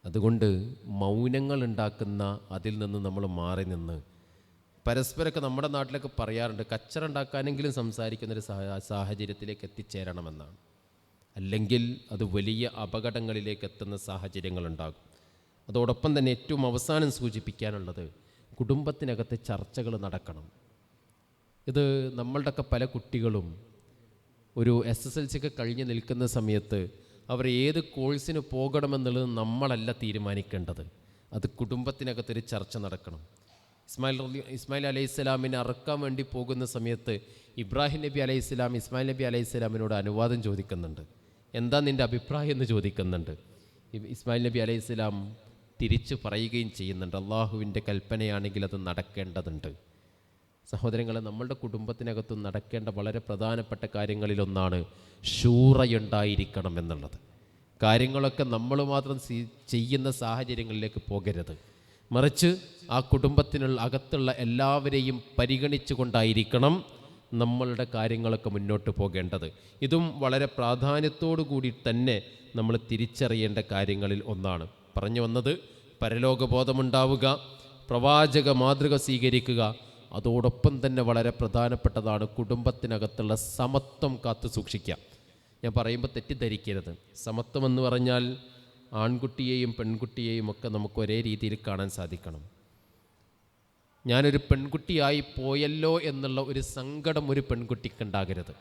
അതുകൊണ്ട് മൗനങ്ങൾ ഉണ്ടാക്കുന്ന അതിൽ നിന്ന് നമ്മൾ മാറി നിന്ന് പരസ്പരമൊക്കെ നമ്മുടെ നാട്ടിലൊക്കെ പറയാറുണ്ട്, കച്ചറ ഉണ്ടാക്കാനെങ്കിലും സംസാരിക്കുന്നൊരു സാഹചര്യത്തിലേക്ക് എത്തിച്ചേരണമെന്നാണ്. അല്ലെങ്കിൽ അത് വലിയ അപകടങ്ങളിലേക്ക് എത്തുന്ന സാഹചര്യങ്ങളുണ്ടാകും. അതോടൊപ്പം തന്നെ ഏറ്റവും അവസാനം സൂചിപ്പിക്കാനുള്ളത്, കുടുംബത്തിനകത്ത് ചർച്ചകൾ നടക്കണം. ഇത് നമ്മളുടെയൊക്കെ പല കുട്ടികളും ഒരു SSLC ഒക്കെ കഴിഞ്ഞ് നിൽക്കുന്ന സമയത്ത് അവർ ഏത് കോഴ്സിന് പോകണമെന്നുള്ളത് നമ്മളല്ല തീരുമാനിക്കേണ്ടത്. അത് കുടുംബത്തിനകത്തൊരു ചർച്ച നടക്കണം. ഇസ്മായിൽ അലൈഹിസ്സലാമിനെ അറക്കാൻ വേണ്ടി പോകുന്ന സമയത്ത് ഇബ്രാഹിം നബി അലൈഹിസ്സലാം ഇസ്മായിൽ നബി അലൈഹിസ്സലാമിനോട് അനുവാദം ചോദിക്കുന്നുണ്ട്. എന്താ നിൻ്റെ അഭിപ്രായം എന്ന് ചോദിക്കുന്നുണ്ട്. ഇസ്മായിൽ നബി അലൈഹിസ്സലാം തിരിച്ചു പറയുകയും ചെയ്യുന്നുണ്ട്, അള്ളാഹുവിൻ്റെ കൽപ്പനയാണെങ്കിൽ അത് നടക്കേണ്ടതുണ്ട്. സഹോദരങ്ങളെ, നമ്മളുടെ കുടുംബത്തിനകത്തും നടക്കേണ്ട വളരെ പ്രധാനപ്പെട്ട കാര്യങ്ങളിലൊന്നാണ് ശൂറയുണ്ടായിരിക്കണം എന്നുള്ളത്. കാര്യങ്ങളൊക്കെ നമ്മൾ മാത്രം ചെയ്യുന്ന സാഹചര്യങ്ങളിലേക്ക് പോകരുത്. മറിച്ച് ആ കുടുംബത്തിനുള്ള അകത്തുള്ള എല്ലാവരെയും പരിഗണിച്ചു കൊണ്ടായിരിക്കണം നമ്മളുടെ കാര്യങ്ങളൊക്കെ മുന്നോട്ട് പോകേണ്ടത്. ഇതും വളരെ പ്രാധാന്യത്തോടു കൂടി തന്നെ നമ്മൾ തിരിച്ചറിയേണ്ട കാര്യങ്ങളിൽ ഒന്നാണ്. പറഞ്ഞു വന്നത്, പരലോകബോധമുണ്ടാവുക, പ്രവാചക മാതൃക സ്വീകരിക്കുക, അതോടൊപ്പം തന്നെ വളരെ പ്രധാനപ്പെട്ടതാണ് കുടുംബത്തിനകത്തുള്ള സമത്വം കാത്തു സൂക്ഷിക്കുക. ഞാൻ പറയുമ്പോൾ തെറ്റിദ്ധരിക്കരുത്. സമത്വം എന്ന് പറഞ്ഞാൽ ആൺകുട്ടിയെയും പെൺകുട്ടിയെയും ഒക്കെ നമുക്ക് ഒരേ രീതിയിൽ കാണാൻ സാധിക്കണം. ഞാനൊരു പെൺകുട്ടിയായി പോയല്ലോ എന്നുള്ള ഒരു സങ്കടം ഒരു പെൺകുട്ടിക്ക് ഉണ്ടാകരുത്.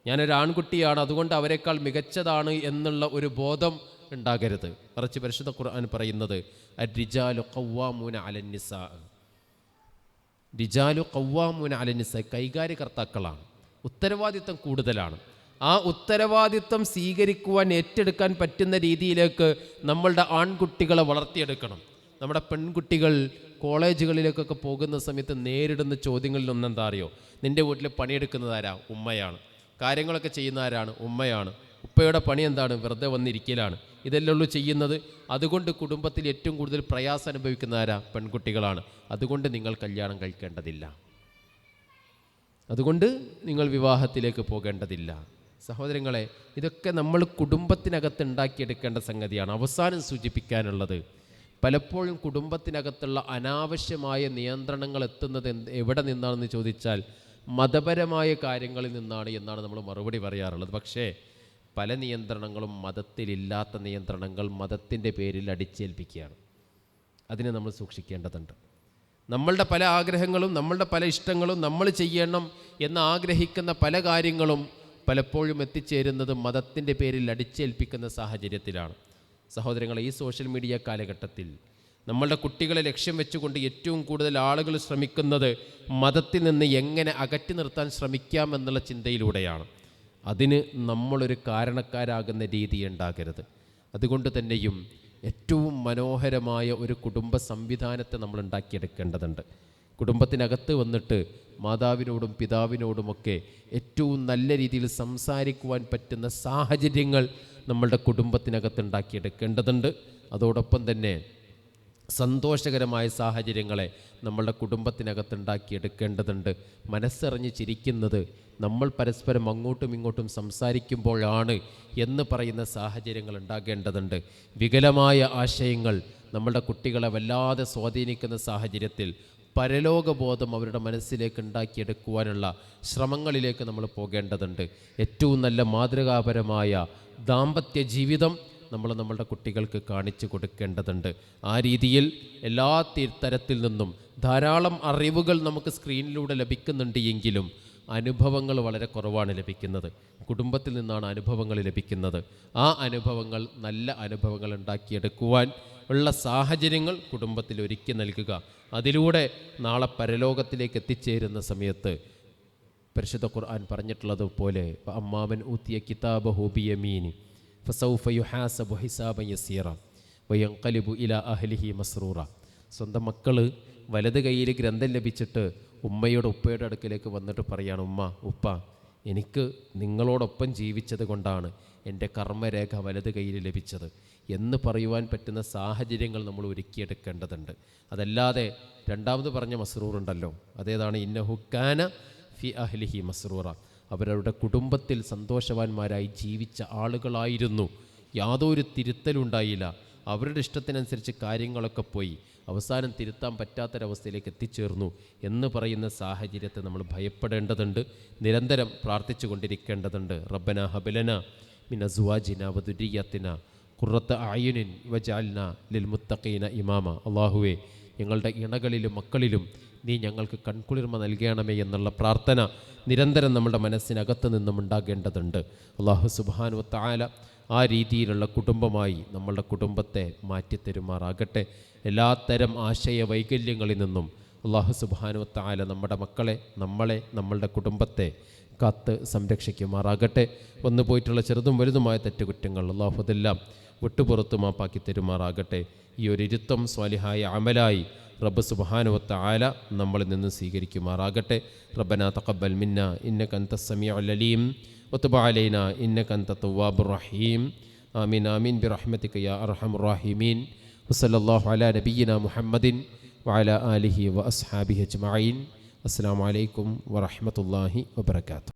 ഞാനൊരു ആൺകുട്ടിയാണ്, അതുകൊണ്ട് അവരെക്കാൾ മികച്ചതാണ് എന്നുള്ള ഒരു ബോധം ഉണ്ടാകരുത്. മറിച്ച് പരിശുദ്ധ ഖുർആൻ പറയുന്നത് അർരിജാലു ഖവ്വാമൂന അലന്നിസാ, റിജാലു ഖവ്വാമൂന അലന്നിസാ, കൈകാര്യകർത്താക്കളാണ്, ഉത്തരവാദിത്വം കൂടുതലാണ്. ആ ഉത്തരവാദിത്വം സ്വീകരിക്കുവാൻ ഏറ്റെടുക്കാൻ പറ്റുന്ന രീതിയിലേക്ക് നമ്മളുടെ ആൺകുട്ടികളെ വളർത്തിയെടുക്കണം. നമ്മുടെ പെൺകുട്ടികൾ കോളേജുകളിലേക്കൊക്കെ പോകുന്ന സമയത്ത് നേരിടുന്ന ചോദ്യങ്ങളിലൊന്നും എന്താ അറിയോ? നിൻ്റെ വീട്ടിൽ പണിയെടുക്കുന്നതാരാ? ഉമ്മയാണ്. കാര്യങ്ങളൊക്കെ ചെയ്യുന്ന ആരാണ്? ഉമ്മയാണ്. ഉപ്പയുടെ പണി എന്താണ്? വെറുതെ വന്നിരിക്കലാണ്. ഇതെല്ലാം ഉള്ളൂ ചെയ്യുന്നത്. അതുകൊണ്ട് കുടുംബത്തിൽ ഏറ്റവും കൂടുതൽ പ്രയാസം അനുഭവിക്കുന്ന ആരാ? പെൺകുട്ടികളാണ്. അതുകൊണ്ട് നിങ്ങൾ കല്യാണം കഴിക്കേണ്ടതില്ല, അതുകൊണ്ട് നിങ്ങൾ വിവാഹത്തിലേക്ക് പോകേണ്ടതില്ല. സഹോദരങ്ങളെ, ഇതൊക്കെ നമ്മൾ കുടുംബത്തിനകത്ത് ഉണ്ടാക്കിയെടുക്കേണ്ട സംഗതിയാണ്. അവസാനം സൂചിപ്പിക്കാനുള്ളത്, പലപ്പോഴും കുടുംബത്തിനകത്തുള്ള അനാവശ്യമായ നിയന്ത്രണങ്ങൾ എത്തുന്നത് എവിടെ നിന്നാണെന്ന് ചോദിച്ചാൽ മതപരമായ കാര്യങ്ങളിൽ നിന്നാണ് എന്നാണ് നമ്മൾ മറുപടി പറയാറുള്ളത്. പക്ഷേ പല നിയന്ത്രണങ്ങളും മതത്തിലില്ലാത്ത നിയന്ത്രണങ്ങൾ മതത്തിൻ്റെ പേരിൽ അടിച്ചേൽപ്പിക്കുകയാണ്. അതിനെ നമ്മൾ സൂക്ഷിക്കേണ്ടതുണ്ട്. നമ്മളുടെ പല ആഗ്രഹങ്ങളും നമ്മളുടെ പല ഇഷ്ടങ്ങളും നമ്മൾ ചെയ്യണം എന്ന് ആഗ്രഹിക്കുന്ന പല കാര്യങ്ങളും പലപ്പോഴും എത്തിച്ചേരുന്നത് മതത്തിൻ്റെ പേരിൽ അടിച്ചേൽപ്പിക്കുന്ന സാഹചര്യത്തിലാണ്. സഹോദരങ്ങളെ, ഈ സോഷ്യൽ മീഡിയ കാലഘട്ടത്തിൽ നമ്മളുടെ കുട്ടികളെ ലക്ഷ്യം വെച്ചുകൊണ്ട് ഏറ്റവും കൂടുതൽ ആളുകൾ ശ്രമിക്കുന്നത് മതത്തിൽ നിന്ന് എങ്ങനെ അകറ്റി നിർത്താൻ ശ്രമിക്കാം ചിന്തയിലൂടെയാണ്. അതിന് നമ്മളൊരു കാരണക്കാരാകുന്ന രീതി ഉണ്ടാകരുത്. അതുകൊണ്ട് തന്നെയും ഏറ്റവും മനോഹരമായ ഒരു കുടുംബ സംവിധാനത്തെ നമ്മൾ ഉണ്ടാക്കിയെടുക്കേണ്ടതുണ്ട്. കുടുംബത്തിനകത്ത് വന്നിട്ട് മാതാവിനോടും പിതാവിനോടുമൊക്കെ ഏറ്റവും നല്ല രീതിയിൽ സംസാരിക്കുവാൻ പറ്റുന്ന സാഹചര്യങ്ങൾ നമ്മളുടെ കുടുംബത്തിനകത്ത് ഉണ്ടാക്കിയെടുക്കേണ്ടതുണ്ട്. അതോടൊപ്പം തന്നെ സന്തോഷകരമായ സാഹചര്യങ്ങളെ നമ്മളുടെ കുടുംബത്തിനകത്ത് ഉണ്ടാക്കിയെടുക്കേണ്ടതുണ്ട്. മനസ്സറിഞ്ഞ് ചിരിക്കുന്നത് നമ്മൾ പരസ്പരം അങ്ങോട്ടും ഇങ്ങോട്ടും സംസാരിക്കുമ്പോഴാണ് എന്ന് പറയുന്ന സാഹചര്യങ്ങൾ ഉണ്ടാകേണ്ടതുണ്ട്. വികലമായ ആശയങ്ങൾ നമ്മളുടെ കുട്ടികളെ വല്ലാതെ സ്വാധീനിക്കുന്ന സാഹചര്യത്തിൽ പരലോകബോധം അവരുടെ മനസ്സിലേക്ക് ഉണ്ടാക്കിയെടുക്കുവാനുള്ള ശ്രമങ്ങളിലേക്ക് നമ്മൾ പോകേണ്ടതുണ്ട്. ഏറ്റവും നല്ല മാതൃകാപരമായ ദാമ്പത്യ ജീവിതം നമ്മളുടെ കുട്ടികൾക്ക് കാണിച്ചു കൊടുക്കേണ്ടതുണ്ട്. ആ രീതിയിൽ എല്ലാ തരത്തിൽ നിന്നും ധാരാളം അറിവുകൾ നമുക്ക് സ്ക്രീനിലൂടെ ലഭിക്കുന്നുണ്ട് എങ്കിലും അനുഭവങ്ങൾ വളരെ കുറവാണ് ലഭിക്കുന്നത്. കുടുംബത്തിൽ നിന്നാണ് അനുഭവങ്ങൾ ലഭിക്കുന്നത്. ആ അനുഭവങ്ങൾ നല്ല അനുഭവങ്ങൾ ഉണ്ടാക്കിയെടുക്കുവാൻ ഉള്ള സാഹചര്യങ്ങൾ കുടുംബത്തിൽ ഒരുക്കി നൽകുക. അതിലൂടെ നാളെ പരലോകത്തിലേക്ക് എത്തിച്ചേരുന്ന സമയത്ത് പരിശുദ്ധ ഖുർആൻ പറഞ്ഞിട്ടുള്ളതുപോലെ അമ്മാമൻ ഊത്തിയ കിതാബഹു ബിയമീനി ഫസൗഫ യുഹാസബു ഹിസാബൻ യസീറ വയൻഖലിബു ഇലാ അഹ്ലിഹി മസ്റൂറ. സ്വന്തം മക്കൾ വലത് കയ്യിൽ ഗ്രന്ഥം ലഭിച്ചിട്ട് ഉമ്മയുടെ ഉപ്പയുടെ അടുക്കിലേക്ക് വന്നിട്ട് പറയാണ്, ഉമ്മ ഉപ്പ എനിക്ക് നിങ്ങളോടൊപ്പം ജീവിച്ചത് കൊണ്ടാണ് എൻ്റെ കർമ്മരേഖ വലത് കയ്യിൽ ലഭിച്ചത് എന്ന് പറയുവാൻ പറ്റുന്ന സാഹചര്യങ്ങൾ നമ്മൾ ഒരുക്കിയെടുക്കേണ്ടതുണ്ട്. അതല്ലാതെ രണ്ടാമത് പറഞ്ഞ മസ്റൂറുണ്ടല്ലോ, അതേതാണ്? ഇന്നഹു കാന ഫി അഹ്ലിഹി മസ്റൂറ. അവരവരുടെ കുടുംബത്തിൽ സന്തോഷവാന്മാരായി ജീവിച്ച ആളുകളായിരുന്നു. യാതൊരു തിരുത്തലുണ്ടായില്ല. അവരുടെ ഇഷ്ടത്തിനനുസരിച്ച് കാര്യങ്ങളൊക്കെ പോയി അവസാനം തിരുത്താൻ പറ്റാത്തൊരവസ്ഥയിലേക്ക് എത്തിച്ചേർന്നു എന്ന് പറയുന്ന സാഹചര്യത്തെ നമ്മൾ ഭയപ്പെടേണ്ടതുണ്ട്. നിരന്തരം പ്രാർത്ഥിച്ചു കൊണ്ടിരിക്കേണ്ടതുണ്ട്. റബ്ബന ഹബലന മിൻ അസ്വാജിന വദുരിയത്തിന ഖുറത്ത അയുനിൻ വജഅൽന ലിൽ മുത്തഖീന ഇമാമ. അല്ലാഹുവേ, ഞങ്ങളുടെ ഇണകളിലും മക്കളിലും നീ ഞങ്ങൾക്ക് കൺകുളിർമ നൽകണമേ എന്നുള്ള പ്രാർത്ഥന നിരന്തരം നമ്മുടെ മനസ്സിനകത്ത് നിന്നും ഉണ്ടാകേണ്ടതുണ്ട്. അല്ലാഹു സുബ്ഹാനഹു വ തആല ആ രീതിയിലുള്ള കുടുംബമായി നമ്മളുടെ കുടുംബത്തെ മാറ്റിത്തരുമാറാകട്ടെ. എല്ലാത്തരം ആശയ വൈകല്യങ്ങളിൽ നിന്നും അല്ലാഹു സുബ്ഹാനഹു വ തആല നമ്മുടെ മക്കളെ, നമ്മളെ, നമ്മളുടെ കുടുംബത്തെ കാത്ത് സംരക്ഷിക്കുമാറാകട്ടെ. വന്നു പോയിട്ടുള്ള ചെറുതും വലുതുമായ തെറ്റുകുറ്റങ്ങൾ അല്ലാഹു അതെല്ലാം വിട്ടുപുറത്ത് മാപ്പാക്കി തരുമാറാകട്ടെ. ഈ ഒരു ഇരുത്തം സ്വാലിഹായ അമലായി റബ്ബ് സുബ്ഹാനഹു വ തആല നമ്മളിൽ നിന്ന് സ്വീകരിക്കുമാറാകട്ടെ. റബ്ബനാ തഖബ്ബൽ മിന്നാ ഇന്നക അൻതസ് സമീഉൽ അലീം വതുബ് അലൈനാ ഇന്നക അൻത തവ്വാബുർ റഹീം. ആമീൻ ആമീൻ ബിറഹ്മതിക യാ അർഹമർ റഹീമീൻ. വസല്ലല്ലാഹു അലാ നബിയ്യിനാ മുഹമ്മദിൻ വഅലാ ആലിഹി വഅസ്ഹാബിഹി അജ്മഈൻ. അസ്സലാമു അലൈക്കും വറഹ്മത്തുള്ളാഹി വബറകാതുഹു.